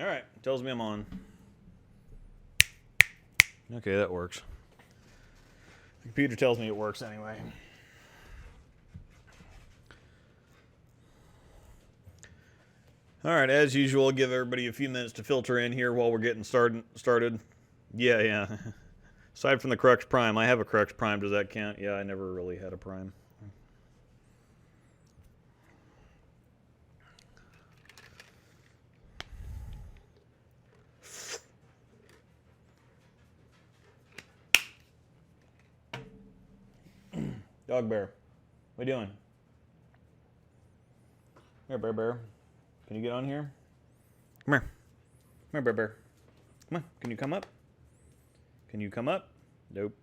Alright, tells me I'm on. Okay, that works. The computer tells me it works anyway. Alright, as usual, I'll give everybody a few minutes to filter in here while we're getting started. Yeah. Aside from the Crux Prime, I have a Crux Prime. Does that count? Yeah, I never really had a Prime. Dog Bear, what are you doing? Here, Bear. Can you get on here? Come here. Come here, Bear. Come on, can you come up? Can you come up? Nope.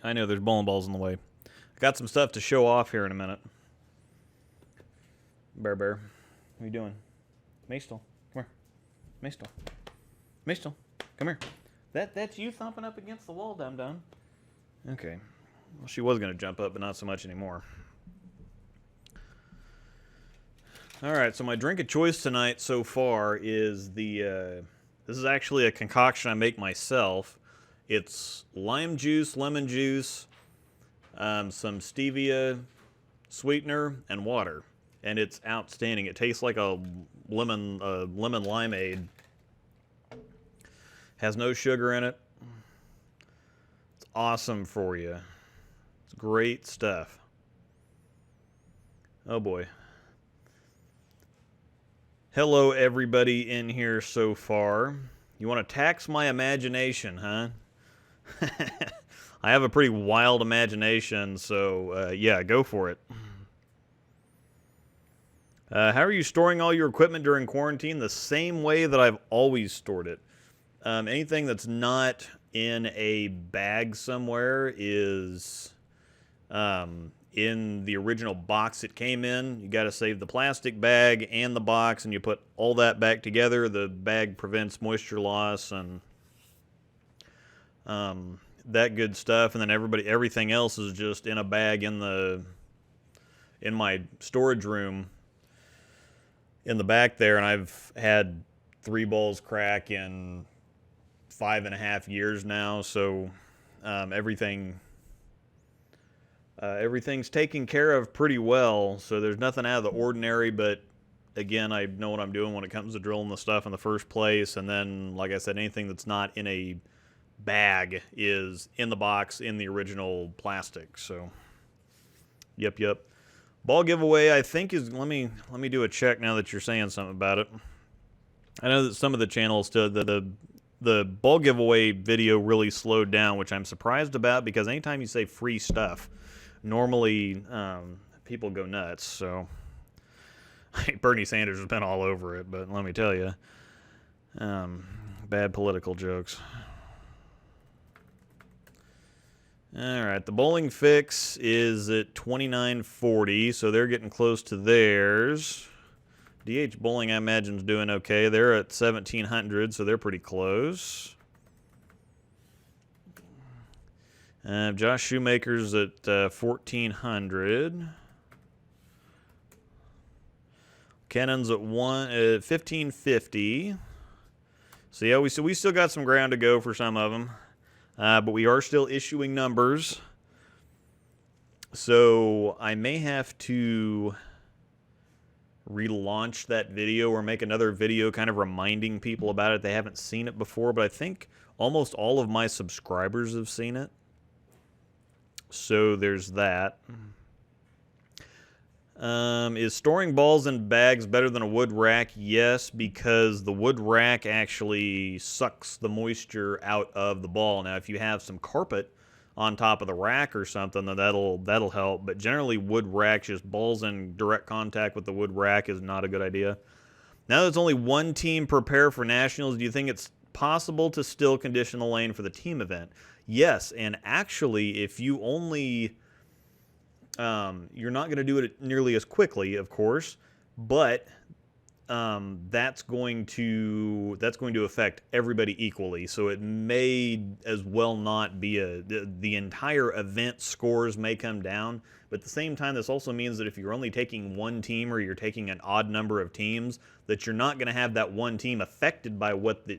I know there's bowling balls in the way. I got some stuff to show off here in a minute. Bear, what are you doing? Maestal, come here. Maestal, come here. That's you thumping up against the wall, dum-dum. Okay. Well, she was going to jump up, but not so much anymore. Alright, so my drink of choice tonight so far is the... this is actually a concoction I make myself. It's lime juice, lemon juice, some stevia, sweetener, and water. And it's outstanding. It tastes like a lemon limeade. Has no sugar in it. It's awesome for you. It's great stuff. Oh boy. Hello everybody in here so far. You want to tax my imagination, huh? I have a pretty wild imagination, so yeah, go for it. How are you storing all your equipment during quarantine? The same way that I've always stored it. Anything that's not in a bag somewhere is in the original box it came in. You got to save the plastic bag and the box, and you put all that back together. The bag prevents moisture loss and that good stuff. And then everything else is just in a bag in my storage room in the back there. And I've had 3 balls crack in 5.5 years now, so everything's taken care of pretty well, so there's nothing out of the ordinary. But again, I know what I'm doing when it comes to drilling the stuff in the first place. And then, like I said, anything that's not in a bag is in the box in the original plastic. So yep. Ball giveaway, I think, is let me do a check now that you're saying something about it. I know that some of the channels the ball giveaway video really slowed down, which I'm surprised about, because anytime you say free stuff, normally people go nuts. So Bernie Sanders has been all over it, but let me tell you, bad political jokes. All right, the bowling fix is at 29.40, so they're getting close to theirs. DH Bowling, I imagine, is doing okay. They're at 1,700, so they're pretty close. Josh Shoemaker's at 1,400. Kennon's at 1,550. So yeah, we still got some ground to go for some of them, but we are still issuing numbers. So I may have to relaunch that video or make another video kind of reminding people about it. They haven't seen it before, but I think almost all of my subscribers have seen it. So there's that. Is storing balls in bags better than a wood rack? Yes, because the wood rack actually sucks the moisture out of the ball. Now, if you have some carpet on top of the rack or something, then that'll help. But generally, wood racks, just balls in direct contact with the wood rack, is not a good idea. Now there's only one team per pair for nationals. Do you think it's possible to still condition the lane for the team event? Yes, and actually, if you only... you're not going to do it nearly as quickly, of course, but that's going to affect everybody equally. So it may as well not be the entire event scores may come down, But at the same time, this also means that if you're only taking one team or you're taking an odd number of teams, that you're not going to have that one team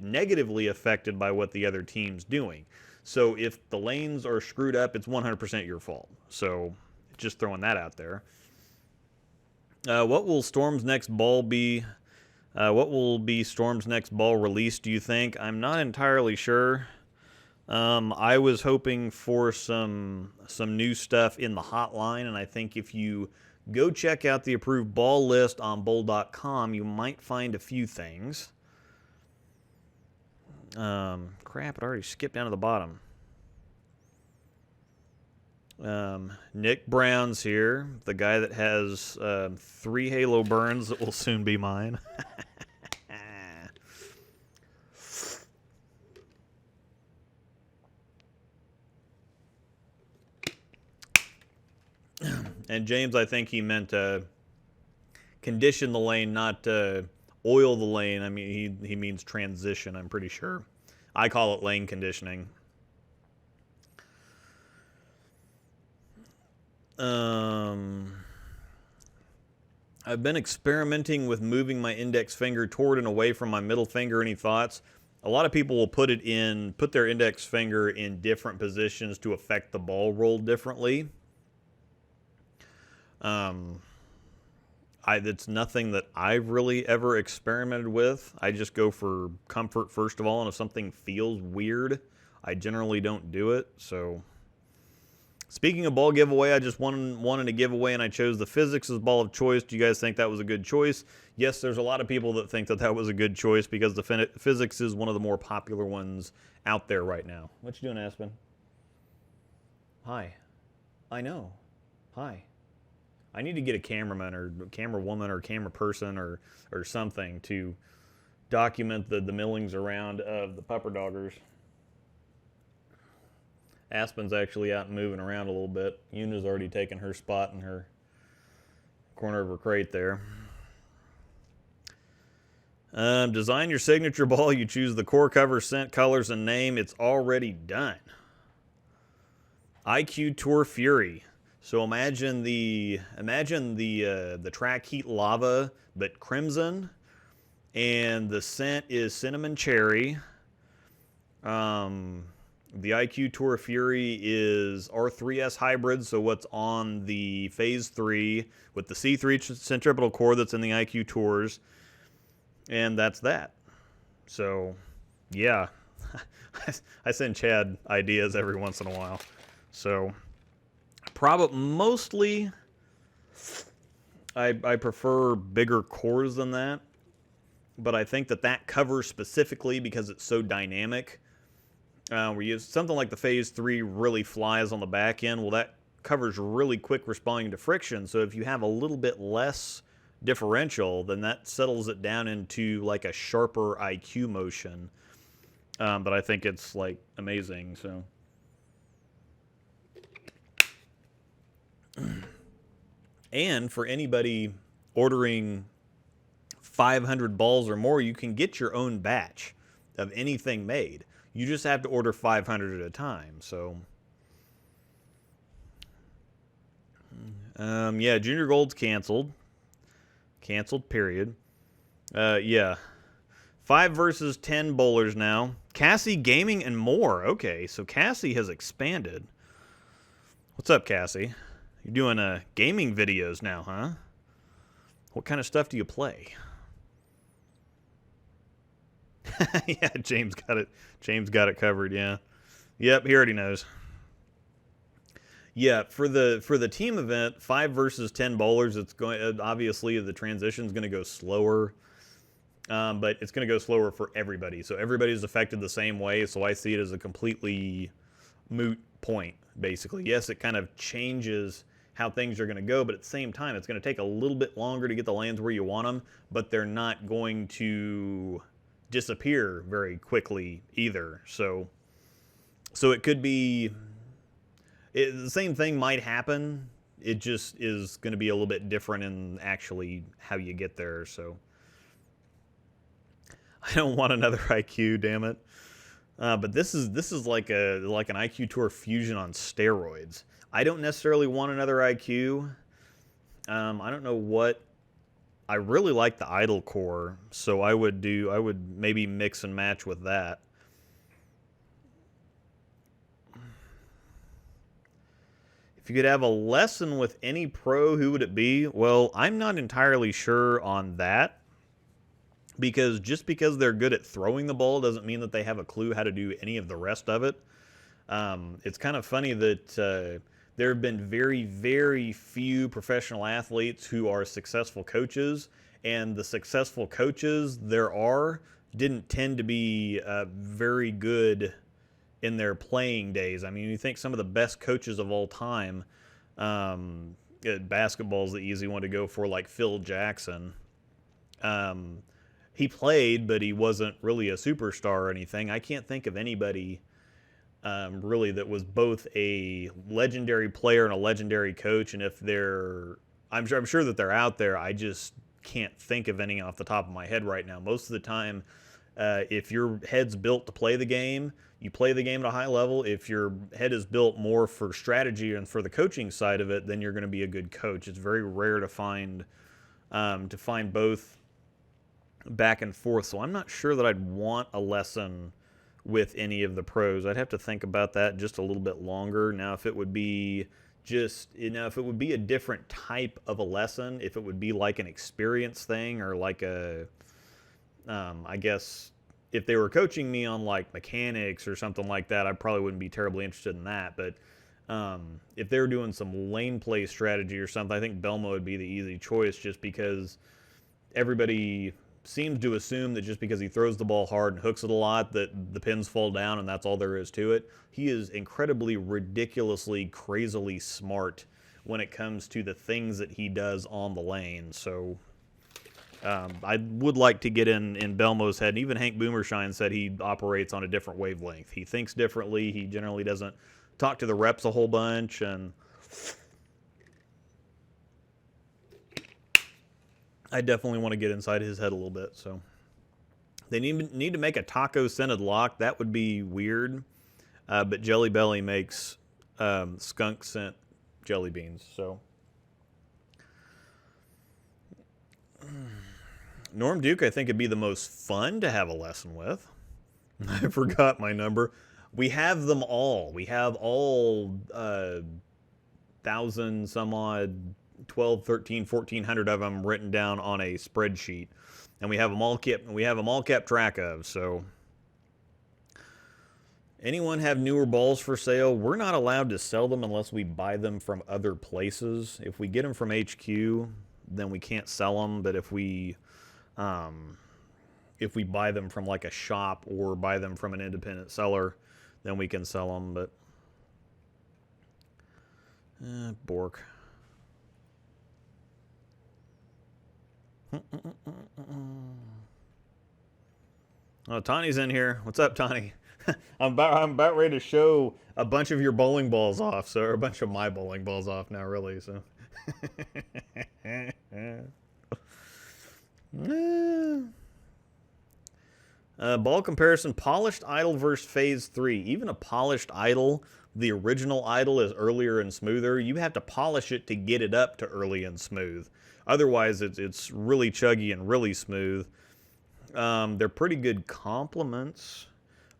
negatively affected by what the other team's doing. So if the lanes are screwed up, it's 100% your fault. So just throwing that out there. What will Storm's next ball be? What will be Storm's next ball release, do you think? I'm not entirely sure. I was hoping for some new stuff in the hotline, and I think if you go check out the approved ball list on bowl.com, you might find a few things. Crap, it already skipped down to the bottom. Nick Brown's here, the guy that has 3 Halo burns that will soon be mine. And James, I think he meant condition the lane, not oil the lane. I mean, he means transition, I'm pretty sure. I call it lane conditioning. I've been experimenting with moving my index finger toward and away from my middle finger. Any thoughts? A lot of people will put their index finger in different positions to affect the ball roll differently. It's nothing that I've really ever experimented with. I just go for comfort first of all, and if something feels weird, I generally don't do it. So, speaking of ball giveaway, I just wanted to give away, and I chose the Physics as ball of choice. Do you guys think that was a good choice? Yes, there's a lot of people that think that was a good choice because the Physics is one of the more popular ones out there right now. What you doing, Aspen? Hi. I know. Hi. I need to get a cameraman or camera woman or camera person or something to document the millings around of the pupper doggers. Aspen's actually out and moving around a little bit. Una's already taken her spot in her corner of her crate there. Design your signature ball. You choose the core cover, scent, colors, and name. It's already done. IQ Tour Fury. So imagine the track heat lava, but crimson, and the scent is cinnamon cherry. The IQ Tour Fury is R3S hybrid, so what's on the Phase 3 with the C3 centripetal core that's in the IQ Tours, and that's that. So, yeah, I send Chad ideas every once in a while. So, mostly, I prefer bigger cores than that, but I think that covers specifically because it's so dynamic. We use something like the Phase 3 really flies on the back end. Well, that covers really quick responding to friction, so if you have a little bit less differential, then that settles it down into like a sharper IQ motion. But I think it's like amazing, so. And for anybody ordering 500 balls or more, you can get your own batch of anything made. You just have to order 500 at a time. So, yeah, Junior Gold's canceled. Canceled, period. Yeah. 5 versus 10 bowlers now. Cassie Gaming and more. Okay, so Cassie has expanded. What's up, Cassie? You're doing gaming videos now, huh? What kind of stuff do you play? Yeah, James got it. James got it covered, yeah. Yep, he already knows. Yeah, for the team event, 5 versus 10 bowlers, it's going obviously the transition's going to go slower. But it's going to go slower for everybody. So everybody's affected the same way, so I see it as a completely moot point, basically. Yes, it kind of changes how things are going to go, but at the same time, it's going to take a little bit longer to get the lands where you want them, but they're not going to disappear very quickly either. So it could be... the same thing might happen. It just is going to be a little bit different in actually how you get there, so... I don't want another IQ, damn it. But this is like an IQ Tour Fusion on steroids. I don't necessarily want another IQ. I don't know what. I really like the idle core, so I would maybe mix and match with that. If you could have a lesson with any pro, who would it be? Well, I'm not entirely sure on that, because just because they're good at throwing the ball doesn't mean that they have a clue how to do any of the rest of it. It's kind of funny that there have been very, very few professional athletes who are successful coaches, and the successful coaches there are didn't tend to be very good in their playing days. I mean, you think some of the best coaches of all time, basketball is the easy one to go for, like Phil Jackson. He played, but he wasn't really a superstar or anything. I can't think of anybody really that was both a legendary player and a legendary coach. And if they're, I'm sure that they're out there. I just can't think of any off the top of my head right now. Most of the time, if your head's built to play the game, you play the game at a high level. If your head is built more for strategy and for the coaching side of it, then you're going to be a good coach. It's very rare to find both back and forth. So I'm not sure that I'd want a lesson with any of the pros. I'd have to think about that just a little bit longer. Now, if it would be if it would be a different type of a lesson, if it would be like an experience thing, or like a, I guess if they were coaching me on like mechanics or something like that, I probably wouldn't be terribly interested in that. But if they were doing some lane play strategy or something, I think Belmo would be the easy choice, just because everybody seems to assume that just because he throws the ball hard and hooks it a lot, that the pins fall down and that's all there is to it. He is incredibly, ridiculously, crazily smart when it comes to the things that he does on the lane. So I would like to get in Belmo's head. And even Hank Boomershine said he operates on a different wavelength. He thinks differently. He generally doesn't talk to the reps a whole bunch, and I definitely want to get inside his head a little bit. So they need to make a taco scented lock. That would be weird. But Jelly Belly makes skunk scent jelly beans. So Norm Duke, I think, would be the most fun to have a lesson with. I forgot my number. We have them all. We have all 1,000 some odd, 12, 13, 1,400 of them written down on a spreadsheet, and we have them all kept track of. So anyone have newer balls for sale? We're not allowed to sell them unless we buy them from other places. If we get them from HQ, then we can't sell them. But if we buy them from like a shop or buy them from an independent seller, then we can sell them. But Bork. Oh, Tawny's in here. What's up, Tawny? I'm about ready to show a bunch of your bowling balls off, so, or a bunch of my bowling balls off now, really. So, ball comparison: polished idle versus phase 3. Even a polished idle, the original idle is earlier and smoother. You have to polish it to get it up to early and smooth. Otherwise, it's really chuggy and really smooth. They're pretty good complements,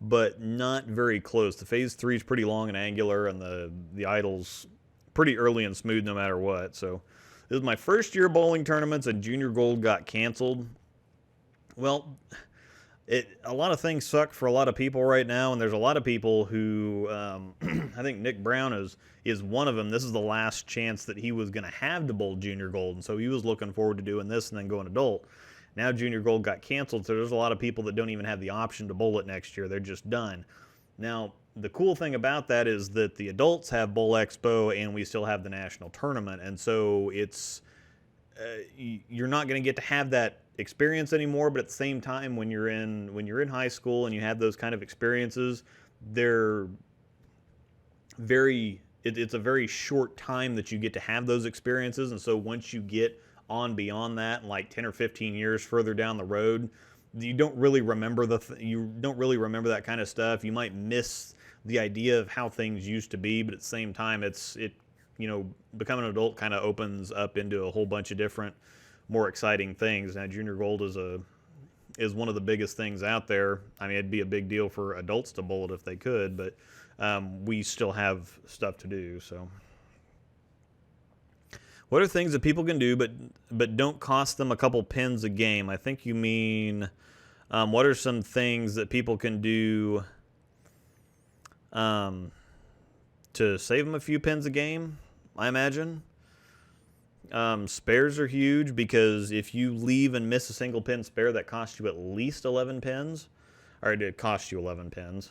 but not very close. The phase 3 is pretty long and angular, and the idle's pretty early and smooth no matter what. So this is my first year bowling tournaments, and Junior Gold got canceled. Well, a lot of things suck for a lot of people right now, and there's a lot of people who, I think Nick Brown is one of them. This is the last chance that he was going to have to bowl Junior Gold, and so he was looking forward to doing this and then going adult. Now Junior Gold got canceled, so there's a lot of people that don't even have the option to bowl it next year. They're just done. Now, the cool thing about that is that the adults have Bowl Expo, and we still have the national tournament, and so it's you're not going to get to have that experience anymore. But at the same time, when you're in high school and you have those kind of experiences, they're it's a very short time that you get to have those experiences. And so once you get on beyond that, and like 10 or 15 years further down the road, you don't really remember you don't really remember that kind of stuff. You might miss the idea of how things used to be, but at the same time, becoming an adult kind of opens up into a whole bunch of different, more exciting things. Now, junior gold is one of the biggest things out there. I mean, it'd be a big deal for adults to bowl it if they could, but we still have stuff to do. So, what are things that people can do but don't cost them a couple pins a game? I think you mean what are some things that people can do to save them a few pins a game? I imagine. Spares are huge because if you leave and miss a single pin spare, that costs you at least 11 pins. Or it costs you 11 pins,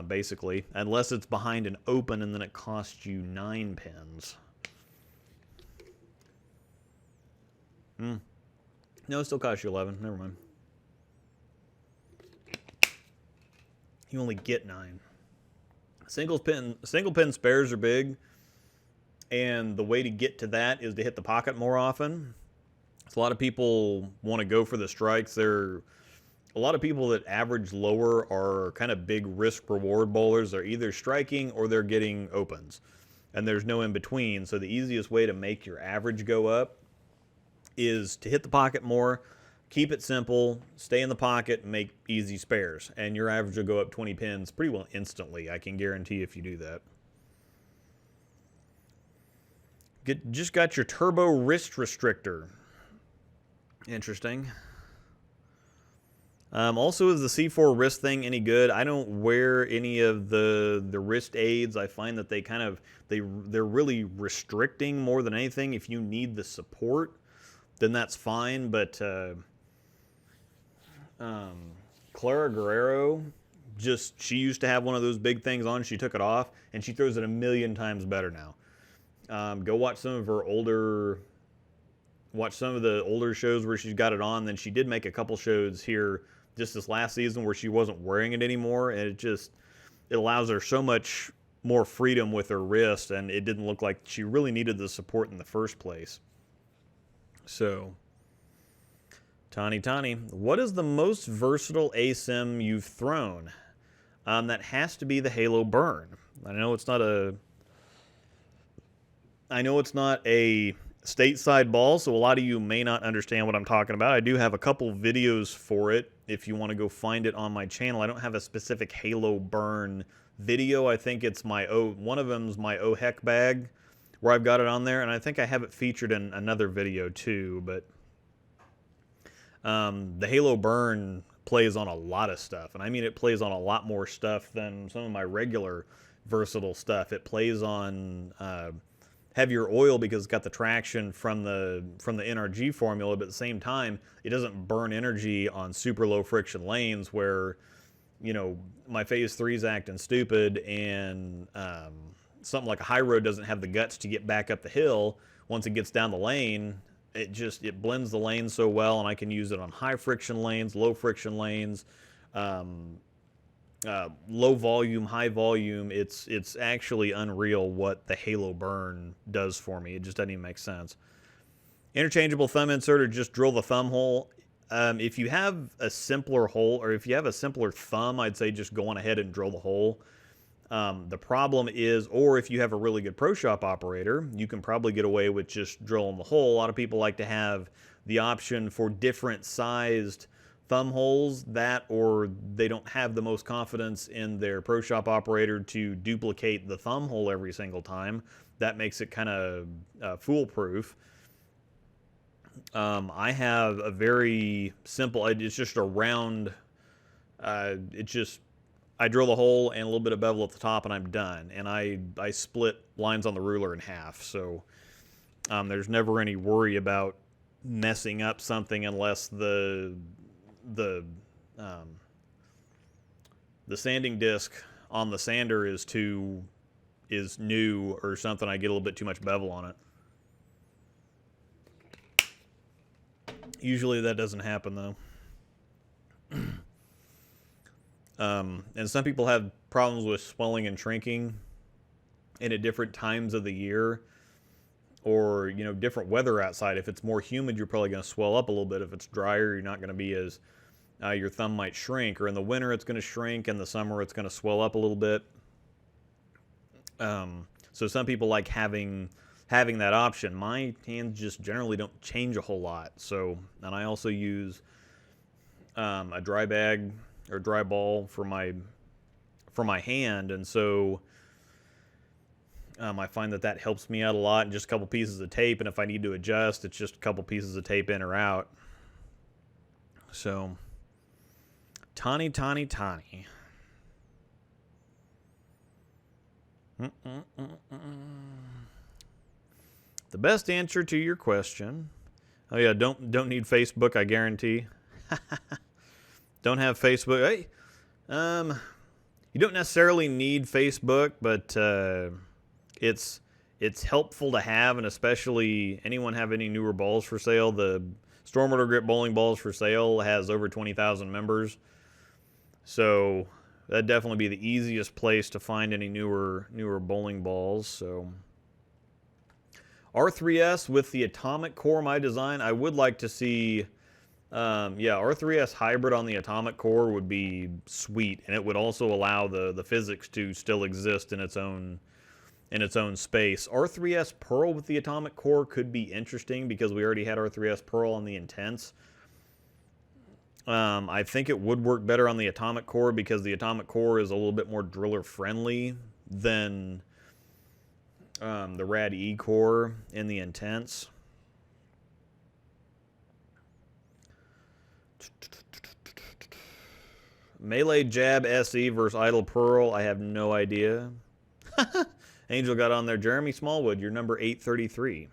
basically. Unless it's behind an open, and then it costs you 9 pins. No, it still costs you 11. Never mind. You only get 9. Single pin spares are big. And the way to get to that is to hit the pocket more often. So a lot of people want to go for the strikes. A lot of people that average lower are kind of big risk-reward bowlers. They're either striking or they're getting opens. And there's no in-between. So the easiest way to make your average go up is to hit the pocket more, keep it simple, stay in the pocket, and make easy spares. And your average will go up 20 pins pretty well instantly. I can guarantee if you do that. Just got your turbo wrist restrictor. Interesting. Also, is the C4 wrist thing any good? I don't wear any of the wrist aids. I find that they're really restricting more than anything. If you need the support, then that's fine. But Clara Guerrero, she used to have one of those big things on. She took it off, and she throws it a million times better now. Go watch some of the older shows where she's got it on. Then she did make a couple shows here just this last season where she wasn't wearing it anymore, and it allows her so much more freedom with her wrist, and it didn't look like she really needed the support in the first place. So, Tani, what is the most versatile ASIM you've thrown? That has to be the Halo Burn. I know it's not a stateside ball, so a lot of you may not understand what I'm talking about. I do have a couple videos for it if you want to go find it on my channel. I don't have a specific Halo Burn video. I think it's one of them's my Oh Heck bag where I've got it on there, and I think I have it featured in another video too. But the Halo Burn plays on a lot of stuff, and I mean it plays on a lot more stuff than some of my regular versatile stuff. It plays on heavier oil because it's got the traction from the NRG formula, but at the same time, it doesn't burn energy on super low friction lanes where, my phase 3's acting stupid, and something like a high road doesn't have the guts to get back up the hill. Once it gets down the lane, it blends the lane so well, and I can use it on high friction lanes, low friction lanes, low volume, high volume. It's actually unreal what the Halo Burn does for me. It just doesn't even make sense. Interchangeable thumb insert or just drill the thumb hole. If you have a simpler hole, or if you have a simpler thumb, I'd say just go on ahead and drill the hole. The problem is, or if you have a really good Pro Shop operator, you can probably get away with just drilling the hole. A lot of people like to have the option for different sized thumb holes, or they don't have the most confidence in their Pro Shop operator to duplicate the thumb hole every single time. That makes it kind of foolproof. I have a very simple, it's just a round, I drill the hole and a little bit of bevel at the top and I'm done. And I split lines on the ruler in half, so there's never any worry about messing up something unless the sanding disc on the sander is new or something. I get a little bit too much bevel on it. Usually that doesn't happen though. And some people have problems with swelling and shrinking, and at different times of the year. or, you know, different weather outside. If it's more humid, you're probably going to swell up a little bit. If it's drier, you're not going to be as, your thumb might shrink. Or in the winter, it's going to shrink. In the summer, it's going to swell up a little bit. So some people like having that option. My hands just generally don't change a whole lot. So, and I also use a dry bag or dry ball for my hand, and so I find that helps me out a lot. And just a couple pieces of tape, and if I need to adjust, it's just a couple pieces of tape in or out. So, Tani. The best answer to your question. Oh yeah, don't need Facebook, I guarantee. Don't have Facebook. Hey, you don't necessarily need Facebook, but it's helpful to have, and especially anyone have any newer balls for sale. The Stormwater Grip Bowling Balls for Sale has over 20,000 members, so that'd definitely be the easiest place to find any newer bowling balls. So R3S with the atomic core, my design, I would like to see. Yeah, R3S hybrid on the atomic core would be sweet, and it would also allow the physics to still exist in its own space. R3S Pearl with the atomic core could be interesting because we already had R3S Pearl on the Intense. I think it would work better on the atomic core because the atomic core is a little bit more driller friendly than the Rad E core in the Intense. Melee Jab SE versus Idle Pearl. I have no idea. Angel got on there. Jeremy Smallwood, you're number 833.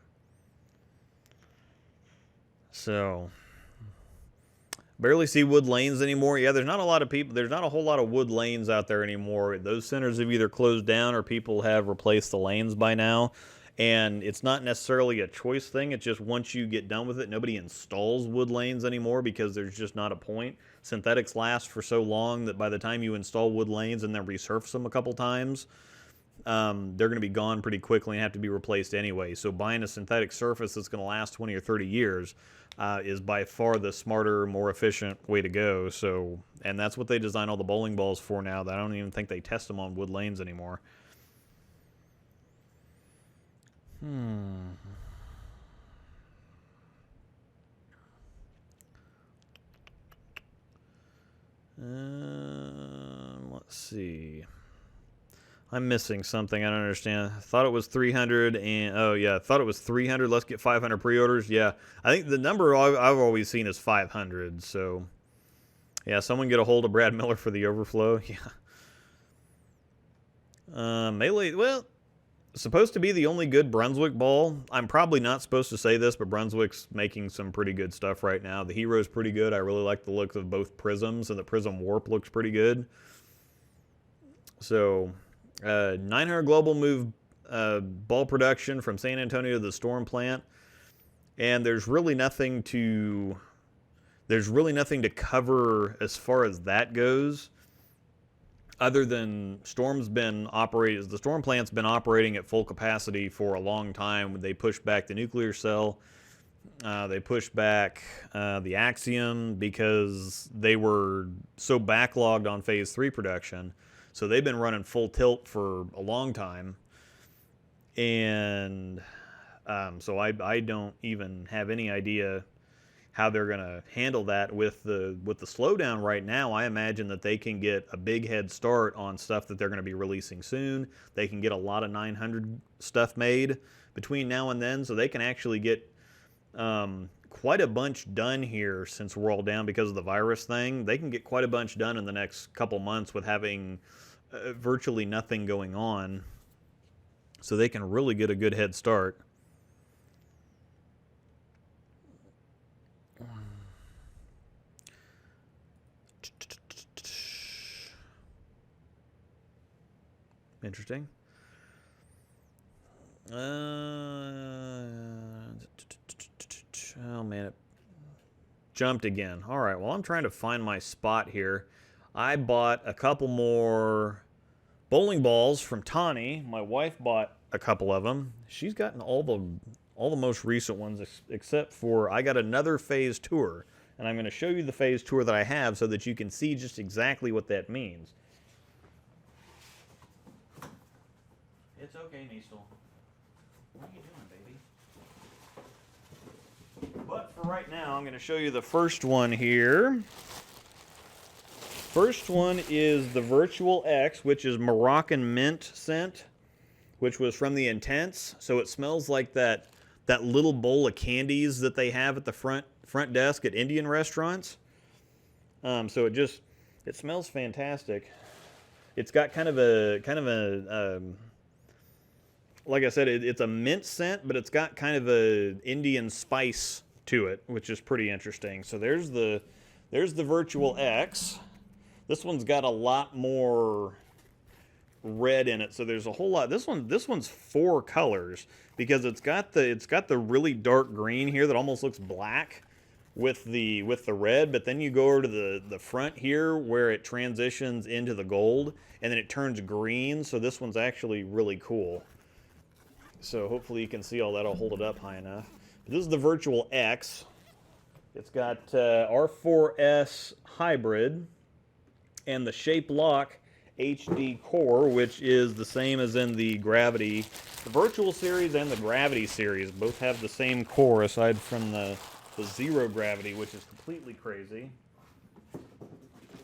So, barely see wood lanes anymore. Yeah, there's not a lot of people. There's not a whole lot of wood lanes out there anymore. Those centers have either closed down or people have replaced the lanes by now. And it's not necessarily a choice thing. It's just once you get done with it, nobody installs wood lanes anymore because there's just not a point. Synthetics last for so long that by the time you install wood lanes and then resurface them a couple times, they're going to be gone pretty quickly and have to be replaced anyway. So buying a synthetic surface that's going to last 20 or 30 years is by far the smarter, more efficient way to go. So, and that's what they design all the bowling balls for now. That I don't even think they test them on wood lanes anymore. Let's see. I'm missing something. I don't understand. I thought it was 300 and... Oh, yeah. I thought it was 300. Let's get 500 pre-orders. Yeah. I think the number I've always seen is 500. So, yeah. Someone get a hold of Brad Miller for the overflow. Yeah. Melee... Well, supposed to be the only good Brunswick ball. I'm probably not supposed to say this, but Brunswick's making some pretty good stuff right now. The Hero's pretty good. I really like the look of both Prisms, and the Prism Warp looks pretty good. So... 900 global move ball production from San Antonio to the Storm plant, and there's really nothing to cover as far as that goes, other than the Storm plant's been operating at full capacity for a long time. They pushed back the nuclear cell, they pushed back the Axiom because they were so backlogged on phase 3 production. So they've been running full tilt for a long time, and so I don't even have any idea how they're going to handle that with the slowdown right now. I imagine that they can get a big head start on stuff that they're going to be releasing soon. They can get a lot of 900 stuff made between now and then, so they can actually get quite a bunch done here since we're all down because of the virus thing. They can get quite a bunch done in the next couple months with having virtually nothing going on. So they can really get a good head start. Interesting. Oh, man, it jumped again. All right, well, I'm trying to find my spot here. I bought a couple more bowling balls from Tani. My wife bought a couple of them. She's gotten all all the most recent ones, except for I got another phase tour, and I'm going to show you the phase tour that I have so that you can see just exactly what that means. It's okay, Nistel. What are you doing, baby? But for right now, I'm going to show you the first one here. First one is the Virtual X, which is Moroccan mint scent, which was from the Intense. So it smells like that little bowl of candies that they have at the front desk at Indian restaurants. So it smells fantastic. It's got kind of a like I said, it's a mint scent, but it's got kind of a Indian spice to it, which is pretty interesting. So there's the Virtual X. This one's got a lot more red in it, so there's a whole lot. This one's 4 colors because it's got the really dark green here that almost looks black with the red, but then you go over to the front here where it transitions into the gold, and then it turns green. So this one's actually really cool. So hopefully you can see all that. I'll hold it up high enough. But this is the Virtual X. It's got R4S hybrid and the Shape Lock HD core, which is the same as in the Gravity. The Virtual series and the Gravity series both have the same core, aside from the Zero Gravity, which is completely crazy.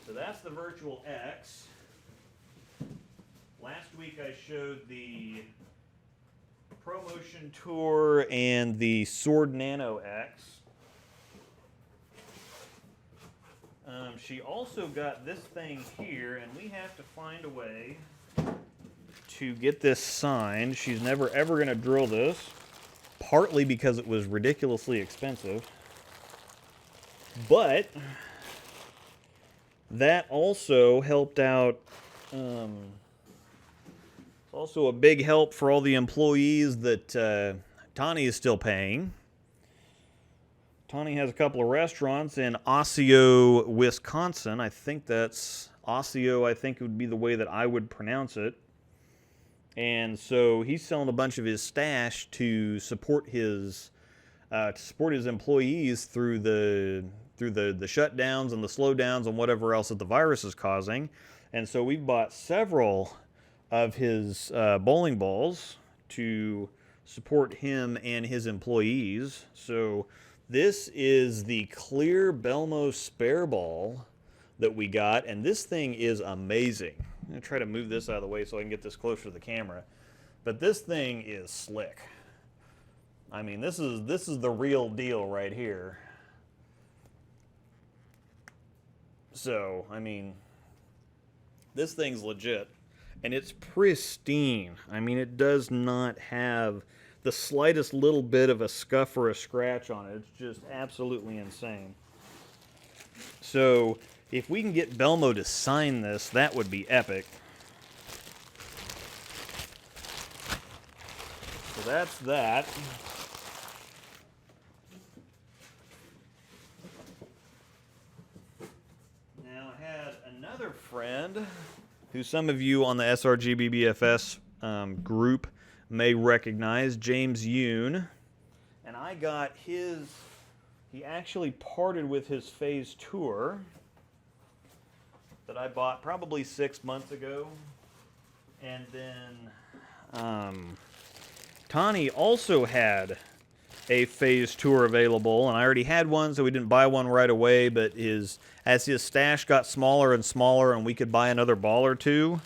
So that's the Virtual X. Last week I showed the ProMotion Tour and the Sword Nano X. She also got this thing here, and we have to find a way to get this signed. She's never ever going to drill this, partly because it was ridiculously expensive. But that also helped out. It's also a big help for all the employees that Tani is still paying. Tani has a couple of restaurants in Osseo, Wisconsin. I think that's Osseo. I think it would be the way that I would pronounce it. And so he's selling a bunch of his stash to support his employees through the shutdowns and the slowdowns and whatever else that the virus is causing. And so we bought several of his bowling balls to support him and his employees. So this is the clear Belmo spare ball that we got, and this thing is amazing. I'm going to try to move this out of the way so I can get this closer to the camera. But this thing is slick. I mean, this is the real deal right here. So, I mean, this thing's legit. And it's pristine. I mean, it does not have the slightest little bit of a scuff or a scratch on it. It's just absolutely insane. So, if we can get Belmo to sign this, that would be epic. So that's that. Now I had another friend who some of you on the SRGBBFS group may recognize, James Yoon. And I got his, he actually parted with his phase tour that I bought probably 6 months ago. And then Tani also had a phase tour available, and I already had one, so we didn't buy one right away, but as his stash got smaller and smaller and we could buy another ball or two,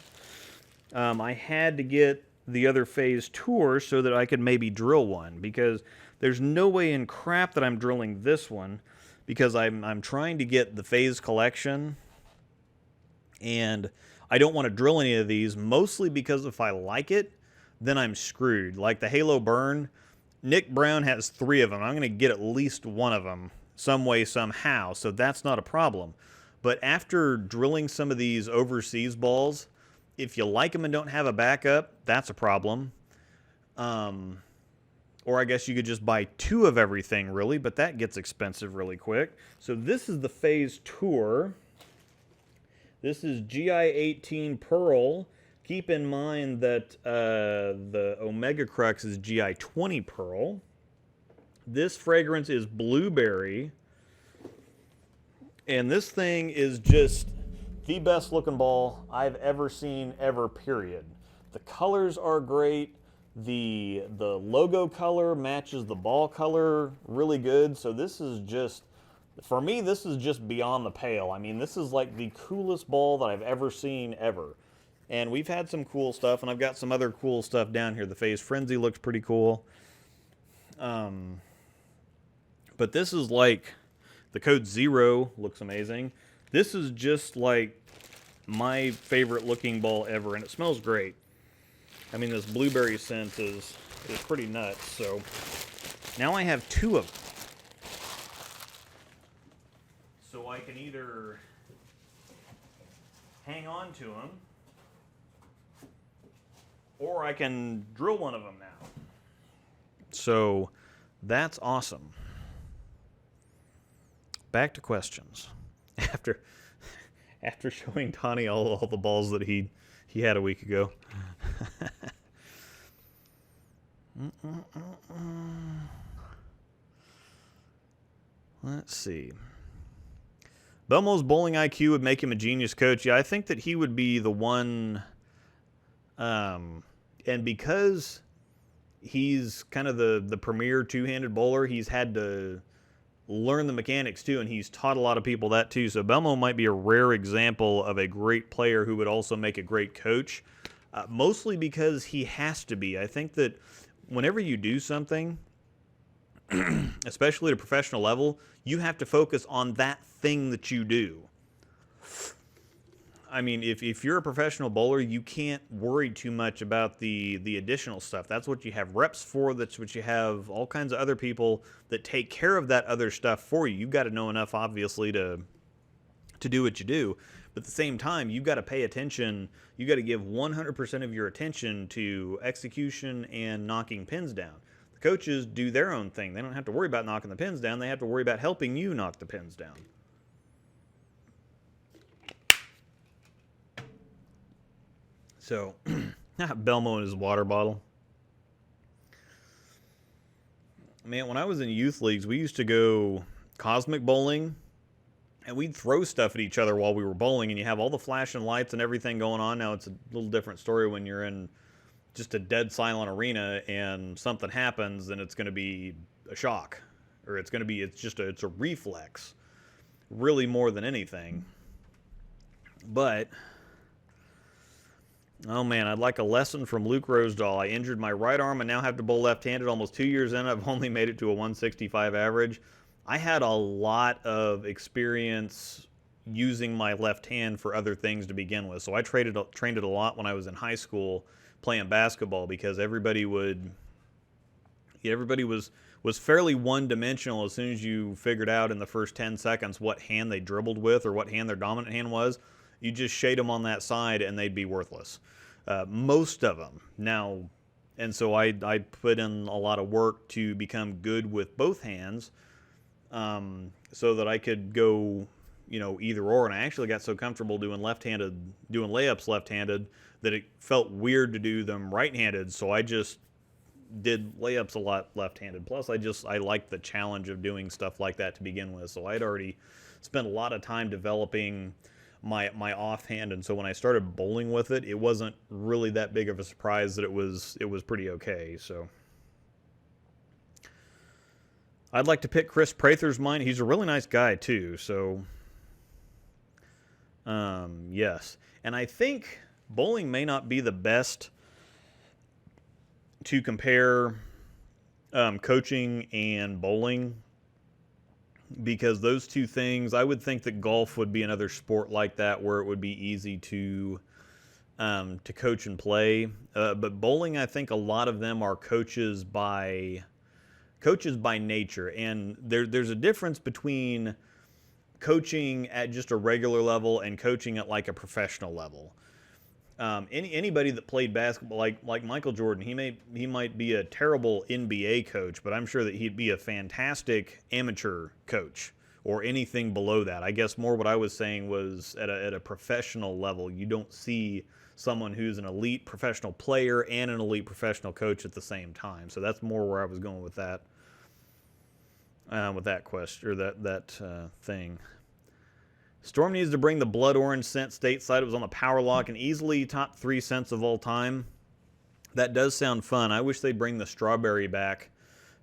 I had to get the other phase tour so that I could maybe drill one, because there's no way in crap that I'm drilling this one, because I'm trying to get the phase collection, and I don't want to drill any of these, mostly because if I like it, then I'm screwed. Like the Halo Burn, Nick Brown has 3 of them. I'm going to get at least one of them some way, somehow, so that's not a problem. But after drilling some of these overseas balls, if you like them and don't have a backup, that's a problem. Or I guess you could just buy 2 of everything, really, but that gets expensive really quick. So this is the phase tour. This is GI-18 Pearl. Keep in mind that the Omega Crux is GI-20 Pearl. This fragrance is blueberry, and this thing is just the best looking ball I've ever seen ever, period. The colors are great. The logo color matches the ball color really good. So this is just, for me, this is just beyond the pale. I mean, this is like the coolest ball that I've ever seen ever. And we've had some cool stuff, and I've got some other cool stuff down here. The Phase Frenzy looks pretty cool. But this is like, the code 0 looks amazing. This is just like my favorite looking ball ever, and it smells great. I mean, this blueberry scent is pretty nuts. So now I have 2 of them. So I can either hang on to them, or I can drill one of them now. So that's awesome. Back to questions. After showing Tani all the balls that he had a week ago. Let's see. Belmo's bowling IQ would make him a genius coach. Yeah, I think that he would be the one. And because he's kind of the premier two-handed bowler, he's had to learn the mechanics too, and he's taught a lot of people that too. So Belmo might be a rare example of a great player who would also make a great coach, mostly because he has to be. I think that whenever you do something, especially at a professional level, you have to focus on that thing that you do. I mean, if you're a professional bowler, you can't worry too much about the additional stuff. That's what you have reps for. That's what you have all kinds of other people that take care of that other stuff for you. You've got to know enough, obviously, to do what you do. But at the same time, you've got to pay attention. You've got to give 100% of your attention to execution and knocking pins down. The coaches do their own thing. They don't have to worry about knocking the pins down. They have to worry about helping you knock the pins down. So, Belmo and his water bottle. Man, when I was in youth leagues, we used to go cosmic bowling, and we'd throw stuff at each other while we were bowling, and you have all the flashing lights and everything going on. Now, it's a little different story when you're in just a dead silent arena and something happens, and it's going to be a shock. Or it's a reflex, really, more than anything. But oh man, I'd like a lesson from Luke Rosdahl. I injured my right arm and now have to bowl left-handed. Almost 2 years in, I've only made it to a 165 average. I had a lot of experience using my left hand for other things to begin with. So I trained it a lot when I was in high school playing basketball, because everybody was fairly one-dimensional as soon as you figured out in the first 10 seconds what hand they dribbled with or what hand their dominant hand was. You just shade them on that side and they'd be worthless. Most of them. Now, and so I put in a lot of work to become good with both hands, so that I could go, either or. And I actually got so comfortable doing layups left-handed that it felt weird to do them right-handed. So I just did layups a lot left-handed. Plus, I liked the challenge of doing stuff like that to begin with. So I'd already spent a lot of time developing my offhand, and so when I started bowling with it, it wasn't really that big of a surprise that it was pretty okay. So I'd like to pick Chris Prather's mind. He's a really nice guy too. So yes, and I think bowling may not be the best to compare coaching and bowling, because those two things, I would think that golf would be another sport like that where it would be easy to coach and play. But bowling, I think a lot of them are coaches by nature, and there's a difference between coaching at just a regular level and coaching at like a professional level. Anybody that played basketball, like Michael Jordan, he might be a terrible NBA coach, but I'm sure that he'd be a fantastic amateur coach or anything below that. I guess more what I was saying was at a professional level, you don't see someone who's an elite professional player and an elite professional coach at the same time. So that's more where I was going with that. with that quest or that thing. Storm needs to bring the blood orange scent stateside. It was on the power lock and easily top 3 scents of all time. That does sound fun. I wish they'd bring the strawberry back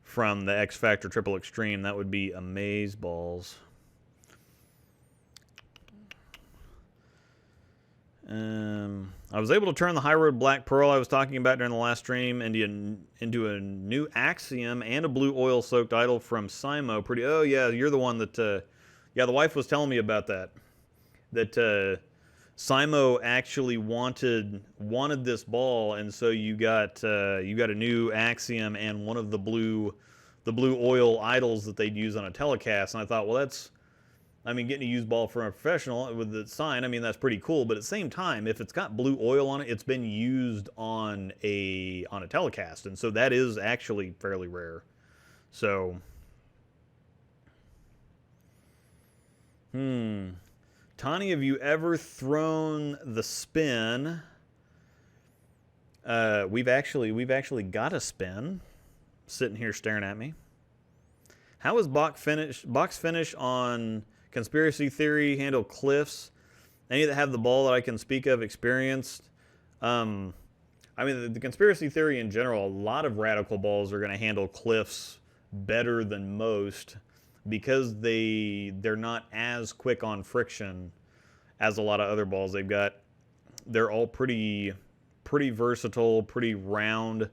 from the X Factor Triple Extreme. That would be amazeballs. I was able to turn the High Road Black Pearl I was talking about during the last stream into a new Axiom and a blue oil soaked idol from Simo. Pretty. Oh yeah, you're the one that. Yeah, the wife was telling me about that. That Simo actually wanted this ball, and so you got a new Axiom and one of the blue oil idols that they'd use on a telecast. And I thought, well, that's. I mean, getting a used ball from a professional with the sign, I mean, that's pretty cool. But at the same time, if it's got blue oil on it, it's been used on a telecast. And so that is actually fairly rare. So, Tani, have you ever thrown the spin? We've actually got a spin sitting here staring at me. How is box finish on Conspiracy Theory handle cliffs? Any that have the ball that I can speak of experienced? I mean, the Conspiracy Theory in general, a lot of radical balls are going to handle cliffs better than most because they're not as quick on friction as a lot of other balls. They're all pretty versatile, pretty round.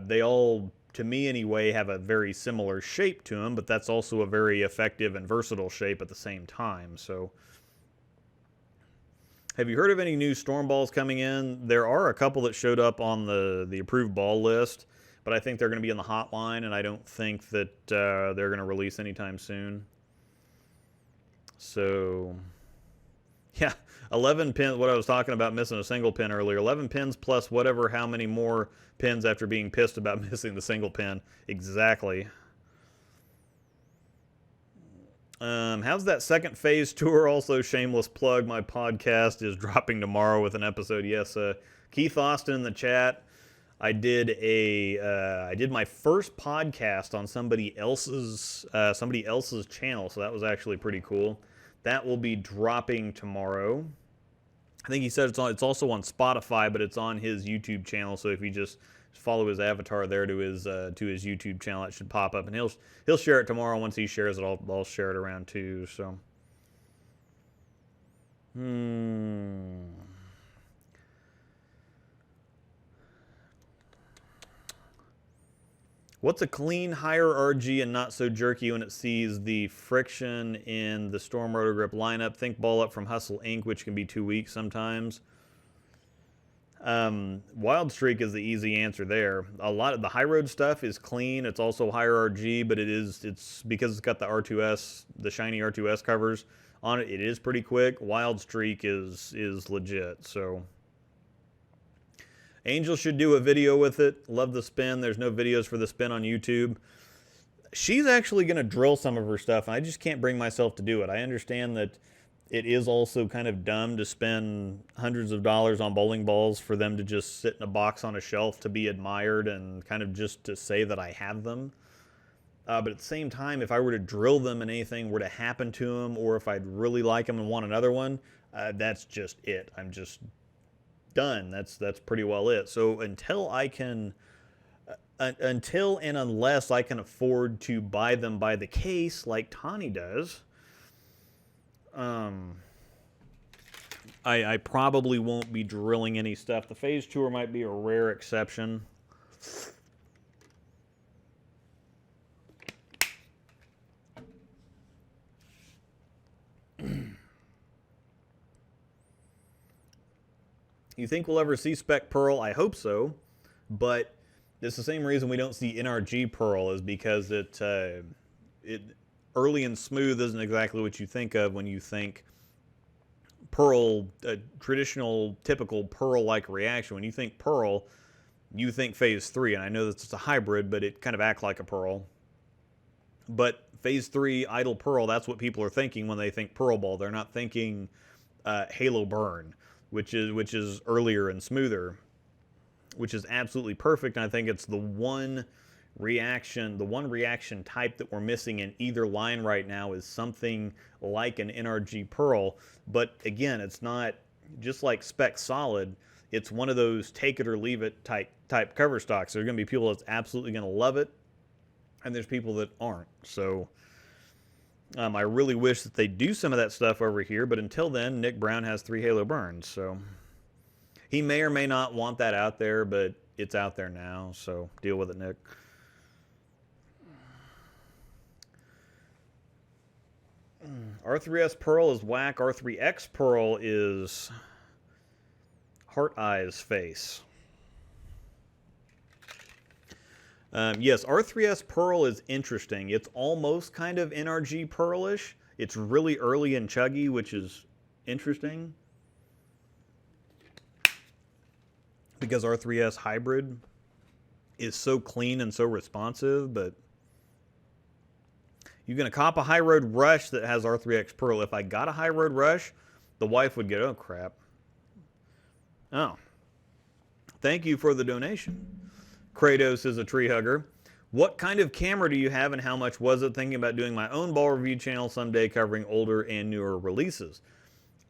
They all, to me anyway, have a very similar shape to them, but that's also a very effective and versatile shape at the same time. So, have you heard of any new storm balls coming in? There are a couple that showed up on the approved ball list, but I think they're going to be in the hotline, and I don't think that they're going to release anytime soon. So, yeah, 11 pins, what I was talking about missing a single pin earlier. 11 pins plus how many more pins after being pissed about missing the single pin. Exactly. How's that second phase tour? Also, shameless plug, my podcast is dropping tomorrow with an episode. Yes, Keith Austin in the chat. I did my first podcast on somebody else's channel, so that was actually pretty cool. That will be dropping tomorrow. I think he said it's also on Spotify, but it's on his YouTube channel. So if you just follow his avatar there to his YouTube channel, it should pop up, and he'll share it tomorrow. Once he shares it, I'll share it around too. So, What's a clean, higher RG and not so jerky when it sees the friction in the Storm Roto Grip lineup? Think Ball Up from Hustle Inc., which can be 2 weeks sometimes. Wild Streak is the easy answer there. A lot of the high road stuff is clean. It's also higher RG, but it's because it's got the R2S, the shiny R2S covers on it. It is pretty quick. Wild Streak is legit. So Angel should do a video with it. Love the spin. There's no videos for the spin on YouTube. She's actually going to drill some of her stuff, and I just can't bring myself to do it. I understand that it is also kind of dumb to spend hundreds of dollars on bowling balls for them to just sit in a box on a shelf to be admired and kind of just to say that I have them. But at the same time, if I were to drill them and anything were to happen to them, or if I'd really like them and want another one, that's just it. I'm just done. That's pretty well it. So until and unless I can afford to buy them by the case like Tani does, I probably won't be drilling any stuff. The phase tour might be a rare exception. You think we'll ever see Spec Pearl? I hope so, but it's the same reason we don't see NRG Pearl is because it early and smooth isn't exactly what you think of when you think Pearl, a traditional, typical Pearl-like reaction. When you think Pearl, you think Phase 3, and I know that it's a hybrid, but it kind of acts like a Pearl. But Phase 3 Idle Pearl, that's what people are thinking when they think Pearl Ball. They're not thinking Halo Burn, which is earlier and smoother, which is absolutely perfect. And I think it's the one reaction, the one reaction type that we're missing in either line right now is something like an NRG Pearl. But again, it's not just like Spec Solid. It's one of those take it or leave it type cover stocks. There are going to be people that's absolutely going to love it, and there's people that aren't. So I really wish that they do some of that stuff over here, but until then, Nick Brown has 3 Halo burns. So he may or may not want that out there, but it's out there now. So deal with it, Nick. R3S Pearl is whack. R3X Pearl is Heart Eyes face. Yes, R3S Pearl is interesting. It's almost kind of NRG Pearlish. It's really early and chuggy, which is interesting. Because R3S Hybrid is so clean and so responsive, but you're going to cop a High Road Rush that has R3X Pearl. If I got a High Road Rush, the wife would get, oh, crap. Oh. Thank you for the donation. Kratos is a tree hugger. What kind of camera do you have and how much was it? Thinking about doing my own ball review channel someday covering older and newer releases.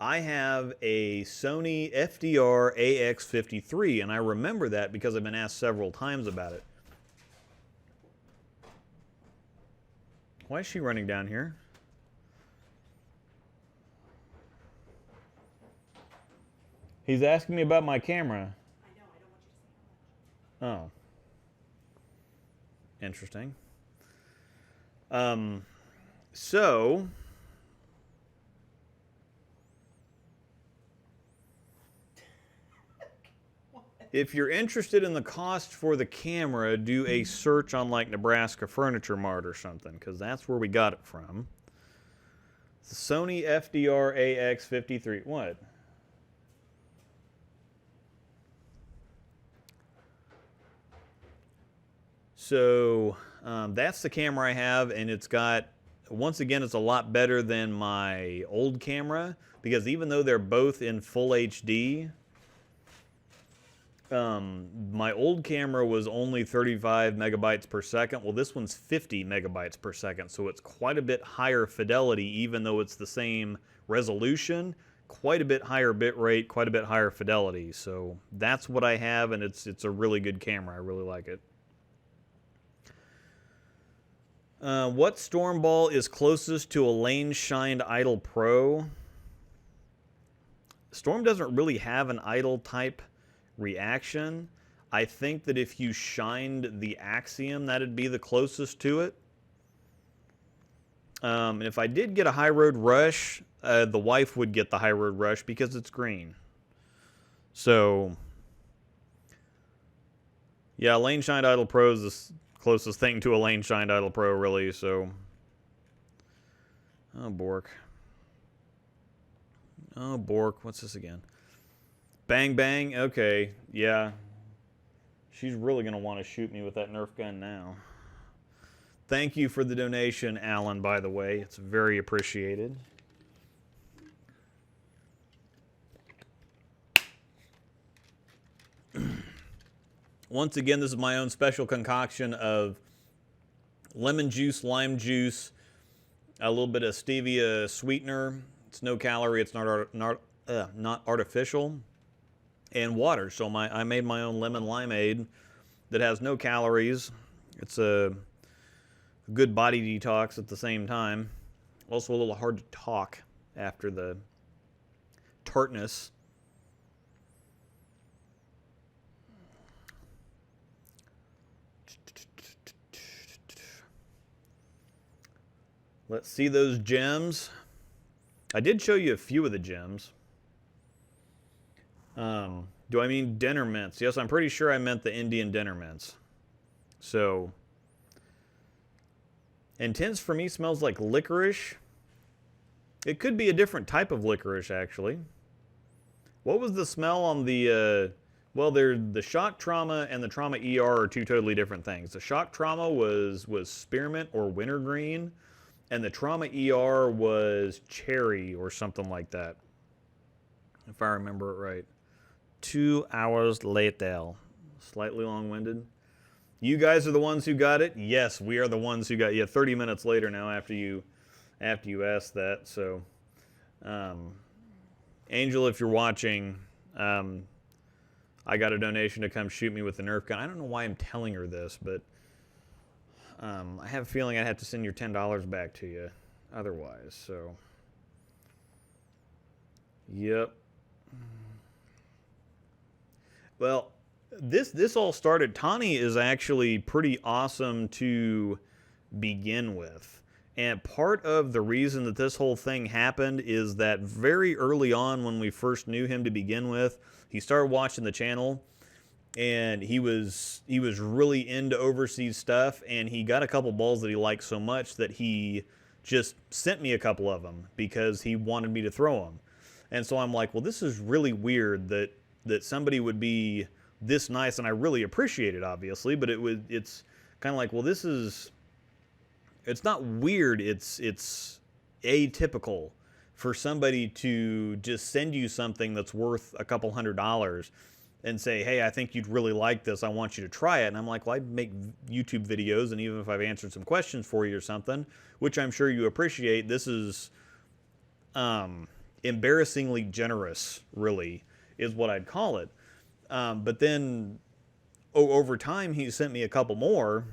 I have a Sony FDR AX53, and I remember that because I've been asked several times about it. Why is she running down here? He's asking me about my camera. I know, I don't want you to say how much. Oh. Interesting. So if you're interested in the cost for the camera, do a search on like Nebraska Furniture Mart or something, because that's where we got it from. The Sony FDR AX53. What? So that's the camera I have, and it's got, once again, it's a lot better than my old camera, because even though they're both in full HD, my old camera was only 35 megabytes per second. Well, this one's 50 megabytes per second, so it's quite a bit higher fidelity, even though it's the same resolution, quite a bit higher bit rate, quite a bit higher fidelity. So that's what I have, and it's a really good camera. I really like it. What Stormball is closest to a Lane Shined Idle Pro? Storm doesn't really have an idle type reaction. I think that if you shined the Axiom, that'd be the closest to it. And if I did get a High Road Rush, the wife would get the High Road Rush because it's green. So, yeah, Lane Shined Idle Pro is the closest thing to a Lane Shined Idle Pro, really. So, oh, Bork. Oh, Bork. What's this again? Bang, bang. Okay, yeah. She's really going to want to shoot me with that Nerf gun now. Thank you for the donation, Alan, by the way. It's very appreciated. Once again, this is my own special concoction of lemon juice, lime juice, a little bit of stevia sweetener. It's no calorie. It's not artificial. And water. So I made my own lemon limeade that has no calories. It's a good body detox at the same time. Also a little hard to talk after the tartness. Let's see those gems. I did show you a few of the gems. Do I mean dinner mints? Yes, I'm pretty sure I meant the Indian dinner mints. So, intense for me smells like licorice. It could be a different type of licorice, actually. What was the smell on the, well, the shock trauma and the trauma ER are two totally different things. The shock trauma was spearmint or wintergreen, and the trauma ER was cherry or something like that, if I remember it right. 2 hours later. Slightly long-winded. You guys are the ones who got it. Yes, we are the ones who got. Yeah, 30 minutes later now after you asked that. So, Angel, if you're watching, I got a donation to come shoot me with the Nerf gun. I don't know why I'm telling her this, but I have a feeling I'd have to send your $10 back to you otherwise. So, yep. Well, this all started. Tani is actually pretty awesome to begin with. And part of the reason that this whole thing happened is that very early on when we first knew him to begin with, he started watching the channel and he was really into overseas stuff, and he got a couple balls that he liked so much that he just sent me a couple of them because he wanted me to throw them. And so I'm like, well, this is really weird that somebody would be this nice, and I really appreciate it, obviously, but it's kind of like, well, it's not weird, it's atypical for somebody to just send you something that's worth a couple $100 and say, hey, I think you'd really like this, I want you to try it. And I'm like, well, I make YouTube videos, and even if I've answered some questions for you or something, which I'm sure you appreciate, this is embarrassingly generous, really, is what I'd call it. But then over time, he sent me a couple more.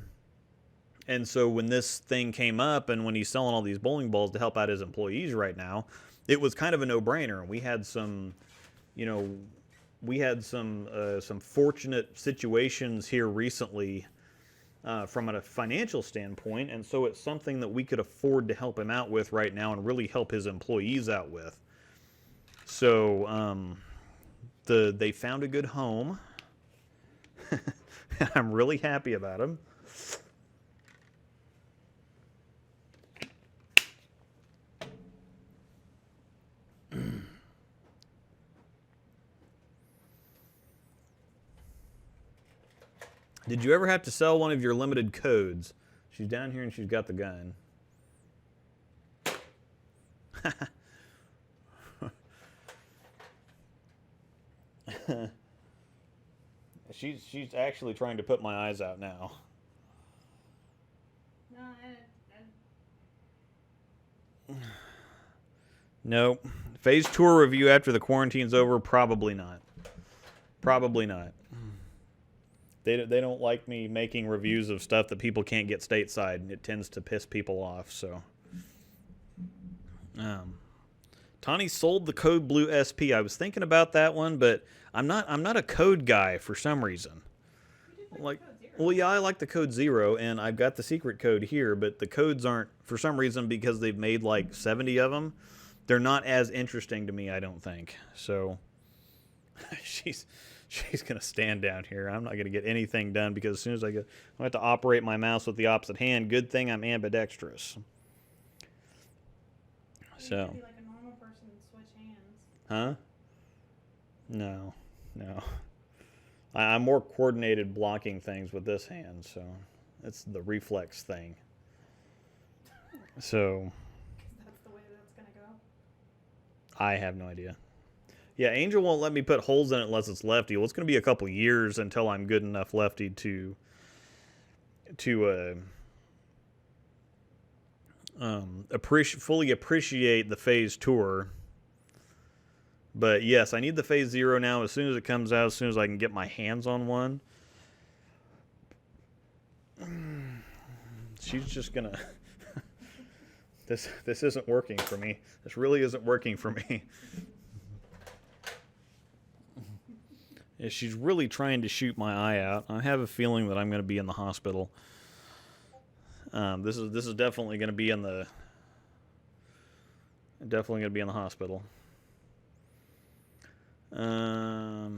And so when this thing came up and when he's selling all these bowling balls to help out his employees right now, it was kind of a no-brainer. We had some, some fortunate situations here recently from a financial standpoint. And so it's something that we could afford to help him out with right now and really help his employees out with. So they found a good home. I'm really happy about him. Did you ever have to sell one of your limited codes? She's down here and she's got the gun. She's actually trying to put my eyes out now. Nope. Phase tour review after the quarantine's over? Probably not. Probably not. They don't like me making reviews of stuff that people can't get stateside, and it tends to piss people off. So, Tani sold the Code Blue SP. I was thinking about that one, but I'm not a code guy for some reason. Like, well, yeah, I like the Code 0, and I've got the secret code here, but the codes aren't, for some reason, because they've made like 70 of them, they're not as interesting to me, I don't think. So, she's going to stand down here. I'm not going to get anything done because as soon as I have to operate my mouse with the opposite hand. Good thing I'm ambidextrous. So. You could be like a normal person and switch hands. Huh? No. I'm more coordinated blocking things with this hand, so it's the reflex thing. So. That's the way that's going to go? I have no idea. Yeah, Angel won't let me put holes in it unless it's lefty. Well, it's going to be a couple years until I'm good enough lefty to fully appreciate the phase tour. But yes, I need the phase 0 now. As soon as it comes out, as soon as I can get my hands on one. She's just gonna. This isn't working for me. This really isn't working for me. Yeah, she's really trying to shoot my eye out. I have a feeling that I'm going to be in the hospital. This is definitely going to be in the hospital. I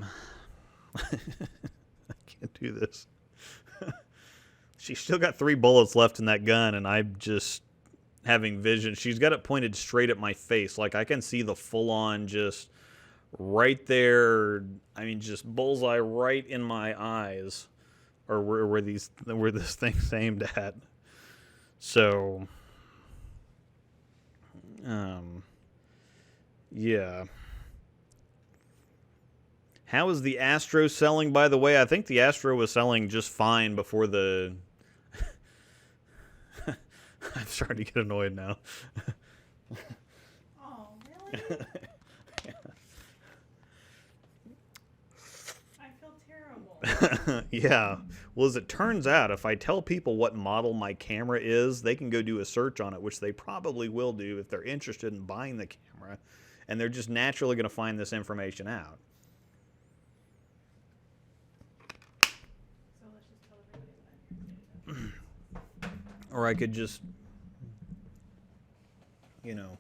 can't do this. She's still got 3 bullets left in that gun, and I'm just having vision. She's got it pointed straight at my face. Like, I can see the full-on just right there. I mean, just bullseye right in my eyes, or where this thing's aimed at. So, yeah. How is the Astro selling, by the way? I think the Astro was selling just fine before the... I'm starting to get annoyed now. Oh, really? I feel terrible. Yeah. Well, as it turns out, if I tell people what model my camera is, they can go do a search on it, which they probably will do if they're interested in buying the camera. And they're just naturally going to find this information out. So let's just tell everybody that you're doing that. Or I could just, you know...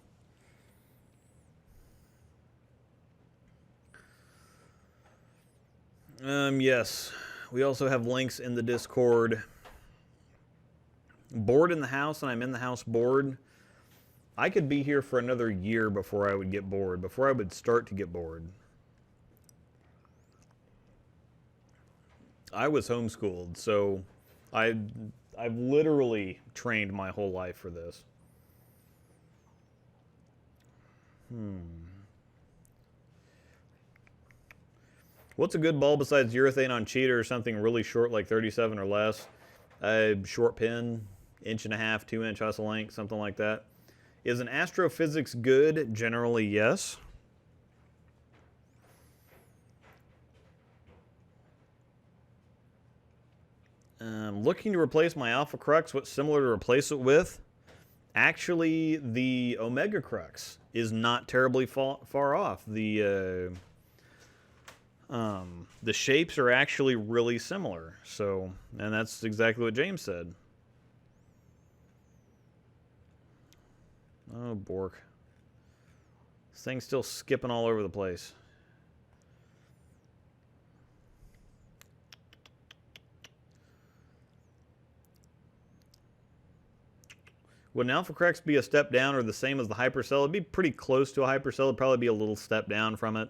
Yes. We also have links in the Discord. Bored in the house, and I'm in the house bored. I could be here for another year before I would get bored, before I would start to get bored. I was homeschooled, so I've literally trained my whole life for this. What's a good ball besides urethane on cheater or something really short like 37 or less? Short pin, 1.5 inch, 2-inch hustle length, something like that. Is an astrophysics good? Generally, yes. Looking to replace my Alpha Crux. What's similar to replace it with? Actually, the Omega Crux is not terribly far off. The shapes are actually really similar. So, and that's exactly what James said. Oh, Bork. This thing's still skipping all over the place. Would an Alpha Crux be a step down or the same as the Hypercell? It'd be pretty close to a Hypercell. It'd probably be a little step down from it.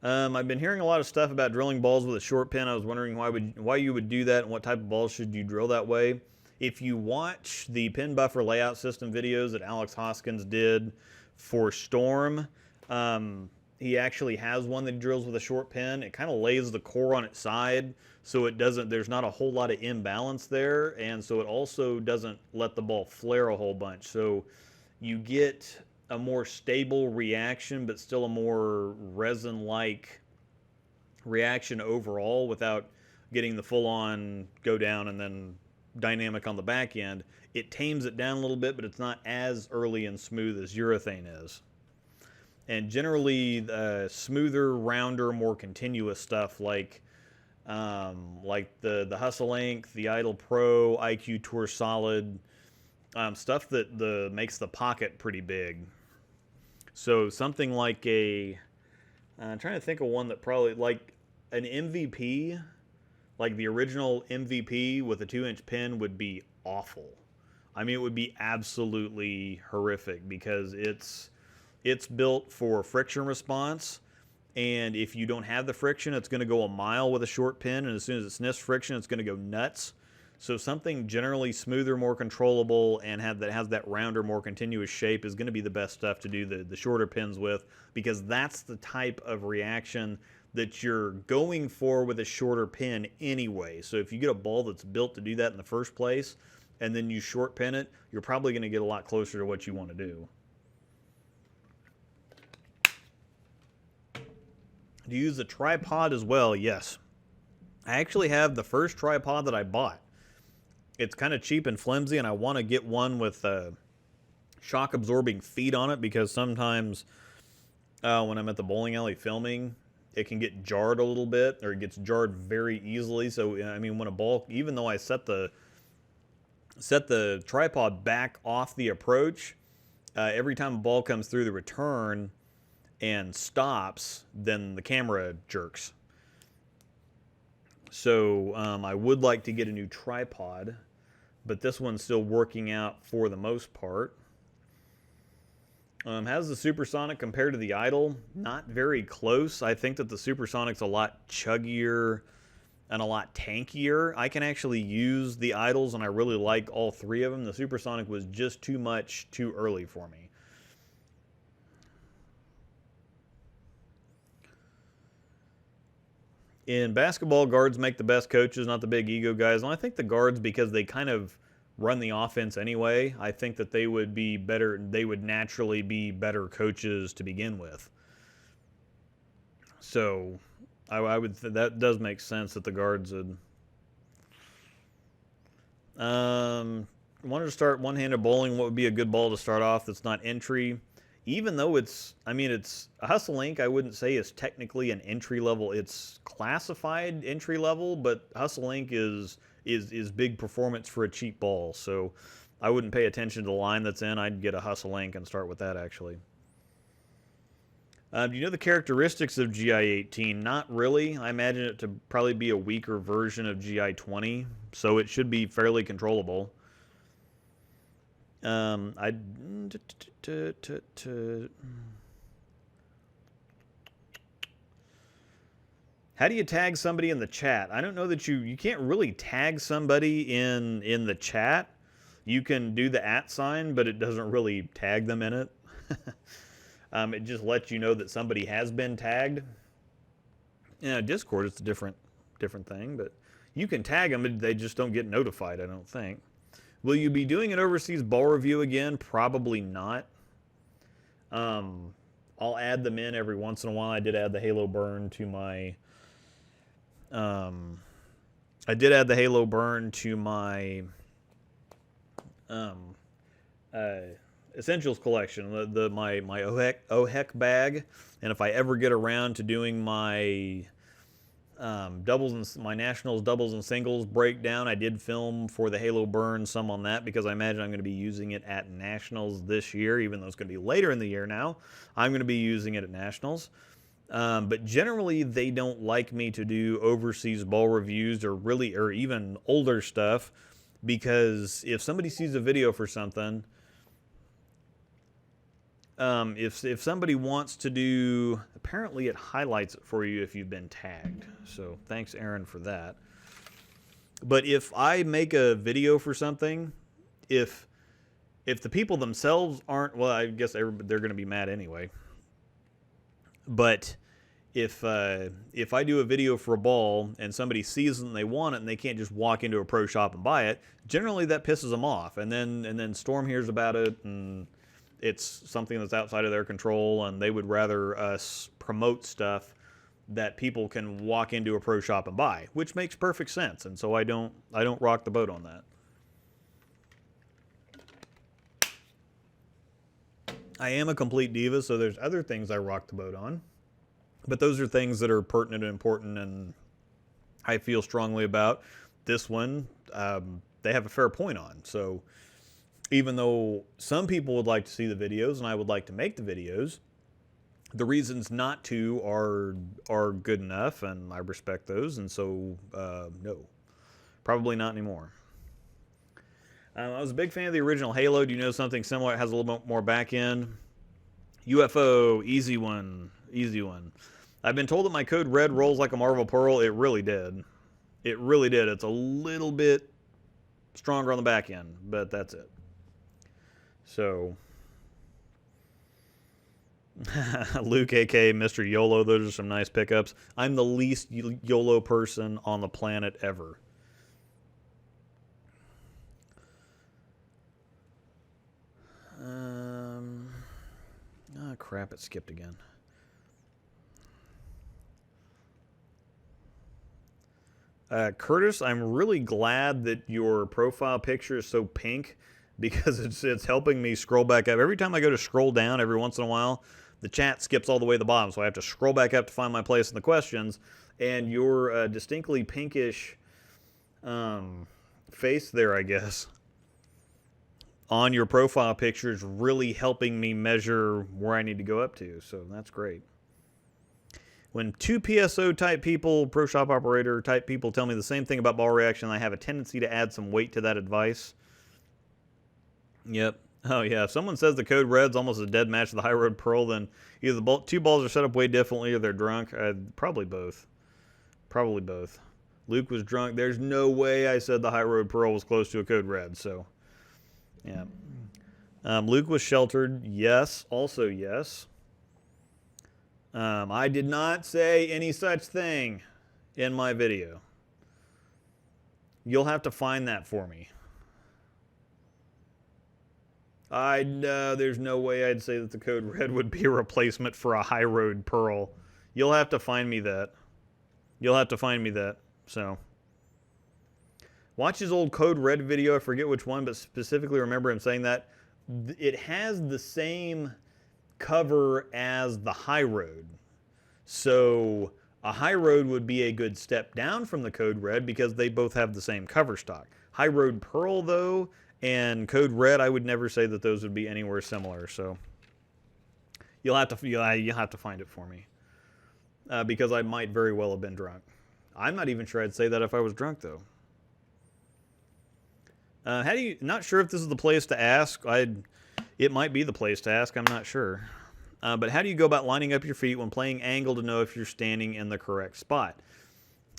I've been hearing a lot of stuff about drilling balls with a short pin. I was wondering why you would do that and what type of balls should you drill that way. If you watch the pin buffer layout system videos that Alex Hoskins did for Storm, he actually has one that he drills with a short pin. It kind of lays the core on its side, so it doesn't. There's not a whole lot of imbalance there, and so it also doesn't let the ball flare a whole bunch. So you get a more stable reaction, but still a more resin-like reaction overall without getting the full-on go down and then dynamic on the back end. It tames it down a little bit, but it's not as early and smooth as urethane is. And generally, smoother, rounder, more continuous stuff like the Hustle Length, the Idol Pro, IQ Tour Solid, stuff that makes the pocket pretty big. So something like I'm trying to think of one that probably, like an MVP, like the original MVP with a 2-inch pin would be awful. I mean, it would be absolutely horrific because it's built for friction response, and if you don't have the friction, it's going to go a mile with a short pin, and as soon as it sniffs friction, it's going to go nuts. So something generally smoother, more controllable, and that has that rounder, more continuous shape is going to be the best stuff to do the shorter pins with, because that's the type of reaction that you're going for with a shorter pin anyway. So if you get a ball that's built to do that in the first place, and then you short pin it, you're probably going to get a lot closer to what you want to do. Do you use a tripod as well? Yes. I actually have the first tripod that I bought. It's kind of cheap and flimsy, and I want to get one with shock absorbing feet on it, because sometimes when I'm at the bowling alley filming, it can get jarred a little bit, or it gets jarred very easily. So I mean, when a ball, even though I set the tripod back off the approach, every time a ball comes through the return and stops, then the camera jerks. So I would like to get a new tripod, but this one's still working out for the most part. How's the Supersonic compared to the Idol? Not very close. I think that the Supersonic's a lot chuggier and a lot tankier. I can actually use the Idols, and I really like all three of them. The Supersonic was just too much too early for me. In basketball, guards make the best coaches, not the big ego guys. And I think the guards, because they kind of run the offense anyway, I think that they would be better. They would naturally be better coaches to begin with. So I would that does make sense that the guards would. Wanted to start one-handed bowling. What would be a good ball to start off that's not entry? Even though it's a Hustle Inc. I wouldn't say is technically an entry level. It's classified entry level, but Hustle Inc. is big performance for a cheap ball. So I wouldn't pay attention to the line that's in. I'd get a Hustle Inc. and start with that actually. Do you know the characteristics of GI-18? Not really. I imagine it to probably be a weaker version of GI-20, so it should be fairly controllable. How do you tag somebody in the chat? I don't know that you can't really tag somebody in the chat. You can do the @ sign, but it doesn't really tag them in it. It just lets you know that somebody has been tagged. Yeah, Discord, it's a different thing, but you can tag them, they just don't get notified, I don't think. Will you be doing an overseas ball review again? Probably not. I'll add them in every once in a while. I did add the Halo Burn to my... Essentials collection, my OHEC bag, and if I ever get around to doing my my Nationals doubles and singles breakdown, I did film for the Halo Burn some on that because I imagine I'm going to be using it at Nationals this year, even though it's going to be later in the year now. I'm going to be using it at Nationals. But generally, they don't like me to do overseas ball reviews or even older stuff, because if somebody sees a video for something, if somebody wants to do, apparently it highlights it for you if you've been tagged. So thanks, Aaron, for that. But if I make a video for something, if the people themselves aren't, well, I guess they're going to be mad anyway. But if I do a video for a ball and somebody sees it and they want it and they can't just walk into a pro shop and buy it, generally that pisses them off. And then Storm hears about it and it's something that's outside of their control, and they would rather us promote stuff that people can walk into a pro shop and buy, which makes perfect sense. And so I don't rock the boat on that. I am a complete diva, so there's other things I rock the boat on. But those are things that are pertinent and important and I feel strongly about. This one, they have a fair point on. So even though some people would like to see the videos and I would like to make the videos, the reasons not to are good enough, and I respect those. And so, no, probably not anymore. I was a big fan of the original Halo. Do you know something similar? It has a little bit more back end. UFO, easy one, easy one. I've been told that my code red rolls like a Marvel Pearl. It really did. It really did. It's a little bit stronger on the back end, but that's it. So, Luke, a.k.a. Mr. YOLO, those are some nice pickups. I'm the least YOLO person on the planet ever. Oh, crap, it skipped again. Curtis, I'm really glad that your profile picture is so pink, because it's helping me scroll back up. Every time I go to scroll down, every once in a while, the chat skips all the way to the bottom, so I have to scroll back up to find my place in the questions. And your distinctly pinkish face there, I guess, on your profile picture is really helping me measure where I need to go up to, so that's great. When two PSO type people, Pro Shop Operator type people, tell me the same thing about ball reaction, I have a tendency to add some weight to that advice. Yep. Oh, yeah. If someone says the code red's almost a dead match of the High Road Pearl, then either the two balls are set up way differently or they're drunk. Probably both. Probably both. Luke was drunk. There's no way I said the High Road Pearl was close to a code red, so yeah. Luke was sheltered. Yes. Also yes. I did not say any such thing. in my video. You'll have to find that for me. I know there's no way I'd say that the code red would be a replacement for a high road pearl. You'll have to find me that. You'll have to find me that. So, watch his old code red video. I forget which one, but specifically remember him saying that. It has the same cover as the high road. So, a high road would be a good step down from the code red because they both have the same cover stock. High road pearl, though, and code red, I would never say that those would be anywhere similar. So you'll have to find it for me because I might very well have been drunk. I'm not even sure I'd say that if I was drunk, though. How do you? Not sure if this is the place to ask. It might be the place to ask. I'm not sure. But how do you go about lining up your feet when playing angle to know if you're standing in the correct spot?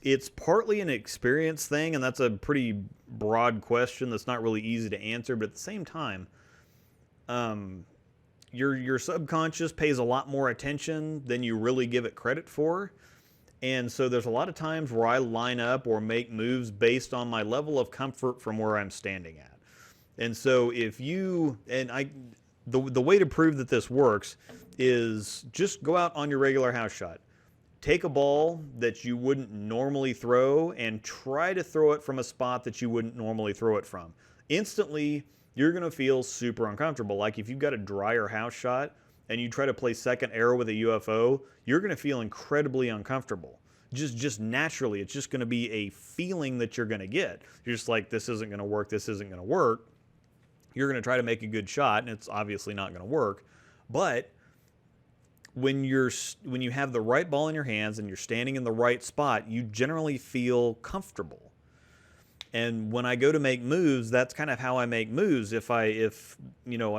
It's partly an experience thing, and that's a pretty broad question that's not really easy to answer. But at the same time, your subconscious pays a lot more attention than you really give it credit for. And so there's a lot of times where I line up or make moves based on my level of comfort from where I'm standing at. And so if you, the way to prove that this works is just go out on your regular house shot. Take a ball that you wouldn't normally throw and try to throw it from a spot that you wouldn't normally throw it from. Instantly, you're going to feel super uncomfortable. Like if you've got a drier house shot and you try to play second arrow with a UFO, you're going to feel incredibly uncomfortable. Just naturally, it's just going to be a feeling that you're going to get. You're just like, this isn't going to work, this isn't going to work. You're going to try to make a good shot, and it's obviously not going to work. But when you have the right ball in your hands and you're standing in the right spot, you generally feel comfortable. And when I go to make moves, that's kind of how I make moves. If I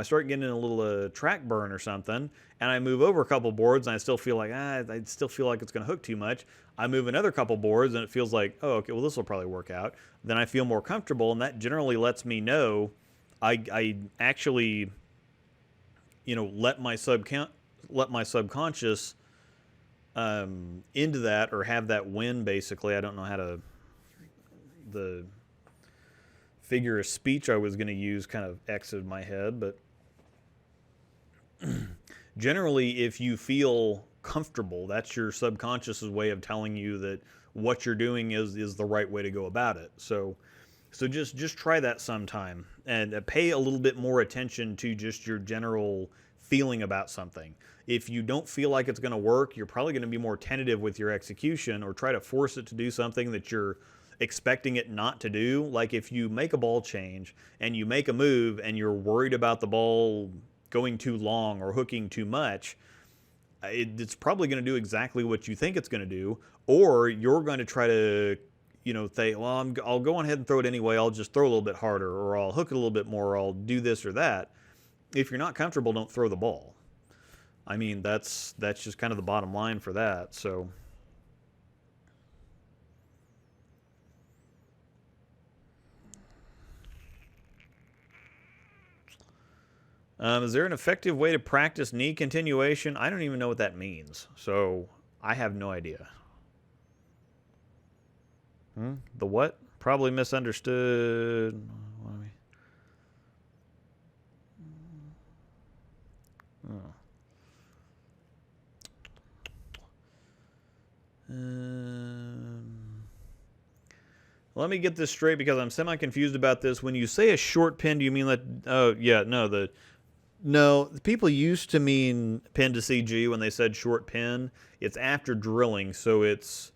start getting in a little track burn or something, and I move over a couple boards and I still feel like it's going to hook too much, I move another couple boards and it feels like, oh, okay, well, this will probably work out. Then I feel more comfortable, and that generally lets me know I actually, let my subconscious into that, or have that win, basically. I don't know how to, the figure of speech I was going to use kind of exited my head, but generally, if you feel comfortable, that's your subconscious's way of telling you that what you're doing is the right way to go about it. So just try that sometime, and pay a little bit more attention to just your general feeling about something. If you don't feel like it's going to work, you're probably going to be more tentative with your execution, or try to force it to do something that you're expecting it not to do. Like if you make a ball change and you make a move and you're worried about the ball going too long or hooking too much, it's probably going to do exactly what you think it's going to do. Or you're going to try to say, well, I'll go on ahead and throw it anyway. I'll just throw a little bit harder, or I'll hook it a little bit more, or I'll do this or that. If you're not comfortable, don't throw the ball. I mean, that's just kind of the bottom line for that. So is there an effective way to practice knee continuation? I don't even know what that means, so I have no idea. The what? Probably misunderstood. Let me get this straight because I'm semi-confused about this. When you say a short pin, do you mean that? Oh, yeah, no. The people used to mean pin to CG when they said short pin. It's after drilling, so it's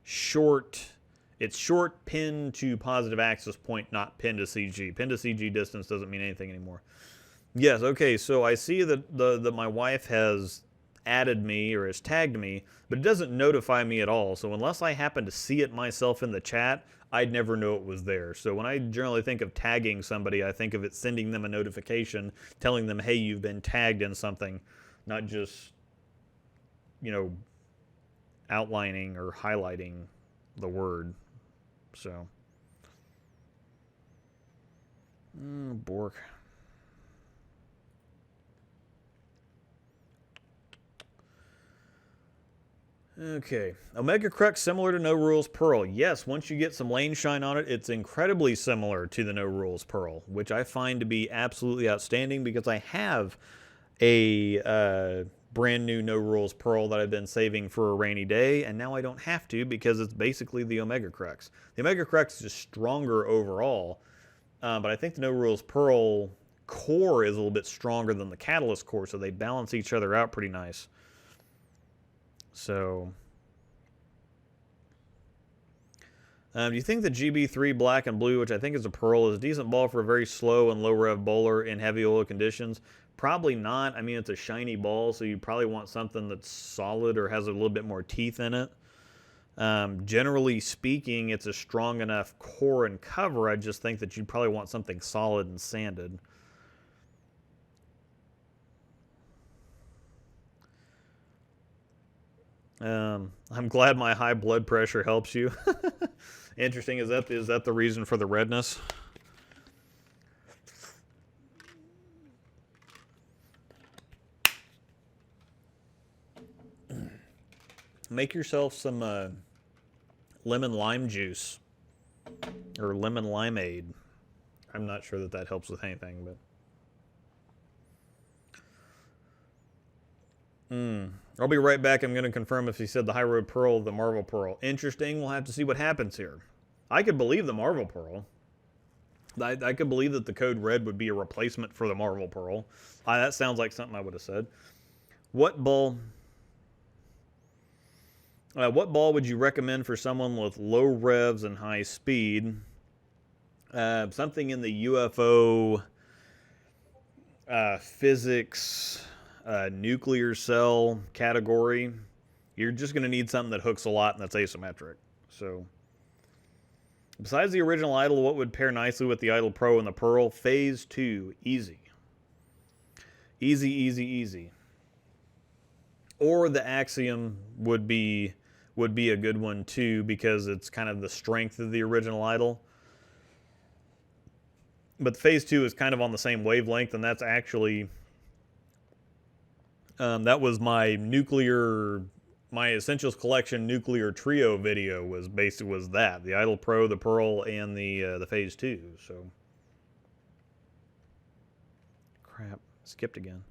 short. It's short pin to positive axis point, not pin to CG. Pin to CG distance doesn't mean anything anymore. Yes, okay, so I see that my wife has added me or has tagged me, but it doesn't notify me at all. So unless I happen to see it myself in the chat, I'd never know it was there. So when I generally think of tagging somebody, I think of it sending them a notification telling them, hey, you've been tagged in something, not just, outlining or highlighting the word. So, Bork. Okay. Omega Crux similar to No Rules Pearl. Yes, once you get some lane shine on it, it's incredibly similar to the No Rules Pearl, which I find to be absolutely outstanding because I have a brand new No Rules Pearl that I've been saving for a rainy day, and now I don't have to because it's basically the Omega Crux. The Omega Crux is stronger overall, but I think the No Rules Pearl core is a little bit stronger than the Catalyst core, so they balance each other out pretty nice. So, do you think the GB3 Black and Blue, which I think is a Pearl, is a decent ball for a very slow and low rev bowler in heavy oil conditions? Probably not. I mean, it's a shiny ball, so you probably want something that's solid or has a little bit more teeth in it. Generally speaking, it's a strong enough core and cover. I just think that you'd probably want something solid and sanded. I'm glad my high blood pressure helps you. Interesting. Is that the reason for the redness? Make yourself some lemon lime juice or lemon limeade. I'm not sure that helps with anything, but. I'll be right back. I'm going to confirm if he said the High Road Pearl or the Marvel Pearl. Interesting. We'll have to see what happens here. I could believe the Marvel Pearl. I could believe that the Code Red would be a replacement for the Marvel Pearl. That sounds like something I would have said. What ball would you recommend for someone with low revs and high speed? Something in the UFO physics nuclear cell category. You're just going to need something that hooks a lot and that's asymmetric. So, besides the original Idol, what would pair nicely with the Idol Pro and the Pearl? Phase 2. Easy. Easy, easy, easy. Or the Axiom would be a good one too because it's kind of the strength of the original Idol. But Phase 2 is kind of on the same wavelength, and that's actually that was my Essentials Collection Nuclear Trio video was that. The Idol Pro, the Pearl, and the Phase 2. So, crap, skipped again.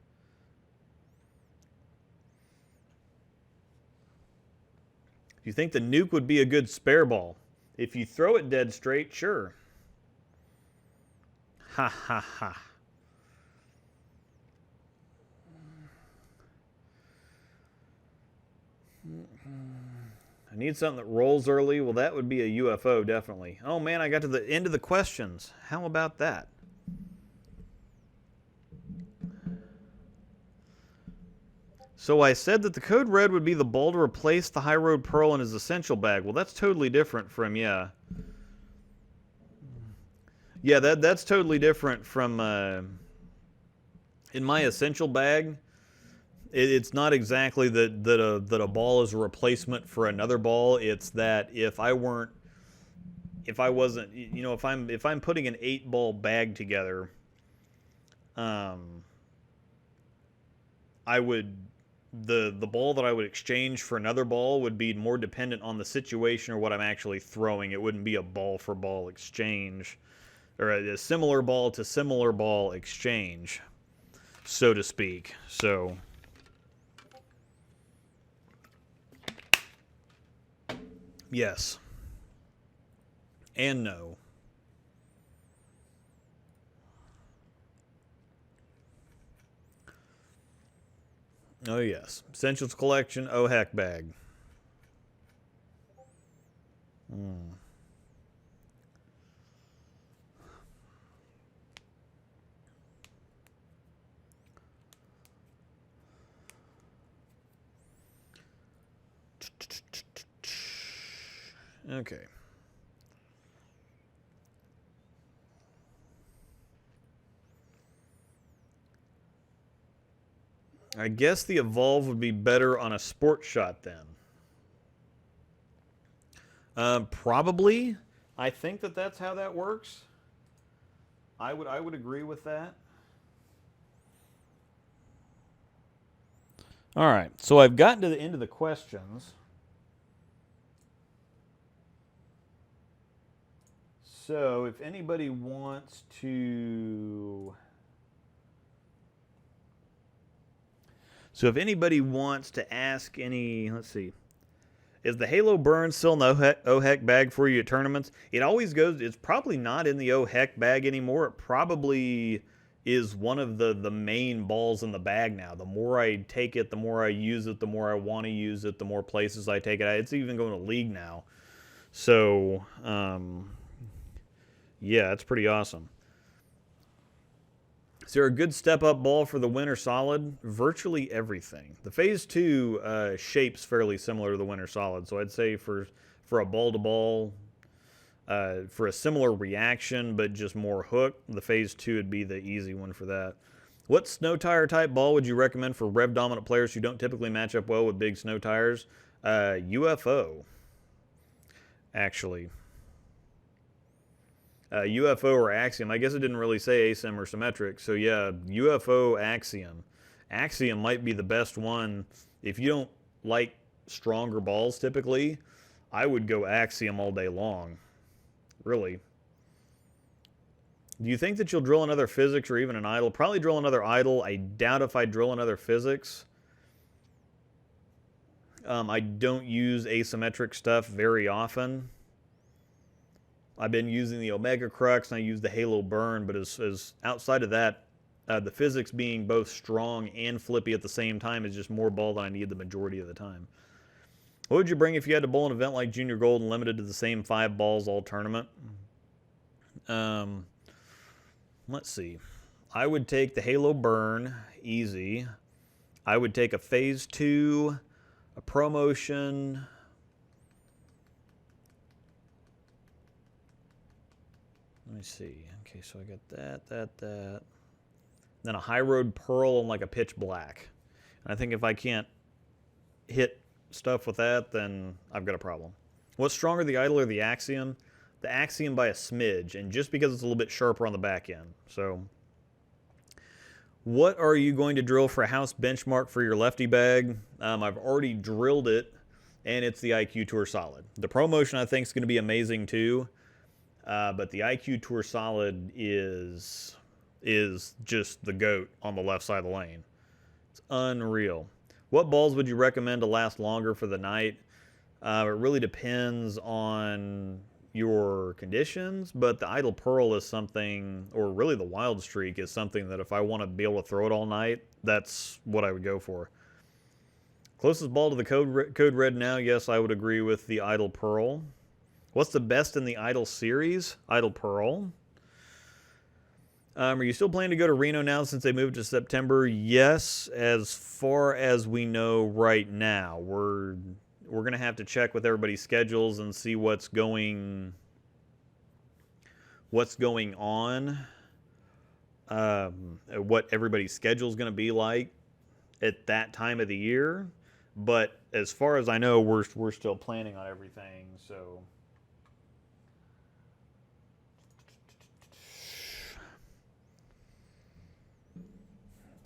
Do you think the Nuke would be a good spare ball? If you throw it dead straight, sure. Ha ha ha. I need something that rolls early. Well, that would be a UFO, definitely. Oh, man, I got to the end of the questions. How about that? So I said that the Code Red would be the ball to replace the High Road Pearl in his Essential bag. Well, that's totally different from, yeah. Yeah, that's totally different from, in my Essential bag, it's not exactly that a ball is a replacement for another ball. It's that if I'm putting an 8-ball bag together, the ball that I would exchange for another ball would be more dependent on the situation or what I'm actually throwing. It wouldn't be a ball for ball exchange or a similar ball to similar ball exchange, so to speak. So. Yes. And no. Oh, yes. Essentials Collection, oh heck bag. Okay. I guess the Evolve would be better on a sport shot then. Probably. I think that's how that works. I would agree with that. All right. So I've gotten to the end of the questions. So if anybody wants to... ask any... Let's see. Is the Halo Burn still in the OHEC bag for you at tournaments? It always goes... It's probably not in the OHEC bag anymore. It probably is one of the main balls in the bag now. The more I take it, the more I use it, the more I want to use it, the more places I take it. It's even going to League now. So, yeah, it's pretty awesome. Is there a good step-up ball for the Winter Solid? Virtually everything. The Phase 2 shape's fairly similar to the Winter Solid, so I'd say for a ball-to-ball, for a similar reaction, but just more hook, the Phase 2 would be the easy one for that. What snow tire type ball would you recommend for rev-dominant players who don't typically match up well with big snow tires? UFO, actually. UFO or Axiom. I guess it didn't really say ASIM or symmetric. So yeah, UFO, Axiom. Axiom might be the best one. If you don't like stronger balls typically, I would go Axiom all day long. Really. Do you think that you'll drill another physics or even an idle? Probably drill another idle. I doubt if I drill another physics. I don't use asymmetric stuff very often. I've been using the Omega Crux and I use the Halo Burn, but as outside of that, the physics being both strong and flippy at the same time is just more ball than I need the majority of the time. What would you bring if you had to bowl an event like Junior Gold and limited to the same 5 balls all tournament? Let's see. I would take the Halo Burn, easy. I would take a Phase 2, a ProMotion... Let me see. Okay, so I got that. Then a High Road Pearl and like a Pitch Black. And I think if I can't hit stuff with that, then I've got a problem. What's stronger, the Idol or the Axiom? The Axiom by a smidge, and just because it's a little bit sharper on the back end. So, what are you going to drill for a house benchmark for your lefty bag? I've already drilled it, and it's the IQ Tour Solid. The ProMotion I think is going to be amazing too. But the IQ Tour Solid is just the GOAT on the left side of the lane. It's unreal. What balls would you recommend to last longer for the night? It really depends on your conditions, but the Idle Pearl is something, or really the Wild Streak is something that if I want to be able to throw it all night, that's what I would go for. Closest ball to the Code Red now, yes, I would agree with the Idle Pearl. What's the best in the Idle series? Idle Pearl. Are you still planning to go to Reno now since they moved to September? Yes, as far as we know right now. We're going to have to check with everybody's schedules and see what's going on. What everybody's schedule is going to be like at that time of the year. But as far as I know, we're still planning on everything, so...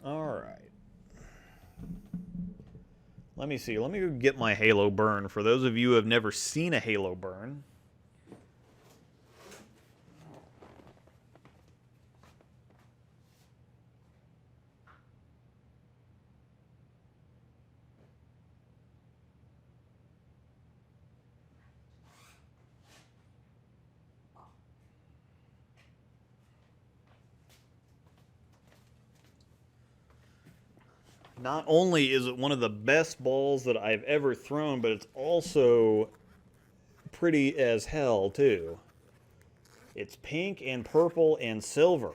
All right. Let me see. Let me go get my Halo Burn. For those of you who have never seen a Halo Burn. Not only is it one of the best balls that I've ever thrown, but it's also pretty as hell, too. It's pink and purple and silver.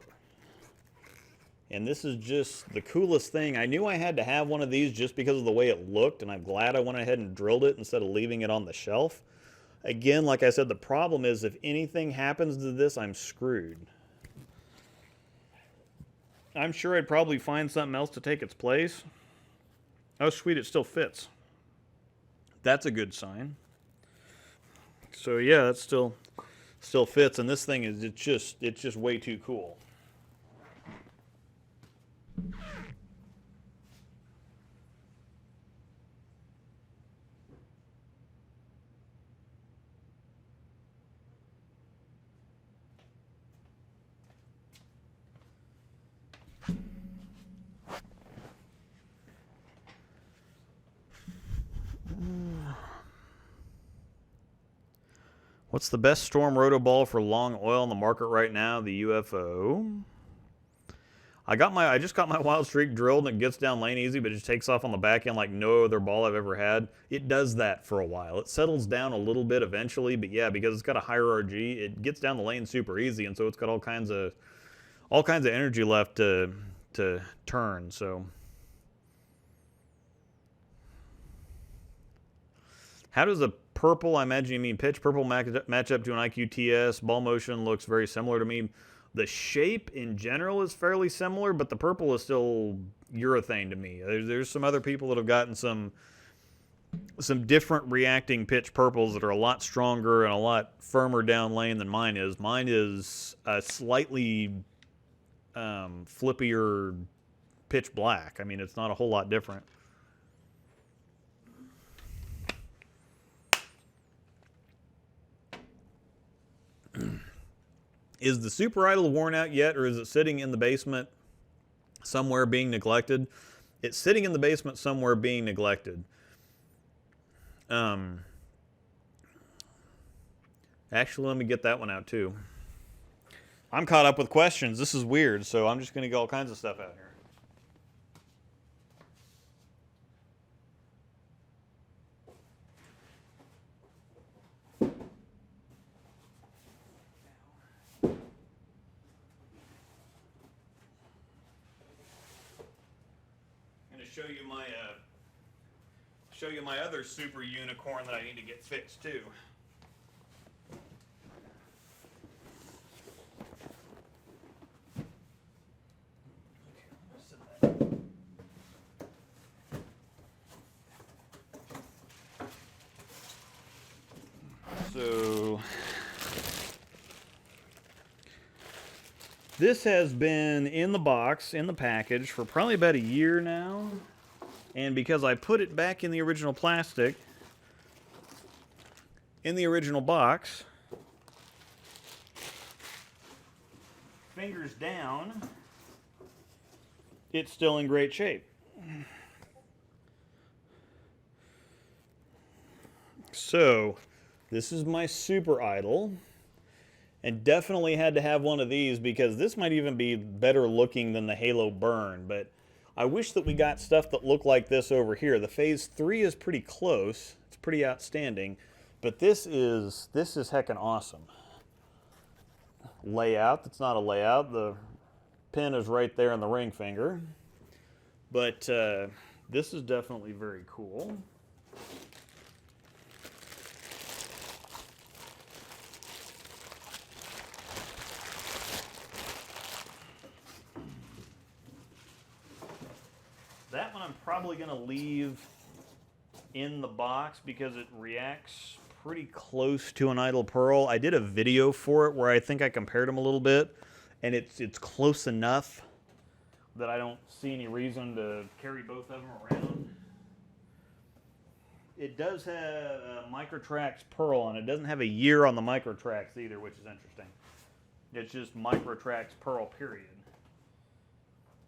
And this is just the coolest thing. I knew I had to have one of these just because of the way it looked, and I'm glad I went ahead and drilled it instead of leaving it on the shelf. Again, like I said, the problem is if anything happens to this, I'm screwed. I'm sure I'd probably find something else to take its place. Oh, sweet, it still fits. That's a good sign. So yeah, that still fits, and this thing is it's just way too cool. What's the best storm roto ball for long oil in the market right now? The UFO. I just got my Wild Streak drilled and it gets down lane easy, but it just takes off on the back end like no other ball I've ever had. It does that for a while. It settles down a little bit eventually, but yeah, because it's got a higher RG, it gets down the lane super easy, and so it's got all kinds of energy left to turn. So, how does the purple, I imagine you mean pitch purple, match up to an IQTS? Ball motion looks very similar to me. The shape in general is fairly similar, but the purple is still urethane to me. There's some other people that have gotten some different reacting pitch purples that are a lot stronger and a lot firmer down lane than mine is. Mine is a slightly flippier pitch black. I mean, it's not a whole lot different. Is the Super Idol worn out yet, or is it sitting in the basement somewhere being neglected? It's sitting in the basement somewhere being neglected. Actually, let me get that one out too. I'm caught up with questions. This is weird, so I'm just going to get all kinds of stuff out here. Show you my other super unicorn that I need to get fixed too. So this has been in the box, in the package, for probably about a year now. And because I put it back in the original plastic, in the original box, fingers down, it's still in great shape. So, this is my Super Idol, and definitely had to have one of these because this might even be better looking than the Halo Burn, but I wish that we got stuff that looked like this over here. The Phase 3 is pretty close. It's pretty outstanding. But this is heckin' awesome. Layout, that's not a layout. The pin is right there in the ring finger. But this is definitely very cool. That one I'm probably going to leave in the box because it reacts pretty close to an Idle Pearl. I did a video for it where I think I compared them a little bit, and it's close enough that I don't see any reason to carry both of them around. It does have a Microtrax Pearl, and it doesn't have a year on the Microtrax either, which is interesting. It's just Microtrax Pearl, period.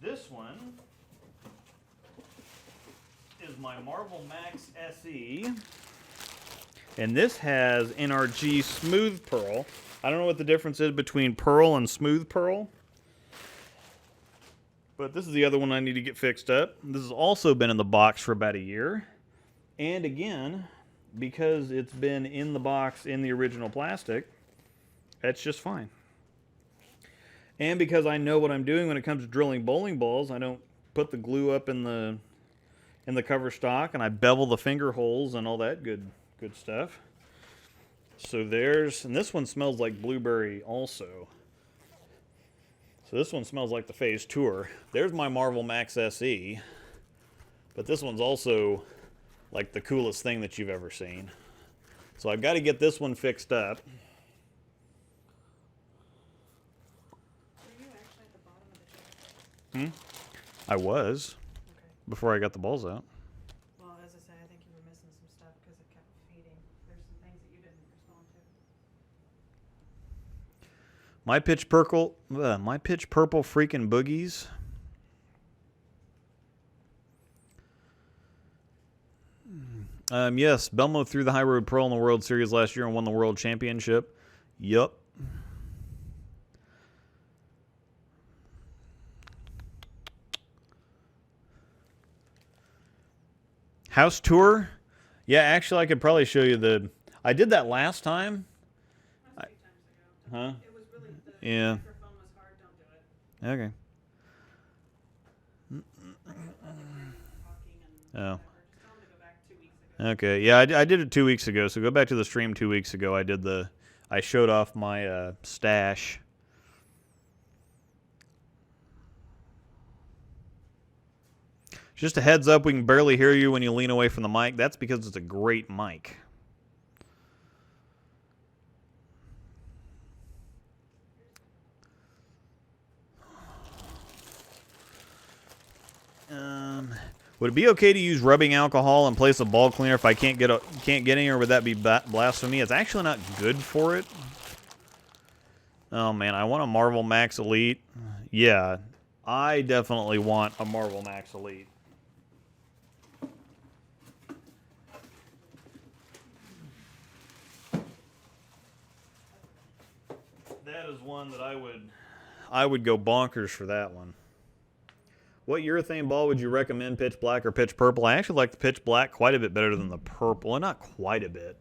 This one is my Marvel Max SE, and this has NRG Smooth Pearl. I don't know what the difference is between Pearl and Smooth Pearl, but this is the other one I need to get fixed up. This has also been in the box for about a year, and again, because it's been in the box in the original plastic, that's just fine. And because I know what I'm doing when it comes to drilling bowling balls, I don't put the glue up in the cover stock, and I bevel the finger holes and all that good stuff. So and this one smells like blueberry also. So this one smells like the Phase Tour. There's my Marvel Max SE, but this one's also like the coolest thing that you've ever seen. So I've got to get this one fixed up. Were you actually at the bottom of the shelf? I was. Okay. Before I got the balls out. Well, as I say, I think you were missing some stuff because it kept feeding. There's some things that you didn't respond to. My pitch purple freaking boogies. Yes, Belmo threw the High Road Pearl in the World Series last year and won the World Championship. Yup. House tour? Yeah, actually, I could probably show you the... I did that last time. That was a few times ago. Huh? It was really, the Yeah. microphone was hard, don't do it. Okay. Talking and Oh. whatever. Just tell them to go back 2 weeks ago. Okay. Yeah, I did it 2 weeks ago. So go back to the stream 2 weeks ago. I showed off my stash. Just a heads up, we can barely hear you when you lean away from the mic. That's because it's a great mic. Would it be okay to use rubbing alcohol in place of ball cleaner if I can't get any, or would that be blasphemy? It's actually not good for it. Oh man, I want a Marvel Max Elite. Yeah, I definitely want a Marvel Max Elite. That is one that I would go bonkers for that one. What urethane ball would you recommend, pitch black or pitch purple? I actually like the pitch black quite a bit better than the purple. Well, not quite a bit.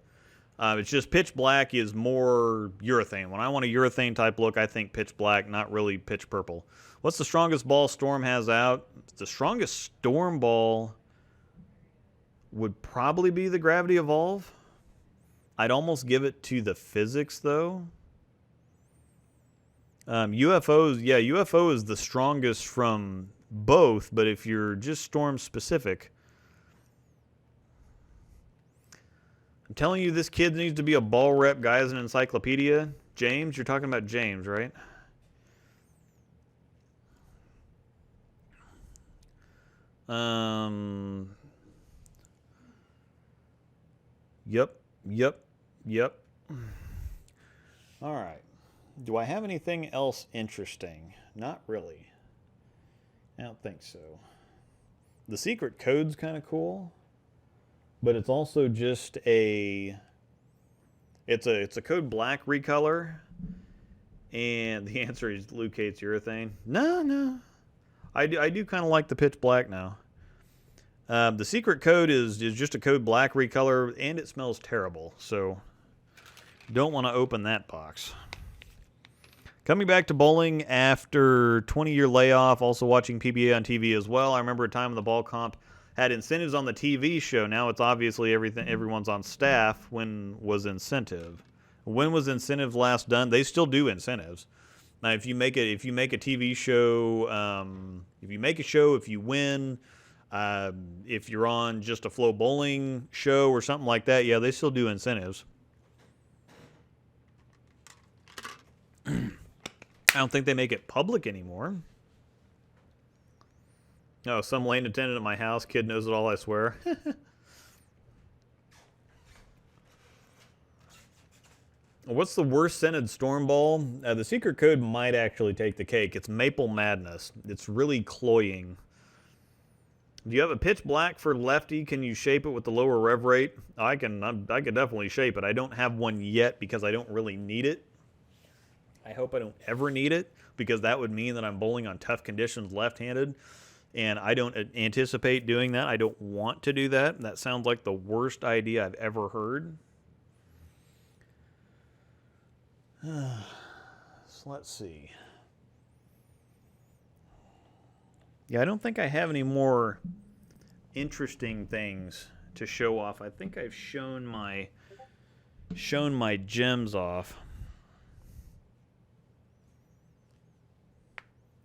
It's just pitch black is more urethane. When I want a urethane type look, I think pitch black, not really pitch purple. What's the strongest ball Storm has out? The strongest Storm ball would probably be the Gravity Evolve. I'd almost give it to the Physics, though. UFOs, yeah, UFO is the strongest from both, but if you're just Storm specific, I'm telling you, this kid needs to be a ball rep guy as an encyclopedia. James, you're talking about James, right? Yep. All right. Do I have anything else interesting? Not really. I don't think so. The secret code's kind of cool, but it's also just it's a code black recolor, and the answer is Lucate's urethane. No. I do kind of like the pitch black now. The secret code is just a code black recolor, and it smells terrible, so don't want to open that box. Coming back to bowling after 20-year layoff, also watching PBA on TV as well. I remember a time when the ball comp had incentives on the TV show. Now it's obviously everyone's on staff. When was incentive? When was incentive last done? They still do incentives. Now, if you make a TV show, if you win, if you're on just a Flow Bowling show or something like that, yeah, they still do incentives. I don't think they make it public anymore. No, some lane attendant at my house. Kid knows it all, I swear. What's the worst scented Storm Ball? The secret code might actually take the cake. It's Maple Madness. It's really cloying. Do you have a pitch black for lefty? Can you shape it with the lower rev rate? I can definitely shape it. I don't have one yet because I don't really need it. I hope I don't ever need it, because that would mean that I'm bowling on tough conditions left-handed, and I don't anticipate doing that. I don't want to do that. That sounds like the worst idea I've ever heard. So let's see. Yeah, I don't think I have any more interesting things to show off. I think I've shown my gems off.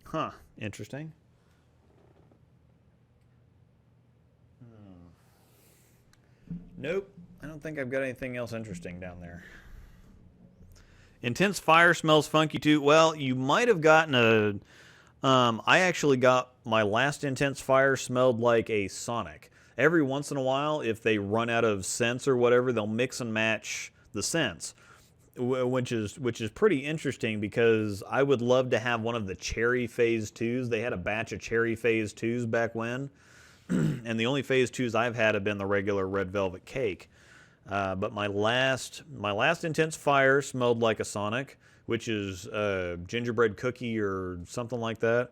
Huh, interesting. Nope, I don't think I've got anything else interesting down there. Intense fire smells funky too. Well, you might have gotten a... I actually got my last intense fire smelled like a Sonic. Every once in a while, if they run out of scents or whatever, they'll mix and match the scents. Which is pretty interesting, because I would love to have one of the Cherry Phase 2s. They had a batch of Cherry Phase 2s back when. And the only phase 2s I've had have been the regular red velvet cake. But my last intense fire smelled like a Sonic, which is gingerbread cookie or something like that.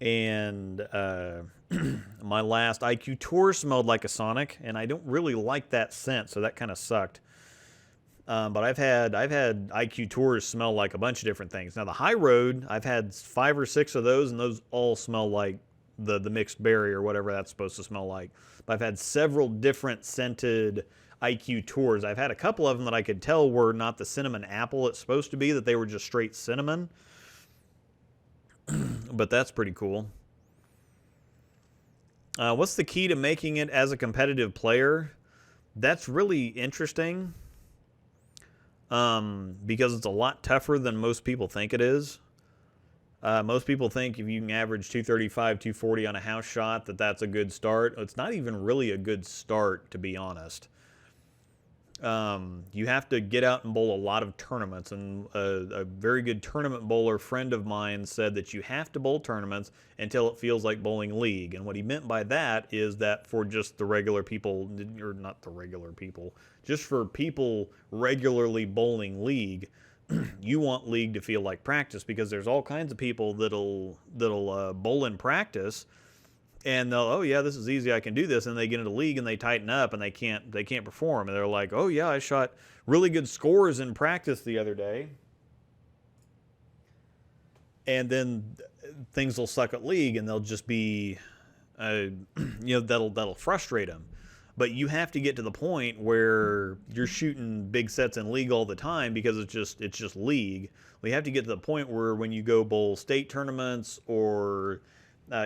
And my last IQ tour smelled like a Sonic, and I don't really like that scent, so that kind of sucked. But I've had IQ tours smell like a bunch of different things. Now the high road, I've had 5 or 6 of those, and those all smell like the mixed berry or whatever that's supposed to smell like. But I've had several different scented IQ tours. I've had a couple of them that I could tell were not the cinnamon apple it's supposed to be, that they were just straight cinnamon. But that's pretty cool. What's the key to making it as a competitive player? That's really interesting. Because it's a lot tougher than most people think it is. Most people think if you can average 235, 240 on a house shot, that's a good start. It's not even really a good start, to be honest. You have to get out and bowl a lot of tournaments, and a very good tournament bowler friend of mine said that you have to bowl tournaments until it feels like bowling league. And what he meant by that is that for just the regular people, or not the regular people, just for people regularly bowling league, you want league to feel like practice, because there's all kinds of people that'll bowl in practice, and they'll, oh yeah, this is easy, I can do this, and they get into league and they tighten up and they can't perform, and they're like, oh yeah, I shot really good scores in practice the other day, and then things will suck at league, and they'll just be that'll frustrate them. But you have to get to the point where you're shooting big sets in league all the time, because it's just league. We have to get to the point where when you go bowl state tournaments, or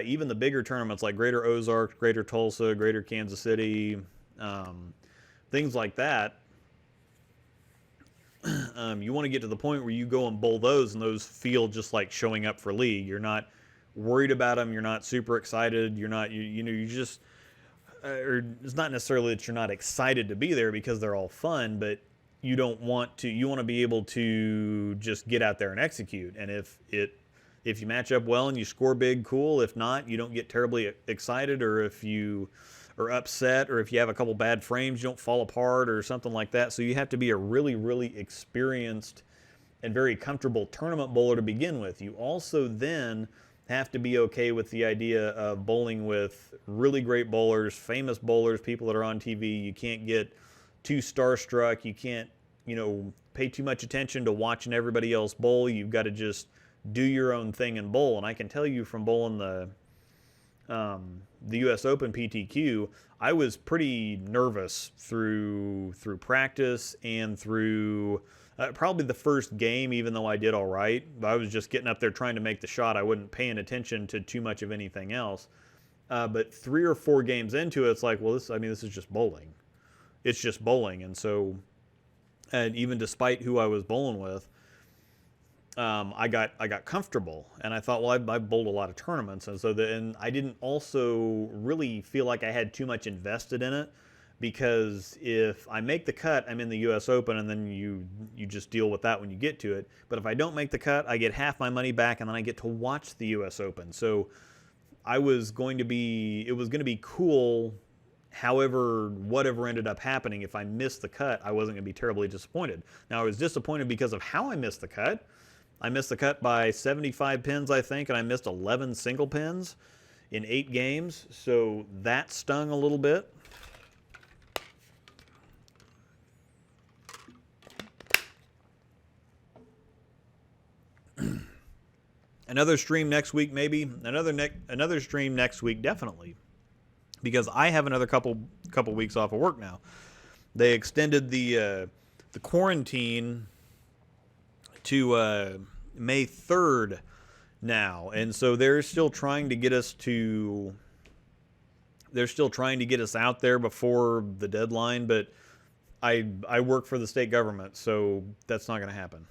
even the bigger tournaments like Greater Ozarks, Greater Tulsa, Greater Kansas City, things like that, you want to get to the point where you go and bowl those, and those feel just like showing up for league. You're not worried about them. You're not super excited. You're not, you just... or it's not necessarily that you're not excited to be there, because they're all fun, but you want to be able to just get out there and execute. And if you match up well and you score big, cool. If not, you don't get terribly excited, or if you are upset, or if you have a couple bad frames, you don't fall apart or something like that. So you have to be a really, really experienced and very comfortable tournament bowler to begin with. You also then have to be okay with the idea of bowling with really great bowlers, famous bowlers, people that are on TV. You can't get too starstruck. You can't, pay too much attention to watching everybody else bowl. You've got to just do your own thing and bowl. And I can tell you from bowling the U.S. Open PTQ, I was pretty nervous through practice and through probably the first game, even though I did all right. I was just getting up there trying to make the shot. I wasn't paying attention to too much of anything else. But 3 or 4 games into it, it's like, well, this is just bowling. It's just bowling. And so, and even despite who I was bowling with, I got comfortable, and I thought, well, I've bowled a lot of tournaments, and so and I didn't also really feel like I had too much invested in it, because if I make the cut, I'm in the U.S. Open, and then you just deal with that when you get to it. But if I don't make the cut, I get half my money back, and then I get to watch the U.S. Open. So it was going to be cool. However, whatever ended up happening, if I missed the cut, I wasn't going to be terribly disappointed. Now, I was disappointed because of how I missed the cut. I missed the cut by 75 pins, I think, and I missed 11 single pins in 8 games. So that stung a little bit. Another stream next week, maybe. Another stream next week, definitely. Because I have another couple weeks off of work now. They extended the quarantine to May 3rd now, and so they're still trying to get us out there before the deadline. But I work for the state government, so that's not going to happen.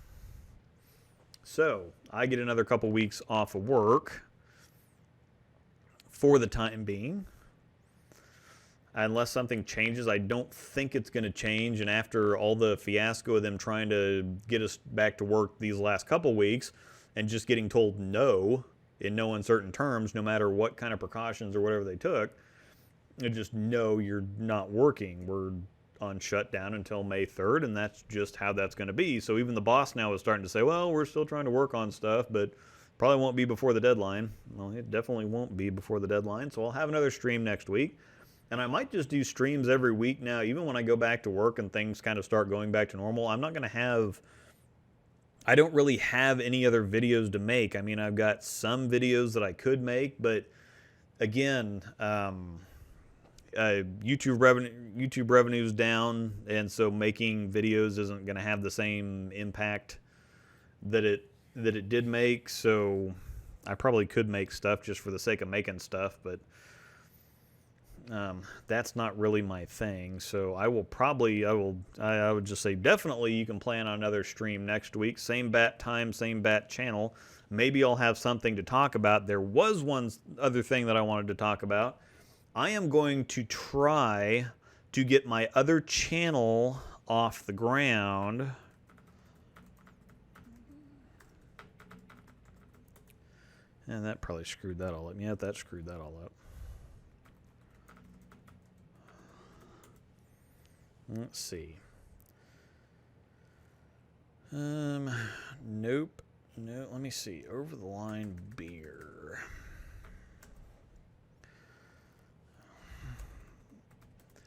So I get another couple weeks off of work for the time being. Unless something changes, I don't think it's going to change. And after all the fiasco of them trying to get us back to work these last couple weeks and just getting told no, in no uncertain terms, no matter what kind of precautions or whatever they took. And just know you're not working. We're on shutdown until May 3rd, and that's just how that's going to be. So even the boss now is starting to say, well, we're still trying to work on stuff, but probably won't be before the deadline. Well, it definitely won't be before the deadline, so I'll have another stream next week. And I might just do streams every week now, even when I go back to work and things kind of start going back to normal. I'm not going to have... I don't really have any other videos to make. I mean, I've got some videos that I could make, but again, YouTube revenue's down, and so making videos isn't going to have the same impact that it did make. So I probably could make stuff just for the sake of making stuff, but that's not really my thing. So I would just say definitely you can plan on another stream next week. Same bat time, same bat channel. Maybe I'll have something to talk about. There was one other thing that I wanted to talk about. I am going to try to get my other channel off the ground. And that probably screwed that all up. Yeah, that screwed that all up. Let's see. Nope. No, let me see. Over the line beer.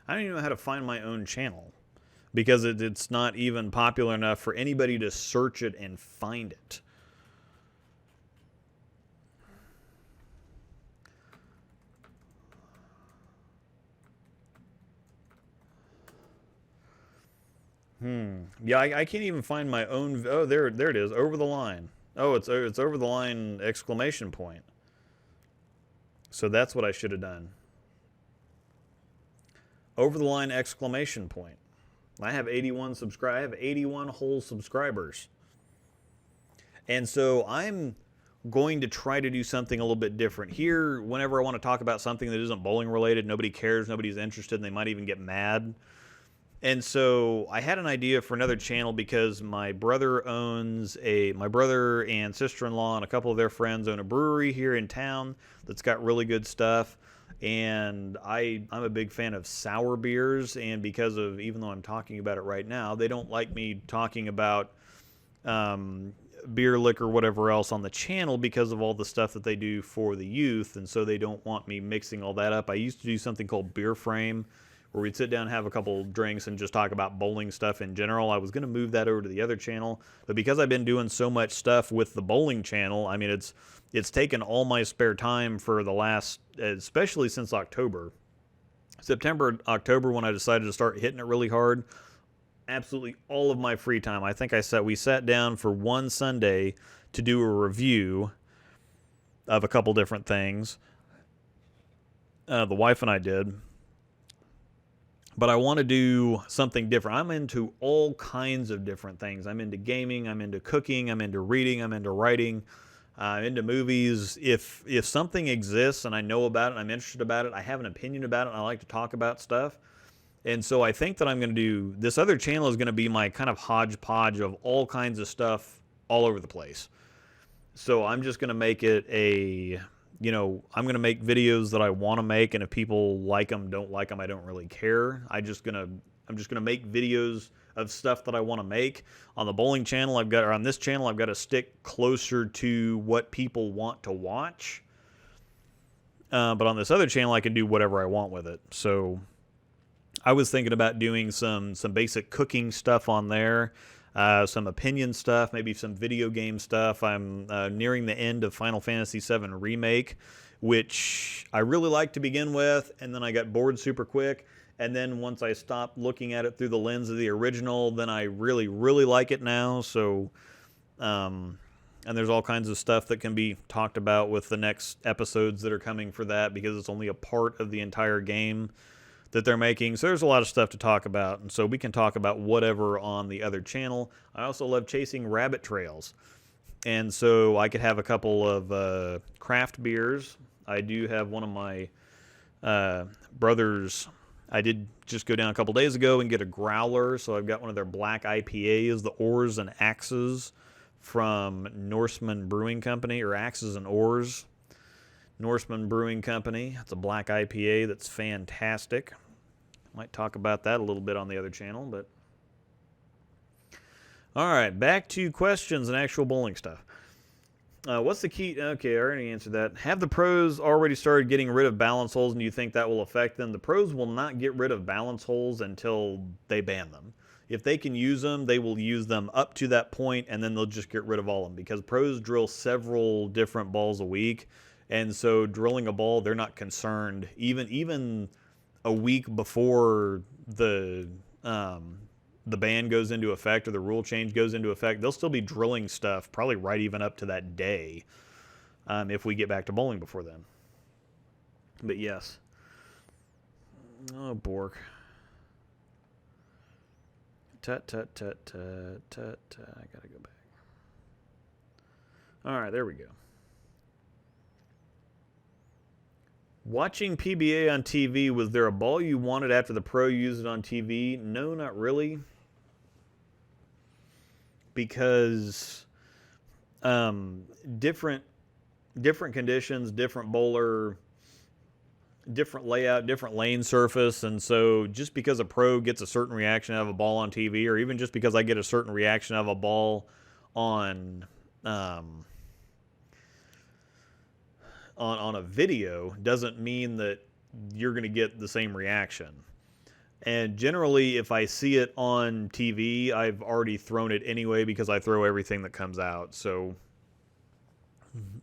I don't even know how to find my own channel because it's not even popular enough for anybody to search it and find it. Yeah, I can't even find my own. Oh, there it is. Over the line. Oh, it's over the line exclamation point. So that's what I should have done. Over the line exclamation point. I have 81 I have 81 whole subscribers. And so I'm going to try to do something a little bit different. Here, whenever I want to talk about something that isn't bowling related, nobody cares, nobody's interested, and they might even get mad. And so I had an idea for another channel because my brother and sister-in-law and a couple of their friends own a brewery here in town that's got really good stuff. And I'm a big fan of sour beers, and because of, even though I'm talking about it right now, they don't like me talking about beer, liquor, whatever else on the channel because of all the stuff that they do for the youth, and so they don't want me mixing all that up. I used to do something called Beer Frame, where we'd sit down and have a couple drinks and just talk about bowling stuff in general. I was going to move that over to the other channel, but because I've been doing so much stuff with the bowling channel, I mean, it's taken all my spare time for the last, especially since October. September, October, when I decided to start hitting it really hard, absolutely all of my free time. I think we sat down for one Sunday to do a review of a couple different things. The wife and I did. But I want to do something different. I'm into all kinds of different things. I'm into gaming, I'm into cooking, I'm into reading, I'm into writing, I'm into movies. If something exists and I know about it, I'm interested about it, I have an opinion about it, and I like to talk about stuff. And so I think that I'm going to do, this other channel is going to be my kind of hodgepodge of all kinds of stuff all over the place. So I'm just going to make it I'm going to make videos that I want to make, and if people like them, don't like them, I don't really care. I'm just going to make videos of stuff that I want to make. On the bowling channel, on this channel, I've got to stick closer to what people want to watch. But on this other channel, I can do whatever I want with it. So I was thinking about doing some basic cooking stuff on there. Some opinion stuff, maybe some video game stuff. I'm nearing the end of Final Fantasy VII Remake, which I really liked to begin with, and then I got bored super quick. And then once I stopped looking at it through the lens of the original, then I really, really like it now. So, and there's all kinds of stuff that can be talked about with the next episodes that are coming for that, because it's only a part of the entire game that they're making. So there's a lot of stuff to talk about, and so we can talk about whatever on the other channel. I also love chasing rabbit trails, and so I could have a couple of craft beers. I do have one of my brothers. I did just go down a couple days ago and get a growler, so I've got one of their black IPAs, the Oars and Axes from Norseman Brewing Company, or Axes and Oars Norseman Brewing Company. It's a black IPA that's fantastic. Might talk about that a little bit on the other channel, but all right, back to questions and actual bowling stuff. What's the key? Okay, I already answered that. Have the pros already started getting rid of balance holes, and do you think that will affect them? The pros will not get rid of balance holes until they ban them. If they can use them, they will use them up to that point, and then they'll just get rid of all of them, because pros drill several different balls a week, and so drilling a ball, they're not concerned. Even a week before the ban goes into effect, or the rule change goes into effect, they'll still be drilling stuff probably right even up to that day, if we get back to bowling before then. But yes. Oh, Bork. Tut, tut, tut, tut, tut, tut. I gotta go back. All right, there we go. Watching PBA on TV, was there a ball you wanted after the pro used it on TV? No, not really. Because different conditions, different bowler, different layout, different lane surface, and so just because a pro gets a certain reaction out of a ball on TV, or even just because I get a certain reaction out of a ball on a video, doesn't mean that you're going to get the same reaction. And generally, if I see it on TV, I've already thrown it anyway, because I throw everything that comes out. So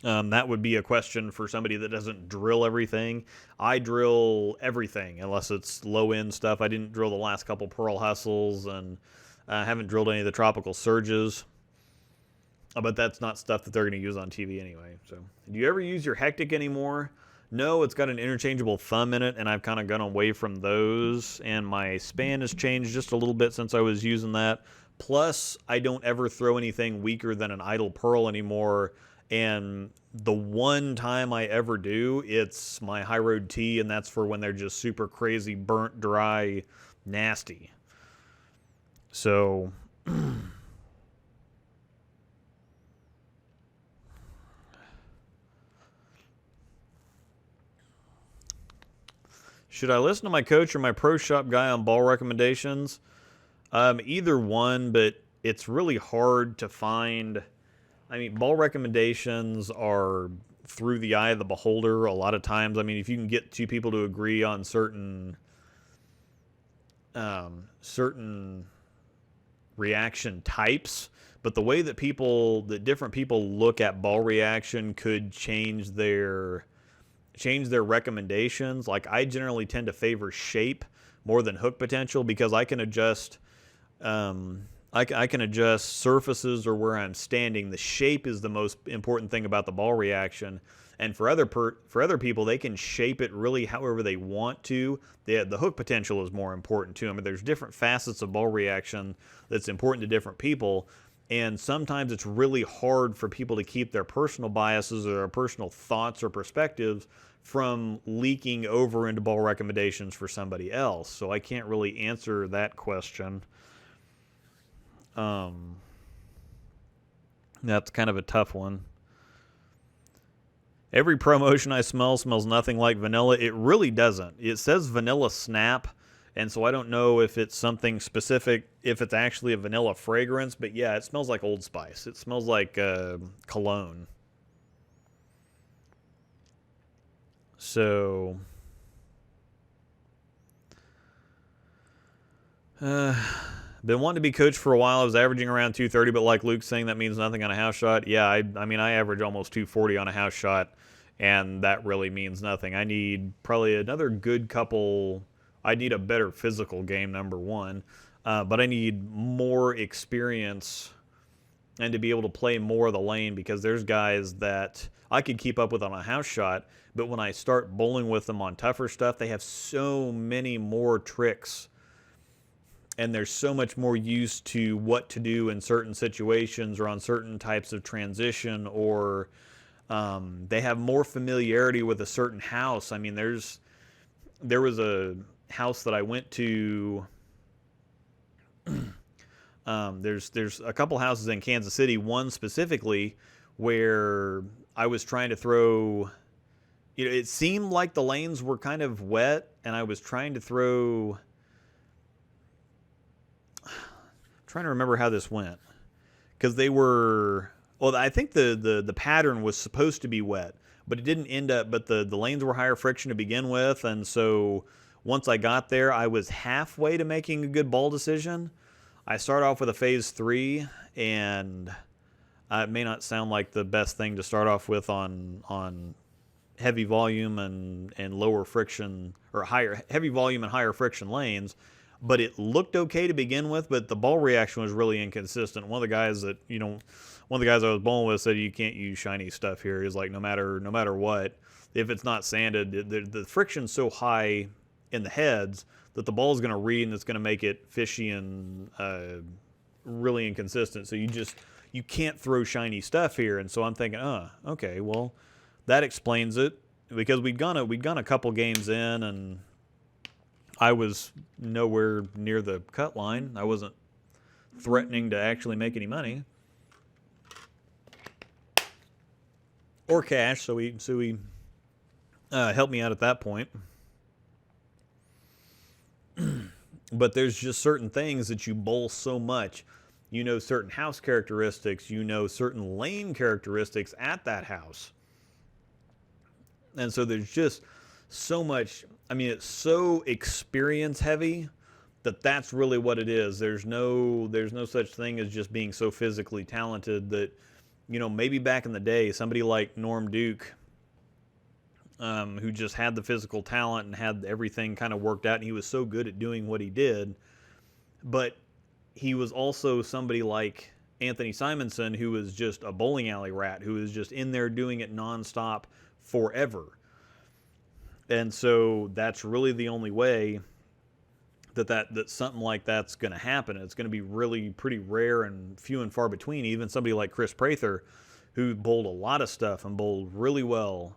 that would be a question for somebody that doesn't drill everything. I drill everything unless it's low-end stuff. I didn't drill the last couple Pearl Hustles, and I haven't drilled any of the Tropical Surges. But that's not stuff that they're going to use on TV anyway. So, do you ever use your Hectic anymore? No, it's got an interchangeable thumb in it, and I've kind of gone away from those. And my span has changed just a little bit since I was using that. Plus, I don't ever throw anything weaker than an idle pearl anymore. And the one time I ever do, it's my High Road T, and that's for when they're just super crazy, burnt, dry, nasty. So should I listen to my coach or my pro shop guy on ball recommendations? Either one, but it's really hard to find. I mean, ball recommendations are through the eye of the beholder a lot of times. I mean, if you can get two people to agree on certain reaction types, but the way that different people look at ball reaction could change their recommendations. Like, I generally tend to favor shape more than hook potential, because I can adjust I can adjust surfaces or where I'm standing. The shape is the most important thing about the ball reaction. And for other people, they can shape it really however they want to. The hook potential is more important too. I mean, there's different facets of ball reaction that's important to different people. And sometimes it's really hard for people to keep their personal biases or their personal thoughts or perspectives from leaking over into ball recommendations for somebody else. So I can't really answer that question. That's kind of a tough one. Every promotion I smell smells nothing like vanilla. It really doesn't. It says vanilla snap, and so I don't know if it's something specific, if it's actually a vanilla fragrance, but yeah, it smells like Old Spice. It smells like cologne. So been wanting to be coached for a while. I was averaging around 230, but like Luke's saying, that means nothing on a house shot. Yeah, I mean, I average almost 240 on a house shot, and that really means nothing. I need probably another good couple. I need a better physical game, number one, but I need more experience and to be able to play more of the lane, because there's guys that I could keep up with on a house shot, but when I start bowling with them on tougher stuff, they have so many more tricks, and there's so much more used to what to do in certain situations or on certain types of transition, or they have more familiarity with a certain house. I mean, there was a house that I went to There's a couple houses in Kansas City, one specifically where I was trying to throw. It seemed like the lanes were kind of wet, and I was trying to throw. Trying to remember how this went, because they were. Well, I think the pattern was supposed to be wet, but it didn't end up. But the lanes were higher friction to begin with, and so once I got there, I was halfway to making a good ball decision. I start off with a phase 3, and it may not sound like the best thing to start off with on heavy volume and lower friction, or heavy volume and higher friction lanes, but it looked okay to begin with. But the ball reaction was really inconsistent. One of the guys I was bowling with said you can't use shiny stuff here. He's like, no matter what, if it's not sanded, the friction's so high in the heads that the ball is going to read, and it's going to make it fishy and really inconsistent. So you can't throw shiny stuff here. And so I'm thinking, okay, well, that explains it, because we'd gone a couple games in, and I was nowhere near the cut line. I wasn't threatening to actually make any money or cash. So he helped me out at that point. But there's just certain things that you bowl so much. Certain house characteristics, certain lane characteristics at that house. And so there's just so much. I mean, it's so experience heavy that's really what it is. There's no such thing as just being so physically talented that, maybe back in the day, somebody like Norm Duke, who just had the physical talent and had everything kind of worked out, and he was so good at doing what he did. But he was also somebody like Anthony Simonson, who was just a bowling alley rat, who was just in there doing it nonstop forever. And so that's really the only way that something like that's going to happen. It's going to be really pretty rare and few and far between. Even somebody like Chris Prather, who bowled a lot of stuff and bowled really well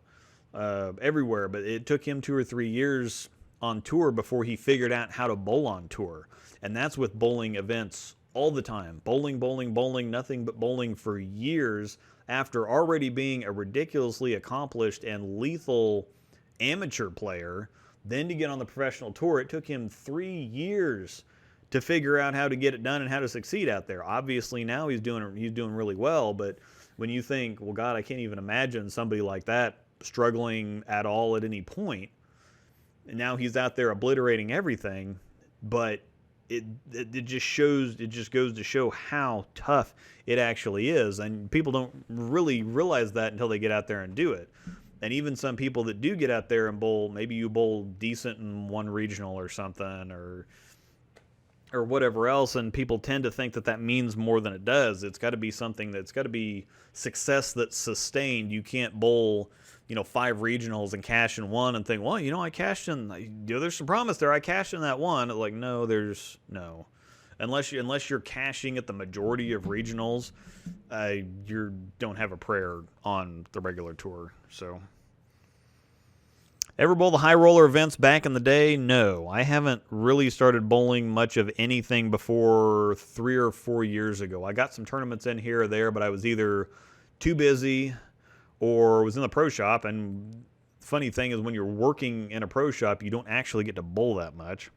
everywhere, but it took him 2 or 3 years on tour before he figured out how to bowl on tour. And that's with bowling events all the time. Bowling, nothing but bowling for years, after already being a ridiculously accomplished and lethal amateur player. Then to get on the professional tour, it took him 3 years to figure out how to get it done and how to succeed out there. Obviously now he's doing really well, but when you think, well, God, I can't even imagine somebody like that struggling at all at any point. And now he's out there obliterating everything, but it just goes to show how tough it actually is. And people don't really realize that until they get out there and do it. And even some people that do get out there and bowl, maybe you bowl decent in one regional or something, or whatever else, and people tend to think that means more than it does. It's got to be something that's got to be success that's sustained. You can't bowl, 5 regionals and cash in one and think, well, I cashed in, there's some promise there. I cashed in that one. Like, no, there's no. Unless you're cashing at the majority of regionals, you don't have a prayer on the regular tour. So, ever bowl the high roller events back in the day? No, I haven't really started bowling much of anything before 3 or 4 years ago. I got some tournaments in here or there, but I was either too busy or was in the pro shop. And the funny thing is, when you're working in a pro shop, you don't actually get to bowl that much.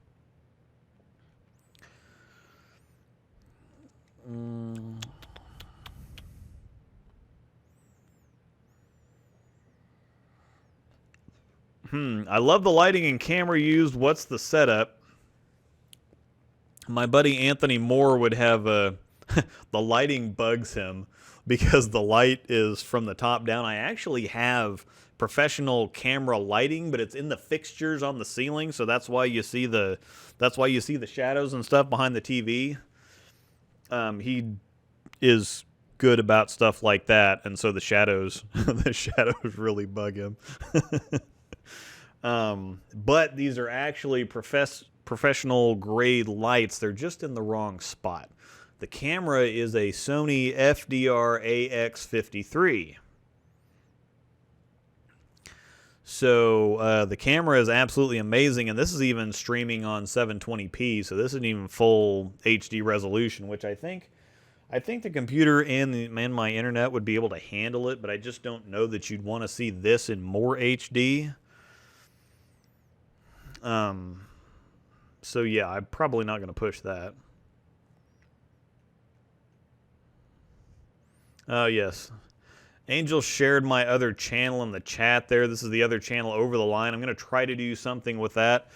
I love the lighting and camera used. What's the setup? My buddy Anthony Moore would have the lighting bugs him because the light is from the top down. I actually have professional camera lighting, but it's in the fixtures on the ceiling, so that's why you see the shadows and stuff behind the TV. He is good about stuff like that, and so the shadows really bug him. But these are actually professional grade lights. They're just in the wrong spot. The camera is a Sony FDR AX53. So the camera is absolutely amazing, and this is even streaming on 720p, so this isn't even full HD resolution, which I think the computer and my internet would be able to handle it, but I just don't know that you'd want to see this in more HD. So yeah, I'm probably not going to push that. Oh, yes. Angel shared my other channel in the chat there. This is the other channel over the line. I'm going to try to do something with that.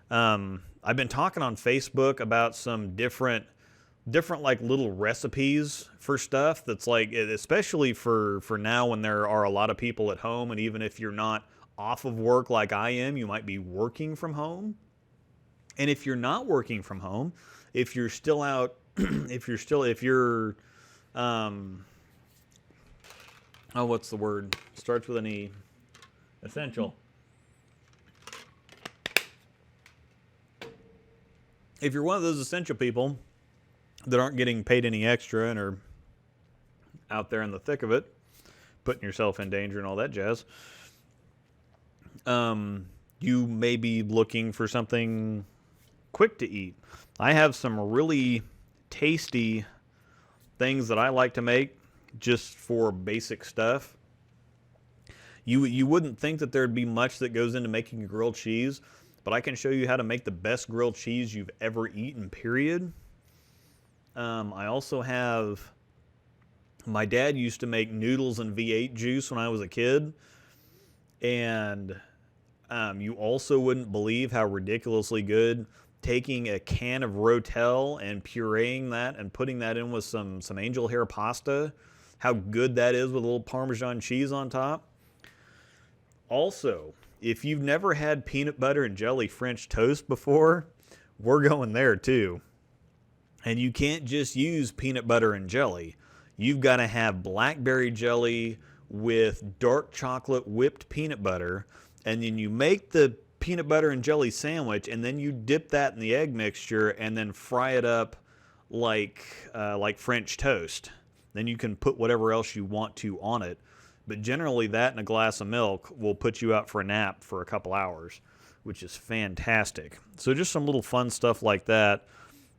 I've been talking on Facebook about some different like little recipes for stuff that's like, especially for now when there are a lot of people at home, and even if you're not off of work like I am, you might be working from home. And if you're not working from home, if you're still out, if you're, oh, what's the word? Starts with an E. Essential. If you're one of those essential people that aren't getting paid any extra and are out there in the thick of it, putting yourself in danger and all that jazz, you may be looking for something quick to eat. I have some really tasty things that I like to make just for basic stuff. You wouldn't think that there'd be much that goes into making a grilled cheese, but I can show you how to make the best grilled cheese you've ever eaten, period. I also have... My dad used to make noodles and V8 juice when I was a kid, and you also wouldn't believe how ridiculously good taking a can of Rotel and pureeing that and putting that in with some angel hair pasta, how good that is with a little Parmesan cheese on top. Also, if you've never had peanut butter and jelly French toast before, we're going there too. And you can't just use peanut butter and jelly. You've got to have blackberry jelly with dark chocolate whipped peanut butter, and then you make the peanut butter and jelly sandwich, and then you dip that in the egg mixture and then fry it up like French toast. Then you can put whatever else you want to on it. But generally that and a glass of milk will put you out for a nap for a couple hours, which is fantastic. So just some little fun stuff like that.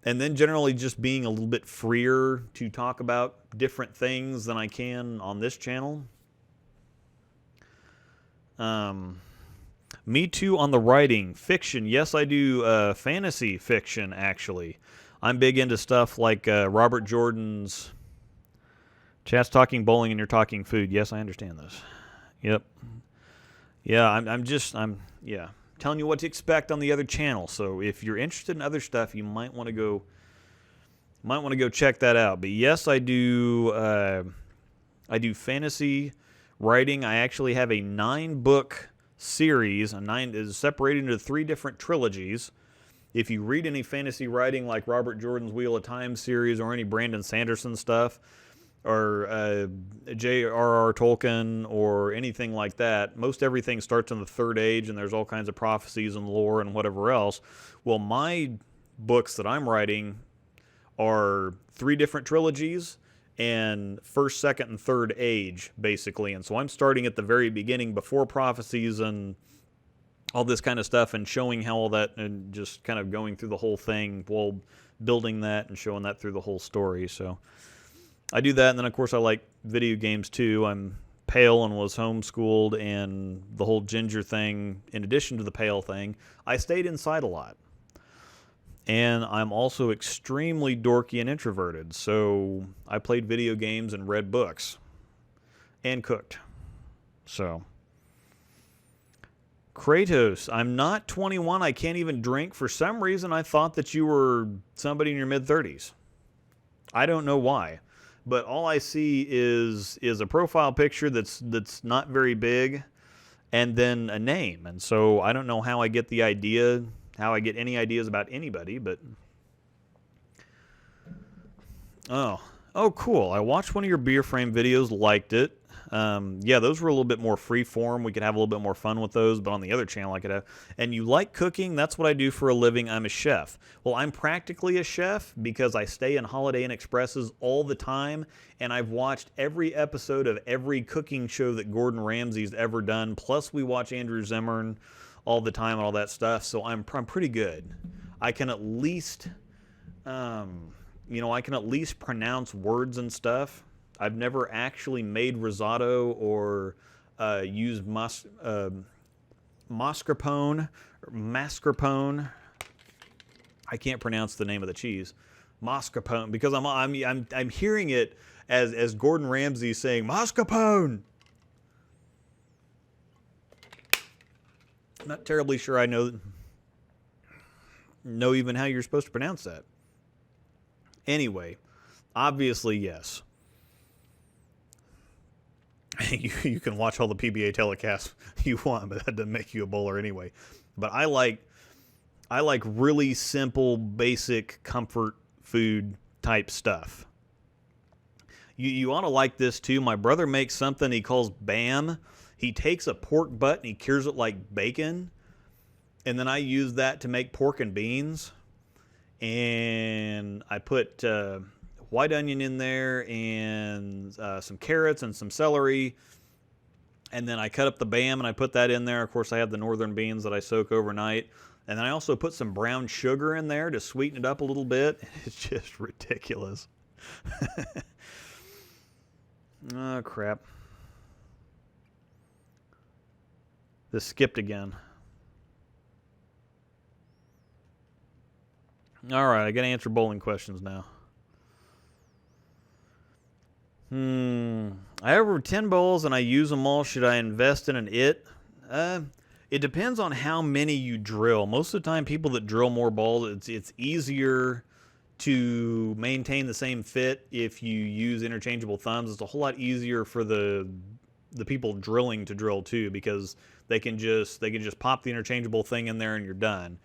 And then generally just being a little bit freer to talk about different things than I can on this channel. Me too on the writing. Fiction. Yes, I do fantasy fiction, actually. I'm big into stuff like Robert Jordan's... Chat's talking bowling and you're talking food. Yes, I understand this. Yep. Yeah, I'm telling you what to expect on the other channel. So if you're interested in other stuff, you might want to go check that out. But yes, I do fantasy writing. I actually have a 9-book series. It is separated into 3 different trilogies. If you read any fantasy writing like Robert Jordan's Wheel of Time series or any Brandon Sanderson stuff, or J.R.R. Tolkien or anything like that, most everything starts in the Third Age and there's all kinds of prophecies and lore and whatever else. Well, my books that I'm writing are 3 different trilogies and First, Second, and Third Age, basically. And so I'm starting at the very beginning before prophecies and all this kind of stuff and showing how all that, and just kind of going through the whole thing while building that and showing that through the whole story. So I do that, and then of course I like video games too. I'm pale and was homeschooled, and the whole ginger thing, in addition to the pale thing, I stayed inside a lot. And I'm also extremely dorky and introverted, so I played video games and read books. And cooked. So. Kratos, I'm not 21, I can't even drink. For some reason I thought that you were somebody in your mid-30s. I don't know why. But all I see is a profile picture that's not very big, and then a name. And so I don't know how I get the idea, how I get any ideas about anybody, but... Oh, cool. I watched one of your beer frame videos, liked it. Yeah, those were a little bit more free form. We could have a little bit more fun with those, but on the other channel I could have. And you like cooking? That's what I do for a living. I'm a chef. Well, I'm practically a chef because I stay in Holiday Inn Expresses all the time, and I've watched every episode of every cooking show that Gordon Ramsay's ever done. Plus, we watch Andrew Zimmern all the time and all that stuff. So I'm pretty good. I can at least, I can at least pronounce words and stuff. I've never actually made risotto or used mascarpone. I can't pronounce the name of the cheese, mascarpone, because I'm hearing it as Gordon Ramsay saying mascarpone. I'm not terribly sure I know even how you're supposed to pronounce that. Anyway, obviously yes. You can watch all the PBA telecasts you want, but that doesn't make you a bowler anyway. But I like really simple, basic comfort food type stuff. You ought to like this too. My brother makes something he calls BAM. He takes a pork butt and he cures it like bacon, and then I use that to make pork and beans. And I put white onion in there and some carrots and some celery, and then I cut up the BAM and I put that in there. Of course, I have the northern beans that I soak overnight, and then I also put some brown sugar in there to sweeten it up a little bit. It's just ridiculous. Oh crap, this skipped again. All right, I gotta answer bowling questions now. I have over 10 bowls and I use them all. Should I invest in an it? It depends on how many you drill. Most of the time, people that drill more balls, it's easier to maintain the same fit if you use interchangeable thumbs. It's a whole lot easier for the people drilling to drill too, because they can just pop the interchangeable thing in there and you're done.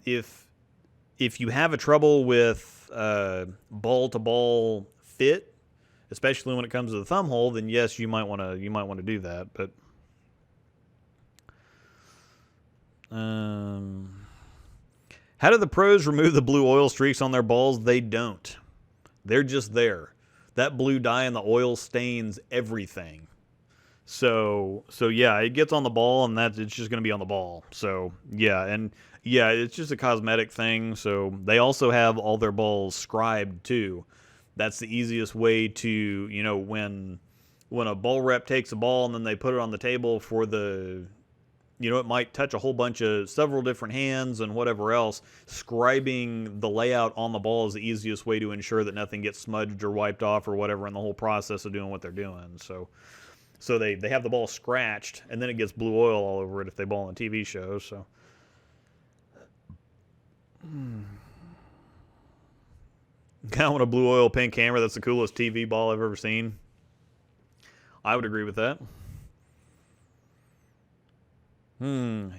If you have a trouble with ball to ball fit, especially when it comes to the thumb hole, then yes, you might want to do that. But how do the pros remove the blue oil streaks on their balls? They don't. They're just there. That blue dye and the oil stains everything. So yeah, it gets on the ball, and it's just going to be on the ball. So yeah, it's just a cosmetic thing. So they also have all their balls scribed too. That's the easiest way to, when a ball rep takes a ball and then they put it on the table for the, it might touch a whole bunch of several different hands and whatever else. Scribing the layout on the ball is the easiest way to ensure that nothing gets smudged or wiped off or whatever in the whole process of doing what they're doing. So they have the ball scratched, and then it gets blue oil all over it if they ball on TV shows. So. I want a blue oil pink hammer. That's the coolest TV ball I've ever seen. I would agree with that.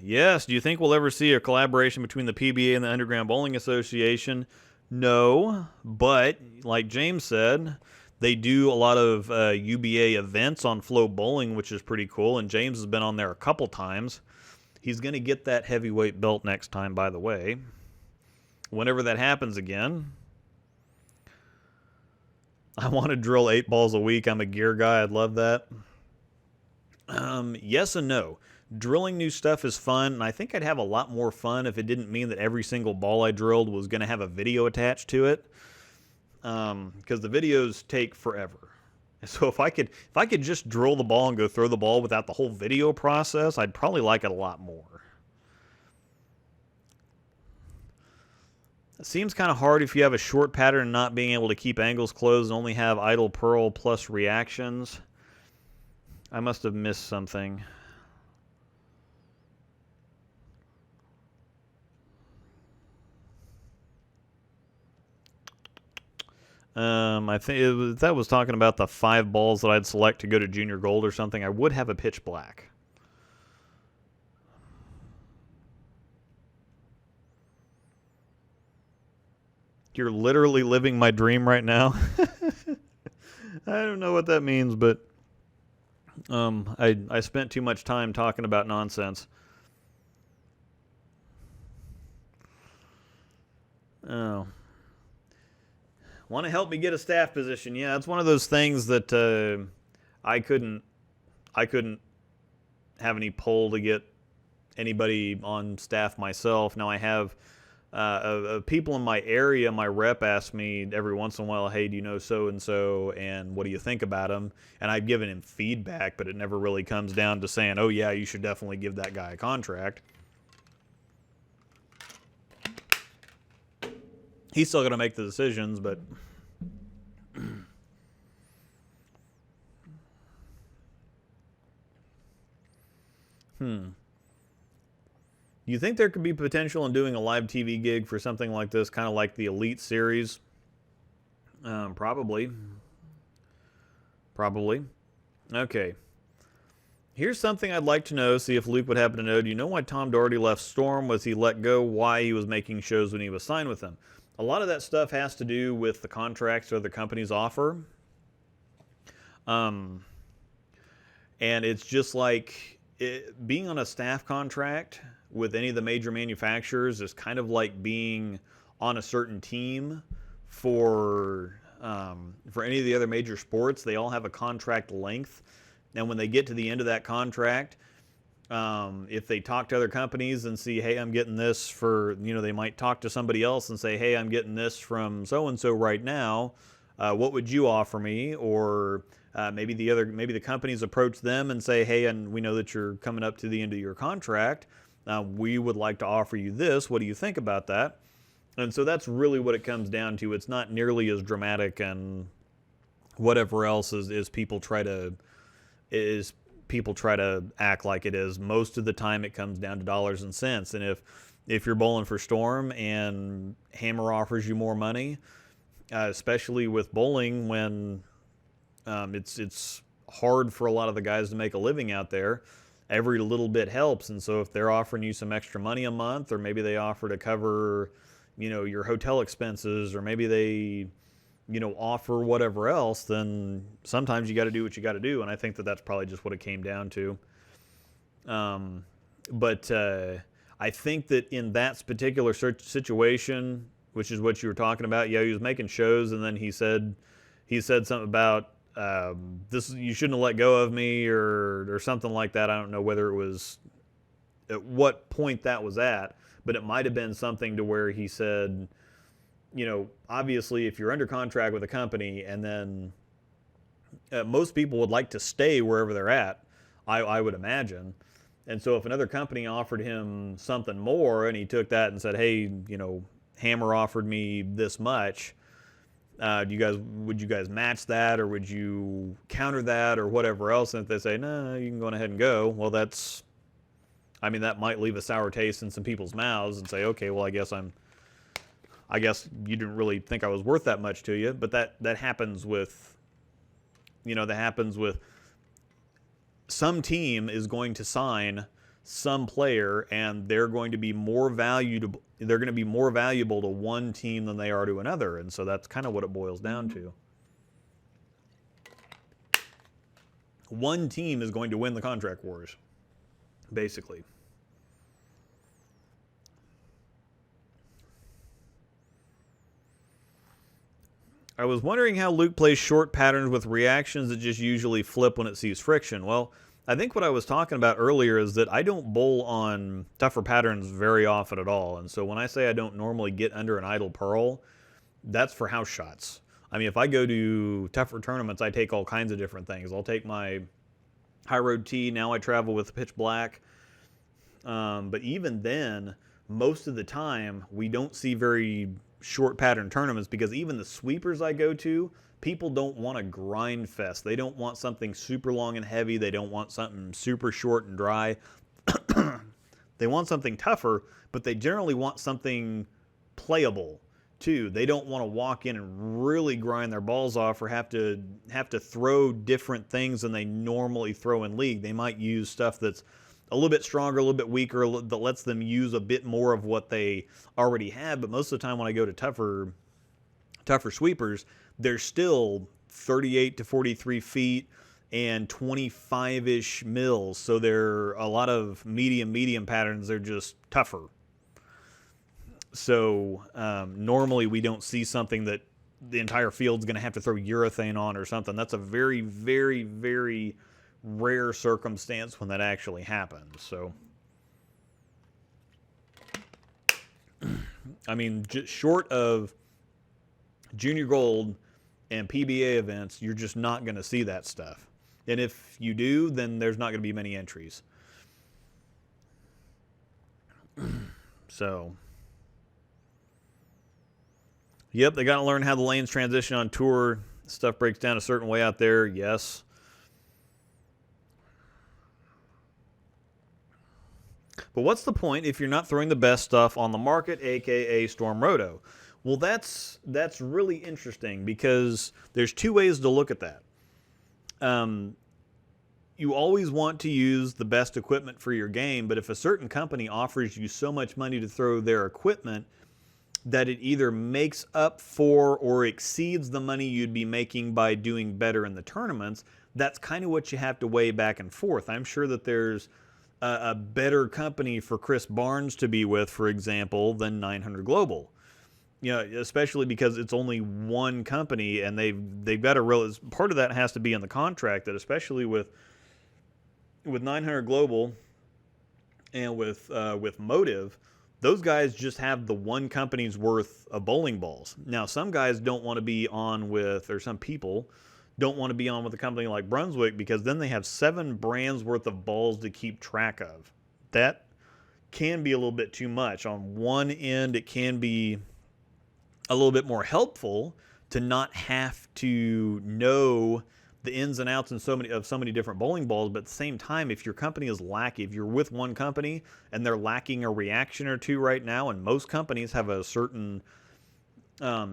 Yes. Do you think we'll ever see a collaboration between the PBA and the Underground Bowling Association? No, but like James said, they do a lot of UBA events on Flow Bowling, which is pretty cool, and James has been on there a couple times. He's going to get that heavyweight belt next time, by the way. Whenever that happens again. I want to drill 8 balls a week. I'm a gear guy. I'd love that. Yes and no. Drilling new stuff is fun, and I think I'd have a lot more fun if it didn't mean that every single ball I drilled was going to have a video attached to it. Because the videos take forever. So if I could just drill the ball and go throw the ball without the whole video process, I'd probably like it a lot more. It seems kind of hard if you have a short pattern and not being able to keep angles closed and only have idle purl plus reactions. I must have missed something. I think that was talking about the 5 balls that I'd select to go to junior gold or something. I would have a pitch black. You're literally living my dream right now. I don't know what that means, but I spent too much time talking about nonsense. Oh. Want to help me get a staff position? Yeah, it's one of those things that I couldn't have any pull to get anybody on staff myself. Now I have people in my area. My rep asks me every once in a while, "Hey, do you know so and so? And what do you think about him?" And I've given him feedback, but it never really comes down to saying, "Oh yeah, you should definitely give that guy a contract." He's still going to make the decisions, but Do you think there could be potential in doing a live TV gig for something like this, kind of like the Elite series? Probably. Probably. Okay. Here's something I'd like to know, see if Luke would happen to know. Do you know why Tom Doherty left Storm? Was he let go? Why he was making shows when he was signed with them? A lot of that stuff has to do with the contracts other companies offer. Um, and it's just like being on a staff contract with any of the major manufacturers is kind of like being on a certain team for any of the other major sports. They all have a contract length, and when they get to the end of that contract, if they talk to other companies and see, hey, I'm getting this for, they might talk to somebody else and say, hey, I'm getting this from so and so right now. What would you offer me? Or maybe the companies approach them and say, hey, and we know that you're coming up to the end of your contract. We would like to offer you this. What do you think about that? And so that's really what it comes down to. It's not nearly as dramatic and whatever else is people try to act like it is. Most of the time it comes down to dollars and cents. And if you're bowling for Storm and Hammer offers you more money, especially with bowling when it's hard for a lot of the guys to make a living out there, every little bit helps. And so if they're offering you some extra money a month, or maybe they offer to cover your hotel expenses, or maybe they offer whatever else, then sometimes you got to do what you got to do. And I think that that's probably just what it came down to. But I think that in that particular situation, which is what you were talking about, yeah, he was making shows, and then he said something about this, you shouldn't have let go of me, or something like that. I don't know whether it was at what point that was at, but it might have been something to where he said, obviously if you're under contract with a company, and then most people would like to stay wherever they're at, I would imagine. And so if another company offered him something more and he took that and said, hey, Hammer offered me this much, would you guys match that, or would you counter that, or whatever else? And if they say, no, you can go ahead and go, well, that might leave a sour taste in some people's mouths and say, okay, well, I guess you didn't really think I was worth that much to you. But that happens with, some team is going to sign some player, and they're going to be more valuable to one team than they are to another. And so that's kind of what it boils down to. One team is going to win the contract wars, basically. I was wondering how Luke plays short patterns with reactions that just usually flip when it sees friction. Well, I think what I was talking about earlier is that I don't bowl on tougher patterns very often at all. And so when I say I don't normally get under an idle pearl, that's for house shots. I mean, if I go to tougher tournaments, I take all kinds of different things. I'll take my high road tee. Now I travel with pitch black. But even then, most of the time, we don't see very short pattern tournaments, because even the sweepers I go to, people don't want a grind fest. They don't want something super long and heavy. They don't want something super short and dry. They want something tougher, but they generally want something playable too. They don't want to walk in and really grind their balls off, or have to throw different things than they normally throw in league. They might use stuff that's a little bit stronger, a little bit weaker, that lets them use a bit more of what they already have. But most of the time when I go to tougher sweepers, they're still 38 to 43 feet, and 25-ish mils. So they're a lot of medium patterns. They're just tougher. So normally we don't see something that the entire field's going to have to throw urethane on or something. That's a very, very, very rare circumstance when that actually happens. So, I mean, just short of junior gold and PBA events, you're just not going to see that stuff. And if you do, then there's not going to be many entries. So, yep, they got to learn how the lanes transition on tour. Stuff breaks down a certain way out there, yes. But what's the point if you're not throwing the best stuff on the market, aka Storm Roto? Well, that's really interesting because there's two ways to look at that. You always want to use the best equipment for your game, but if a certain company offers you so much money to throw their equipment that it either makes up for or exceeds the money you'd be making by doing better in the tournaments, that's kind of what you have to weigh back and forth. I'm sure that there's a better company for Chris Barnes to be with, for example, than 900 Global. You know, especially because it's only one company, and they've got to realize part of that has to be in the contract, that especially with 900 Global and with Motive, those guys just have the one company's worth of bowling balls. Now, some guys don't want to be on with, or some people don't want to be on with a company like Brunswick, because then they have 7 brands worth of balls to keep track of. That can be a little bit too much. On one end, it can be a little bit more helpful to not have to know the ins and outs in so many different bowling balls. But at the same time, if your company is lacking, if you're with one company and they're lacking a reaction or two right now, and most companies have a certain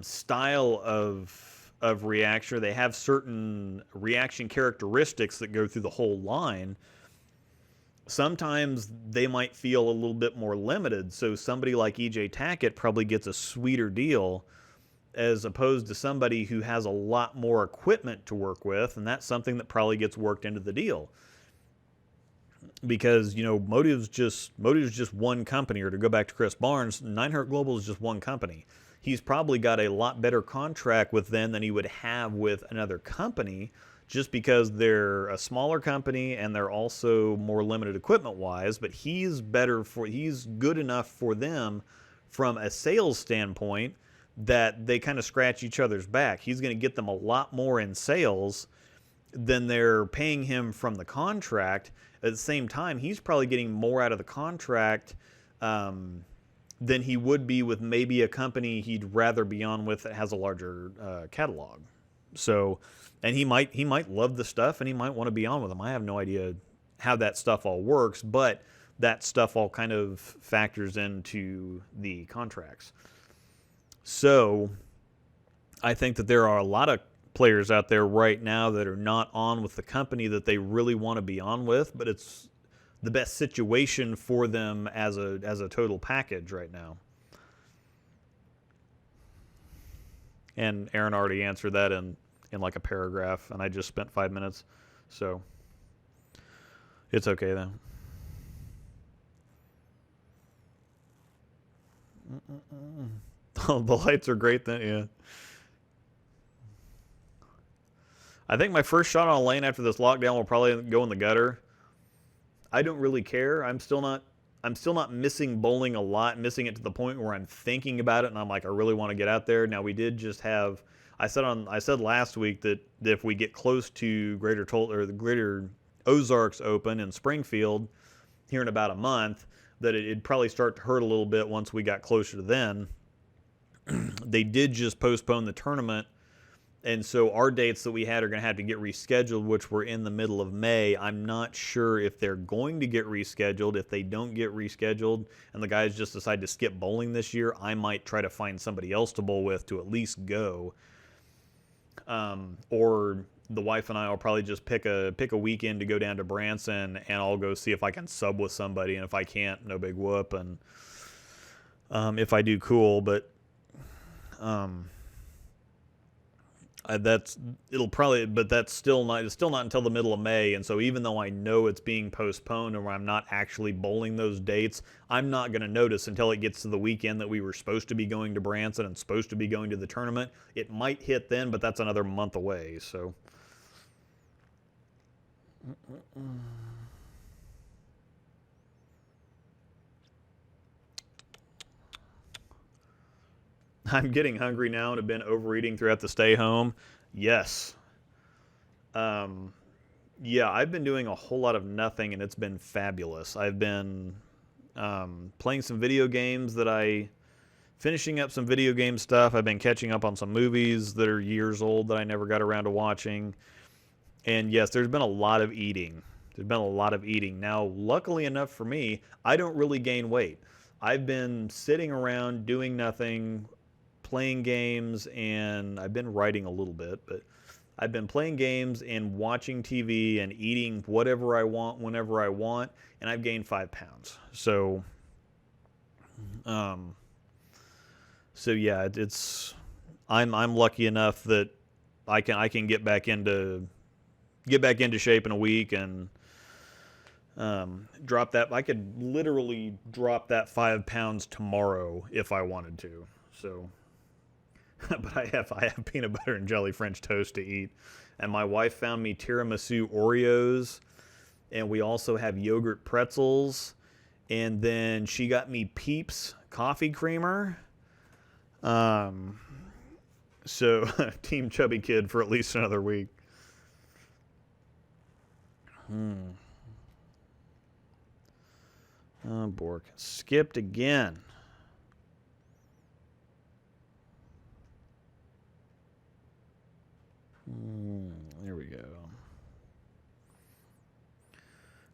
style of reaction, or they have certain reaction characteristics that go through the whole line, sometimes they might feel a little bit more limited. So somebody like EJ Tackett probably gets a sweeter deal as opposed to somebody who has a lot more equipment to work with, and that's something that probably gets worked into the deal. Because, you know, Motive's just one company, or to go back to Chris Barnes, 900 Global is just one company. He's probably got a lot better contract with them than he would have with another company, just because they're a smaller company and they're also more limited equipment-wise. But he's good enough for them from a sales standpoint that they kind of scratch each other's back. He's going to get them a lot more in sales than they're paying him from the contract. At the same time, he's probably getting more out of the contract than he would be with maybe a company he'd rather be on with that has a larger catalog. So, and he might love the stuff and he might want to be on with them. I have no idea how that stuff all works, but that stuff all kind of factors into the contracts. So, I think that there are a lot of players out there right now that are not on with the company that they really want to be on with, but it's the best situation for them as a total package right now. And Aaron already answered that in like a paragraph, and I just spent 5 minutes, so it's okay then. The lights are great then, yeah. I think my first shot on a lane after this lockdown will probably go in the gutter. I don't really care. I'm still not missing bowling a lot, missing it to the point where I'm thinking about it and I'm like, I really want to get out there. Now, we did just have, I said last week that if we get close to the Greater Ozarks Open in Springfield here in about a month, that it'd probably start to hurt a little bit once we got closer to then. They did just postpone the tournament, and so our dates that we had are going to have to get rescheduled, which were in the middle of May. I'm not sure if they're going to get rescheduled. If they don't get rescheduled and the guys just decide to skip bowling this year, I might try to find somebody else to bowl with to at least go. Or the wife and I will probably just pick a weekend to go down to Branson, and I'll go see if I can sub with somebody. And if I can't, no big whoop. And if I do, cool. But but that's still not. It's still not until the middle of May, and so even though I know it's being postponed, or I'm not actually bowling those dates, I'm not going to notice until it gets to the weekend that we were supposed to be going to Branson and supposed to be going to the tournament. It might hit then, but that's another month away. So. I'm getting hungry now and have been overeating throughout the stay home. Yes. Um, yeah, I've been doing a whole lot of nothing and it's been fabulous. I've been playing some video games finishing up some video game stuff. I've been catching up on some movies that are years old that I never got around to watching. And yes, there's been a lot of eating. There's been a lot of eating. Now, luckily enough for me, I don't really gain weight. I've been sitting around doing nothing, playing games, and I've been writing a little bit, but I've been playing games and watching TV and eating whatever I want whenever I want, and I've gained 5 pounds. Um, so yeah, I'm lucky enough that I can get back into shape in a week and drop that. I could literally drop that 5 pounds tomorrow if I wanted to. So. But I have peanut butter and jelly French toast to eat. And my wife found me tiramisu Oreos. And we also have yogurt pretzels. And then she got me Peeps coffee creamer. So Team Chubby Kid for at least another week. Oh, Bork. Skipped again. There we go.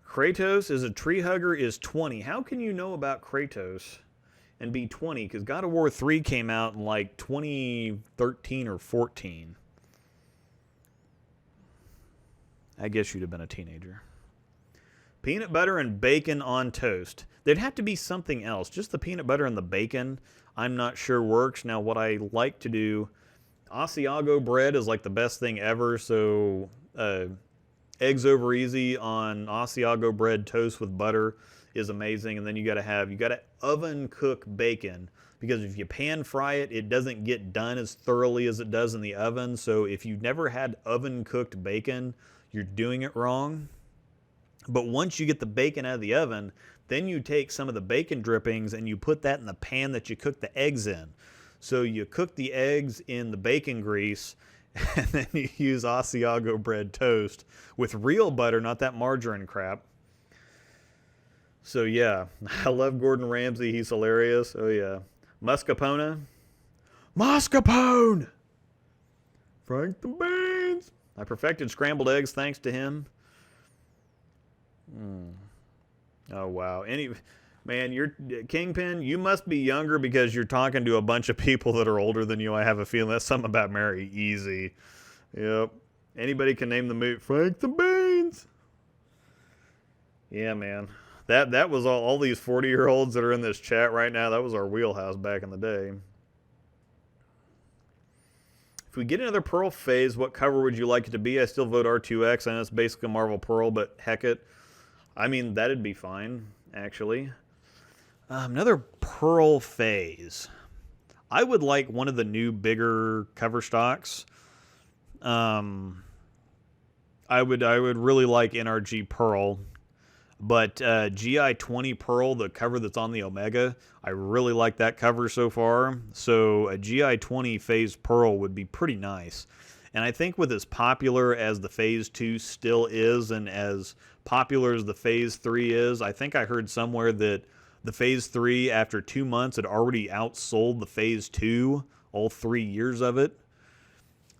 Kratos is a tree hugger is 20. How can you know about Kratos and be 20? Because God of War 3 came out in like 2013 or 14. I guess you'd have been a teenager. Peanut butter and bacon on toast. There'd have to be something else. Just the peanut butter and the bacon, I'm not sure works. Now, what I like to do, Asiago bread is like the best thing ever. So, eggs over easy on Asiago bread toast with butter is amazing. And then you got to oven cook bacon, because if you pan fry it, it doesn't get done as thoroughly as it does in the oven. So if you've never had oven cooked bacon, you're doing it wrong. But once you get the bacon out of the oven, then you take some of the bacon drippings and you put that in the pan that you cook the eggs in. So you cook the eggs in the bacon grease, and then you use Asiago bread toast with real butter, not that margarine crap. So yeah, I love Gordon Ramsay. He's hilarious. Oh yeah. Mascarpone. Mascarpone! Frank the Beans! I perfected scrambled eggs thanks to him. Oh wow. Man, you're Kingpin, you must be younger because you're talking to a bunch of people that are older than you. I have a feeling that's something about Mary Easy. Yep. Anybody can name the movie. Frank the Beans. Yeah, man. That was all these 40-year-olds that are in this chat right now. That was our wheelhouse back in the day. If we get another Pearl phase, what cover would you like it to be? I still vote R2X. I know it's basically a Marvel Pearl, but heck it. I mean, that'd be fine, actually. Another Pearl phase. I would like one of the new, bigger cover stocks. I would really like NRG Pearl. But GI-20 Pearl, the cover that's on the Omega, I really like that cover so far. So a GI-20 Phase Pearl would be pretty nice. And I think with as popular as the Phase 2 still is, and as popular as the Phase 3 is, I think I heard somewhere that the Phase 3, after 2 months, had already outsold the Phase 2, all 3 years of it.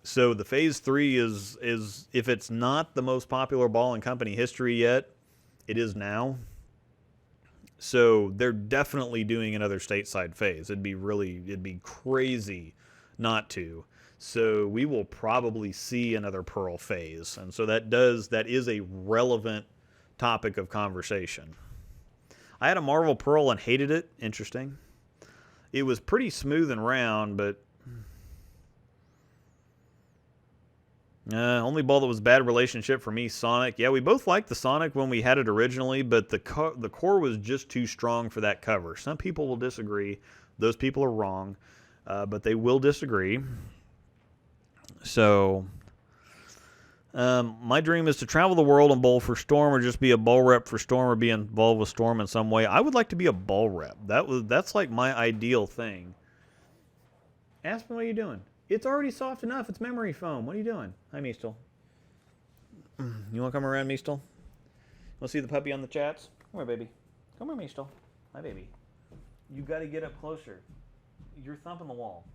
So the Phase 3 is if it's not the most popular ball in company history yet, it is now. So they're definitely doing another stateside phase. It'd be crazy not to. So we will probably see another Pearl phase. And so that is a relevant topic of conversation. I had a Marvel Pearl and hated it. Interesting. It was pretty smooth and round, but Only ball that was bad relationship for me, Sonic. Yeah, we both liked the Sonic when we had it originally, but the core was just too strong for that cover. Some people will disagree. Those people are wrong, but they will disagree. So, my dream is to travel the world and bowl for Storm, or just be a ball rep for Storm, or be involved with Storm in some way. I would like to be a ball rep. That's like my ideal thing. Aspen, what are you doing? It's already soft enough. It's memory foam. What are you doing? Hi, Meestal. You want to come around, Meestal? Want to see the puppy on the chats? Come here, baby. Come here, Meestal. Hi, baby. You got to get up closer. You're thumping the wall.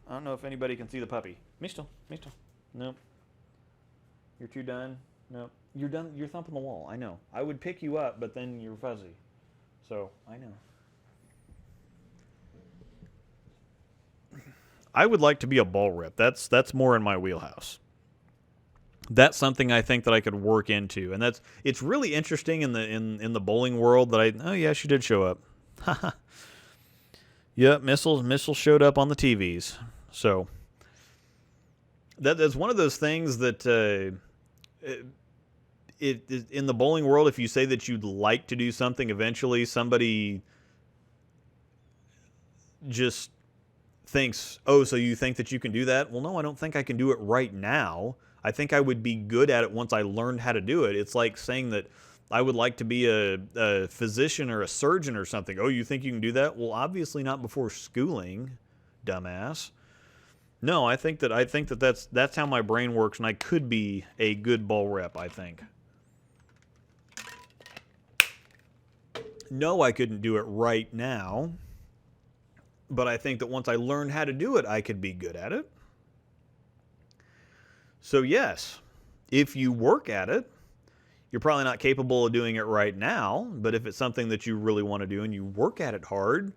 I don't know if anybody can see the puppy. Meestal. Meestal. Nope. You're too done? Nope. You're done. You're thumping the wall. I know. I would pick you up, but then you're fuzzy. So, I know. I would like to be a ball rep. That's more in my wheelhouse. That's something I think that I could work into, and it's really interesting in the bowling world that oh yeah, she did show up. Yep, missiles showed up on the TVs. So that's one of those things that in the bowling world, if you say that you'd like to do something, eventually somebody just thinks, oh, so you think that you can do that? Well, no, I don't think I can do it right now. I think I would be good at it once I learned how to do it. It's like saying that I would like to be a physician or a surgeon or something. Oh, you think you can do that? Well, obviously not before schooling, dumbass. No, I think that that's how my brain works, and I could be a good ball rep, I think. No, I couldn't do it right now. But I think that once I learned how to do it, I could be good at it. So yes, if you work at it, you're probably not capable of doing it right now. But if it's something that you really want to do and you work at it hard,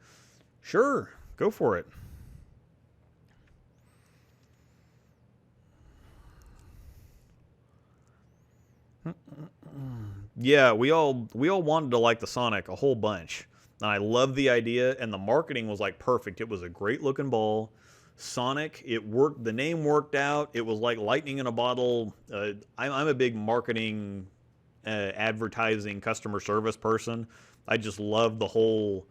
sure, go for it. Yeah, we all wanted to like the Sonic a whole bunch. And I love the idea, and the marketing was like perfect. It was a great looking ball. Sonic, it worked. The name worked out. It was like lightning in a bottle. I'm a big marketing, advertising, customer service person. I just love the whole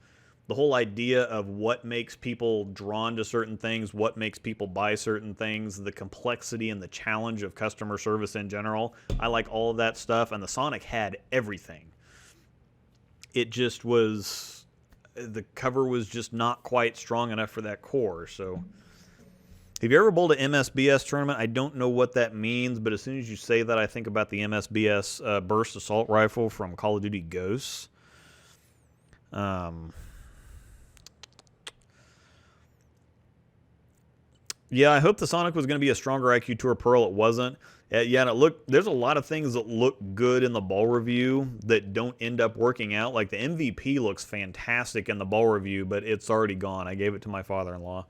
idea of what makes people drawn to certain things, what makes people buy certain things, the complexity and the challenge of customer service in general. I like all of that stuff, and the Sonic had everything. It just was, the cover was just not quite strong enough for that core. So, have you ever bowled an MSBS tournament? I don't know what that means, but as soon as you say that, I think about the MSBS burst assault rifle from Call of Duty Ghosts. Yeah, I hope the Sonic was going to be a stronger IQ Tour Pearl. It wasn't. Yeah, and there's a lot of things that look good in the ball review that don't end up working out. Like the MVP looks fantastic in the ball review, but it's already gone. I gave it to my father-in-law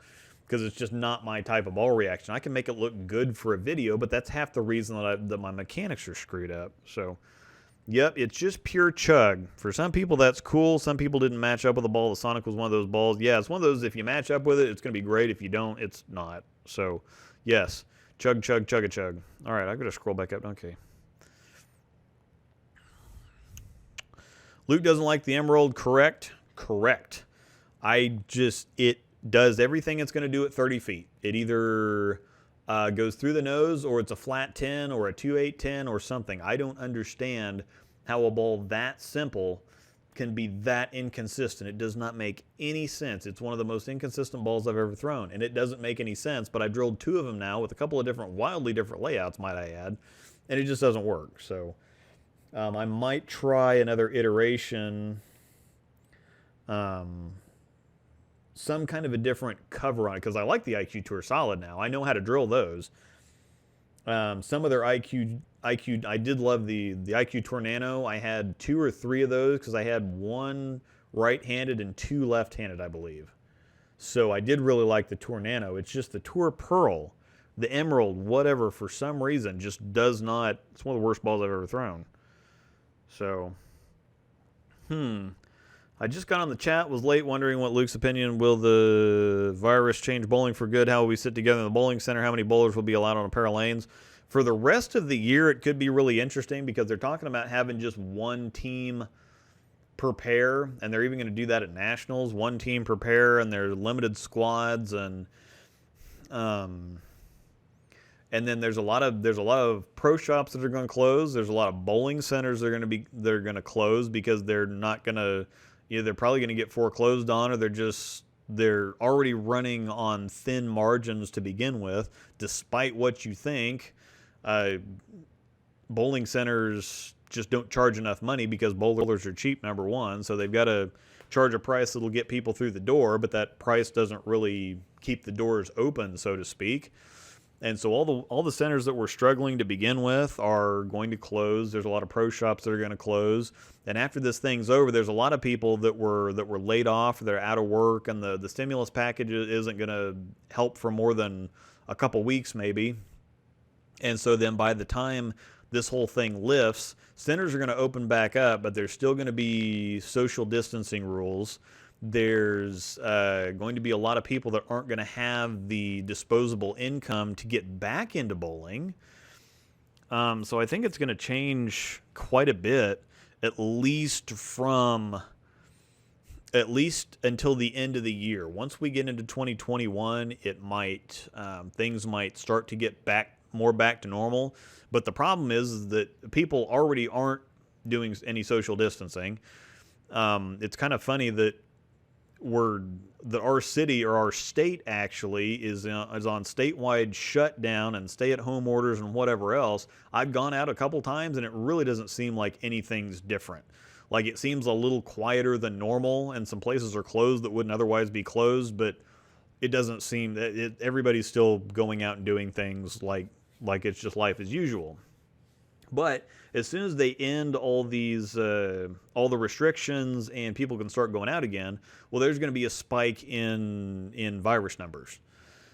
because it's just not my type of ball reaction. I can make it look good for a video, but that's half the reason that my mechanics are screwed up. So, yep, it's just pure chug. For some people, that's cool. Some people didn't match up with the ball. The Sonic was one of those balls. Yeah, it's one of those, if you match up with it, it's going to be great. If you don't, it's not. So, yes. Chug, chug, chug-a-chug. All right, I've got to scroll back up. Okay. Luke doesn't like the Emerald. Correct? Correct. It does everything it's going to do at 30 feet. It either goes through the nose, or it's a flat 10, or a 2-8 10, or something. I don't understand how a ball that simple can be that inconsistent. It does not make any sense. It's one of the most inconsistent balls I've ever thrown, and it doesn't make any sense, but I've drilled 2 of them now with a couple of wildly different layouts, might I add, and it just doesn't work. So I might try another iteration, some kind of a different cover on it, because I like the IQ Tour Solid now. I know how to drill those. Some of their IQ, I did love the IQ Tour Nano. I had 2 or 3 of those because I had 1 right-handed and 2 left-handed, I believe. So I did really like the Tour Nano. It's just the Tour Pearl, the Emerald, whatever, for some reason, just does not. It's one of the worst balls I've ever thrown. So, I just got on the chat, was late, wondering what Luke's opinion. Will the virus change bowling for good? How will we sit together in the bowling center? How many bowlers will be allowed on a pair of lanes? For the rest of the year, it could be really interesting because they're talking about having just one team per pair, and they're even going to do that at nationals. One team per pair, and they're limited squads, and then there's a lot of pro shops that are going to close. There's a lot of bowling centers they're going to close because they're not going to, either they're probably going to get foreclosed on, or they're already running on thin margins to begin with. Despite what you think, bowling centers just don't charge enough money because bowlers are cheap, number one. So they've got to charge a price that'll get people through the door, but that price doesn't really keep the doors open, so to speak. And so all the centers that were struggling to begin with are going to close. There's a lot of pro shops that are going to close. And after this thing's over, there's a lot of people that were laid off, they're out of work, and the stimulus package isn't going to help for more than a couple weeks maybe. And so then by the time this whole thing lifts, centers are going to open back up, but there's still going to be social distancing rules. There's going to be a lot of people that aren't going to have the disposable income to get back into bowling. So I think it's going to change quite a bit, at least until the end of the year. Once we get into 2021, things might start to get back to normal. But the problem is that people already aren't doing any social distancing. It's kind of funny that our city, or our state actually, is on statewide shutdown and stay-at-home orders and whatever else. I've gone out a couple times, and it really doesn't seem like anything's different. Like, it seems a little quieter than normal, and some places are closed that wouldn't otherwise be closed, but it doesn't seem that everybody's still going out and doing things like it's just life as usual. But as soon as they end all the restrictions and people can start going out again, well, there's going to be a spike in virus numbers.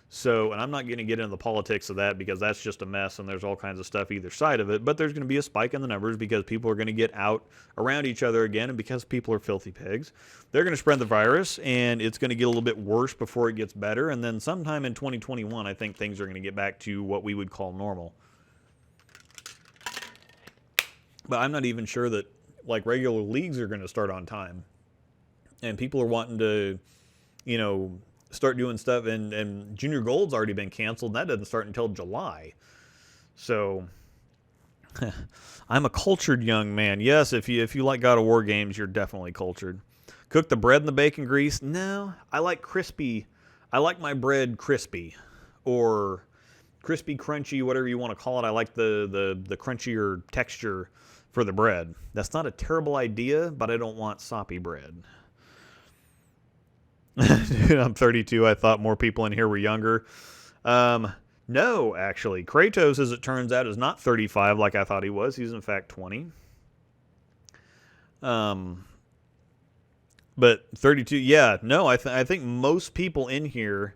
So, and I'm not going to get into the politics of that because that's just a mess, and there's all kinds of stuff either side of it. But there's going to be a spike in the numbers because people are going to get out around each other again, and because people are filthy pigs, they're going to spread the virus, and it's going to get a little bit worse before it gets better. And then sometime in 2021, I think things are going to get back to what we would call normal. But I'm not even sure that like regular leagues are going to start on time, and people are wanting to, start doing stuff, and Junior Gold's already been canceled, and that doesn't start until July. So I'm a cultured young man. Yes, if you like God of War games, you're definitely cultured. Cook the bread in the bacon grease? No, I like crispy. I like my bread crispy, or crispy, crunchy, whatever you want to call it. I like the crunchier texture for the bread. That's not a terrible idea, but I don't want soppy bread. Dude, I'm 32. I thought more people in here were younger. No, actually. Kratos, as it turns out, is not 35 like I thought he was. He's, in fact, 20. But 32, yeah. No, I think most people in here,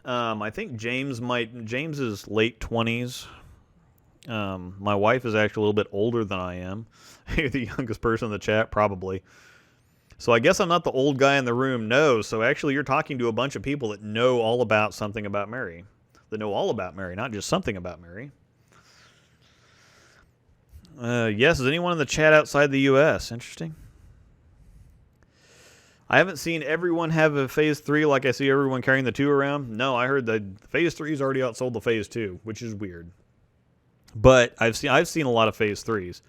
I think James is late 20s. My wife is actually a little bit older than I am. You're the youngest person in the chat, probably. So I guess I'm not the old guy in the room. No, so actually you're talking to a bunch of people that know all about something about Mary. That know all about Mary, not just something about Mary. Yes, is anyone in the chat outside the U.S.? Interesting. I haven't seen everyone have a Phase 3 like I see everyone carrying the 2 around. No, I heard the Phase 3's already outsold the Phase 2, which is weird. But I've seen a lot of Phase 3s.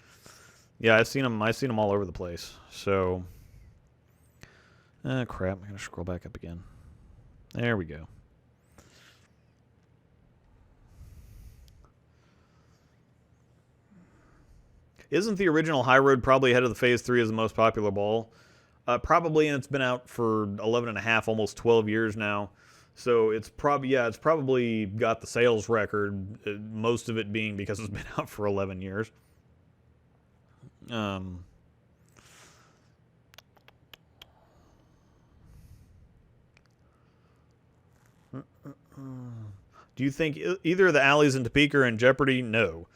Yeah, I've seen them all over the place. So, crap, I'm going to scroll back up again. There we go. Isn't the original High Road probably ahead of the Phase 3 as the most popular ball? Probably, and it's been out for 11 and a half, almost 12 years now. So it's probably got the sales record, most of it being because it's been out for 11 years. Do you think either of the alleys in Topeka are in jeopardy? No.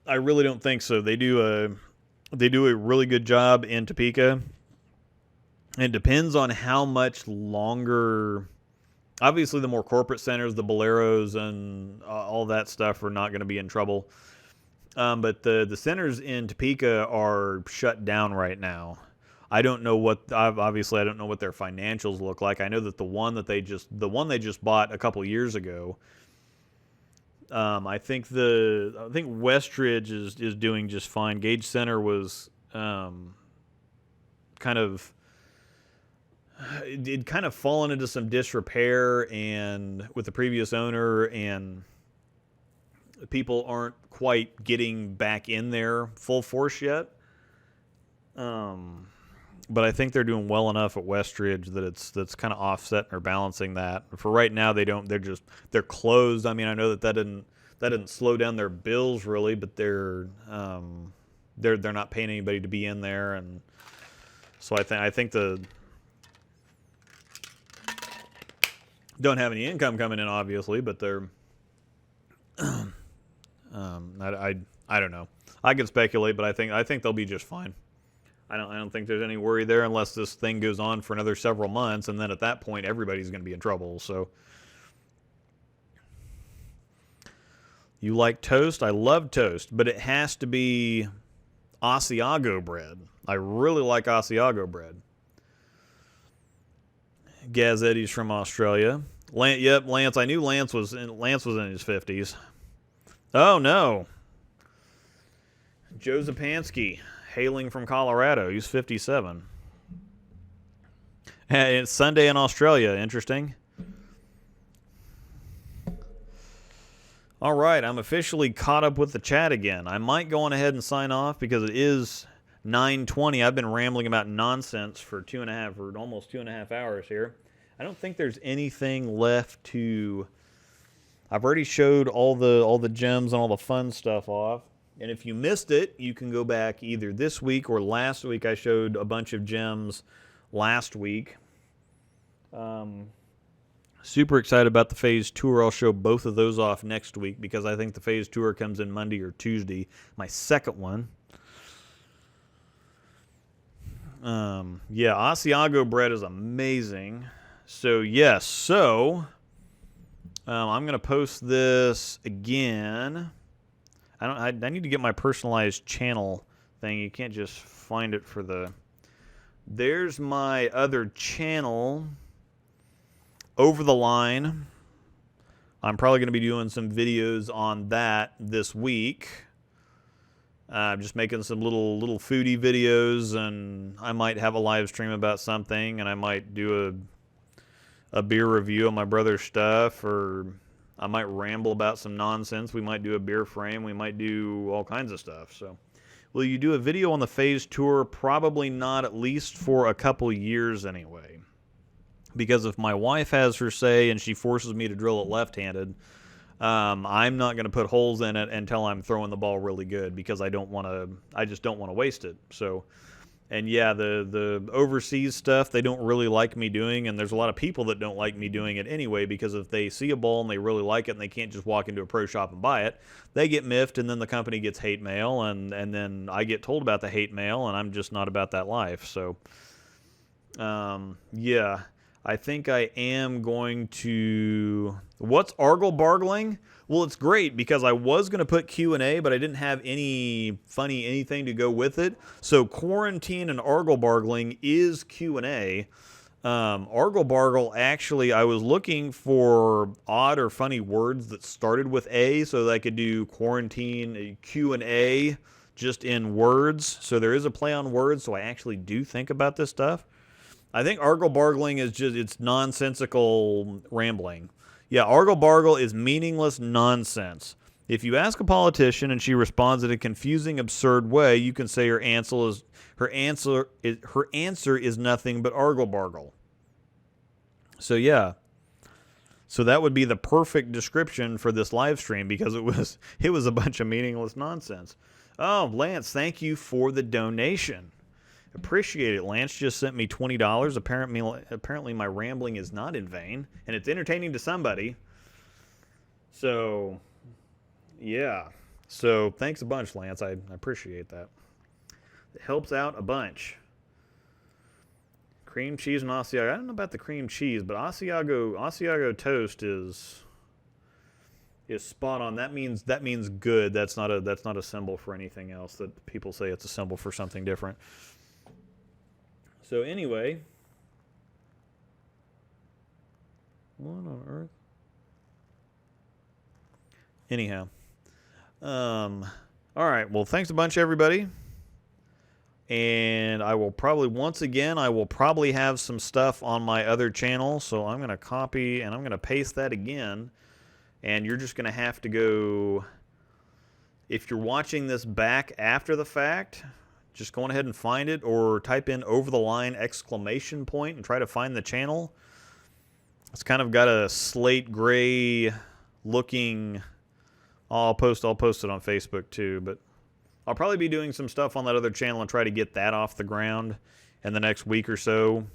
I really don't think so. They do They do a really good job in Topeka. It depends on how much longer. Obviously, the more corporate centers, the Boleros and all that stuff are not going to be in trouble. But the centers in Topeka are shut down right now. I don't know what obviously I don't know what their financials look like. I know that the one they just bought a couple years ago. I think Westridge is doing just fine. Gage Center was kind of it kind of fallen into some disrepair and with the previous owner, and people aren't quite getting back in there full force yet. But I think they're doing well enough at Westridge that that's kind of offsetting or balancing that. For right now, they're closed. I mean, I know that didn't slow down their bills really, but they're not paying anybody to be in there, and so I think the don't have any income coming in obviously, but they're I don't know. I can speculate, but I think they'll be just fine. I don't think there's any worry there unless this thing goes on for another several months, and then at that point everybody's going to be in trouble. So, you like toast? I love toast, but it has to be Asiago bread. I really like Asiago bread. Gazzetti's from Australia. Lance. I knew Lance was in his 50s. Oh no, Joe Zapansky, hailing from Colorado. He's 57. And it's Sunday in Australia. Interesting. All right, I'm officially caught up with the chat again. I might go on ahead and sign off because it is 9:20. I've been rambling about nonsense for almost 2.5 hours here. I don't think there's anything left to. I've already showed all the gems and all the fun stuff off. And if you missed it, you can go back either this week or last week. I showed a bunch of gems last week. Super excited about the phase tour. I'll show both of those off next week because I think the phase tour comes in Monday or Tuesday. My second one. Yeah, Asiago bread is amazing. So, yes. I'm going to post this again. I need to get my personalized channel thing. You can't just find it for the... There's my other channel, Over the Line. I'm probably going to be doing some videos on that this week. I'm just making some little foodie videos, and I might have a live stream about something, and I might do a beer review of my brother's stuff, or I might ramble about some nonsense. We might do a beer frame. We might do all kinds of stuff. So, will you do a video on the phase tour? Probably not, at least for a couple years anyway. Because if my wife has her say and she forces me to drill it left-handed, I'm not going to put holes in it until I'm throwing the ball really good because I just don't want to waste it. So, and yeah, the overseas stuff, they don't really like me doing, and there's a lot of people that don't like me doing it anyway because if they see a ball and they really like it and they can't just walk into a pro shop and buy it, they get miffed, and then the company gets hate mail, and then I get told about the hate mail, and I'm just not about that life. So, yeah. I think I am going to... What's Arglebargling? Well, it's great because I was going to put Q&A, but I didn't have any funny anything to go with it. So Quarantine and Arglebargling is Q&A. Arglebargle, actually, I was looking for odd or funny words that started with A so that I could do Quarantine Q&A just in words. So there is a play on words, so I actually do think about this stuff. I think Arglebargling is just, it's nonsensical rambling. Yeah, Arglebargle is meaningless nonsense. If you ask a politician and she responds in a confusing, absurd way, you can say her answer is nothing but Arglebargle. So yeah. So that would be the perfect description for this live stream because it was a bunch of meaningless nonsense. Oh, Lance, thank you for the donation. Appreciate it. Lance just sent me $20. Apparently my rambling is not in vain, and it's entertaining to somebody. So, yeah. So, thanks a bunch, Lance. I appreciate that. It helps out a bunch. Cream cheese and Asiago. I don't know about the cream cheese, but Asiago toast is spot on. That means good. That's not a symbol for anything else. That people say it's a symbol for something different. So anyway, what on earth? Anyhow, all right. Well, thanks a bunch, everybody. And I will probably have some stuff on my other channel. So I'm going to copy and I'm going to paste that again. And you're just going to have to go, if you're watching this back after the fact, just go on ahead and find it, or type in over the line ! And try to find the channel. It's kind of got a slate gray looking. I'll post it on Facebook too, but I'll probably be doing some stuff on that other channel and try to get that off the ground in the next week or so,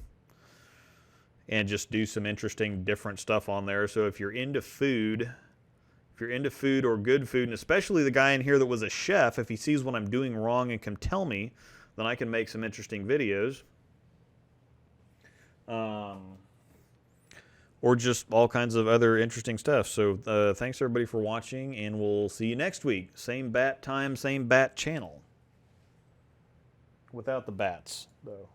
and just do some interesting different stuff on there. So if you're into food, or good food, and especially the guy in here that was a chef, if he sees what I'm doing wrong and can tell me, then I can make some interesting videos. Or just all kinds of other interesting stuff. So thanks everybody for watching, and we'll see you next week. Same bat time, same bat channel. Without the bats, though.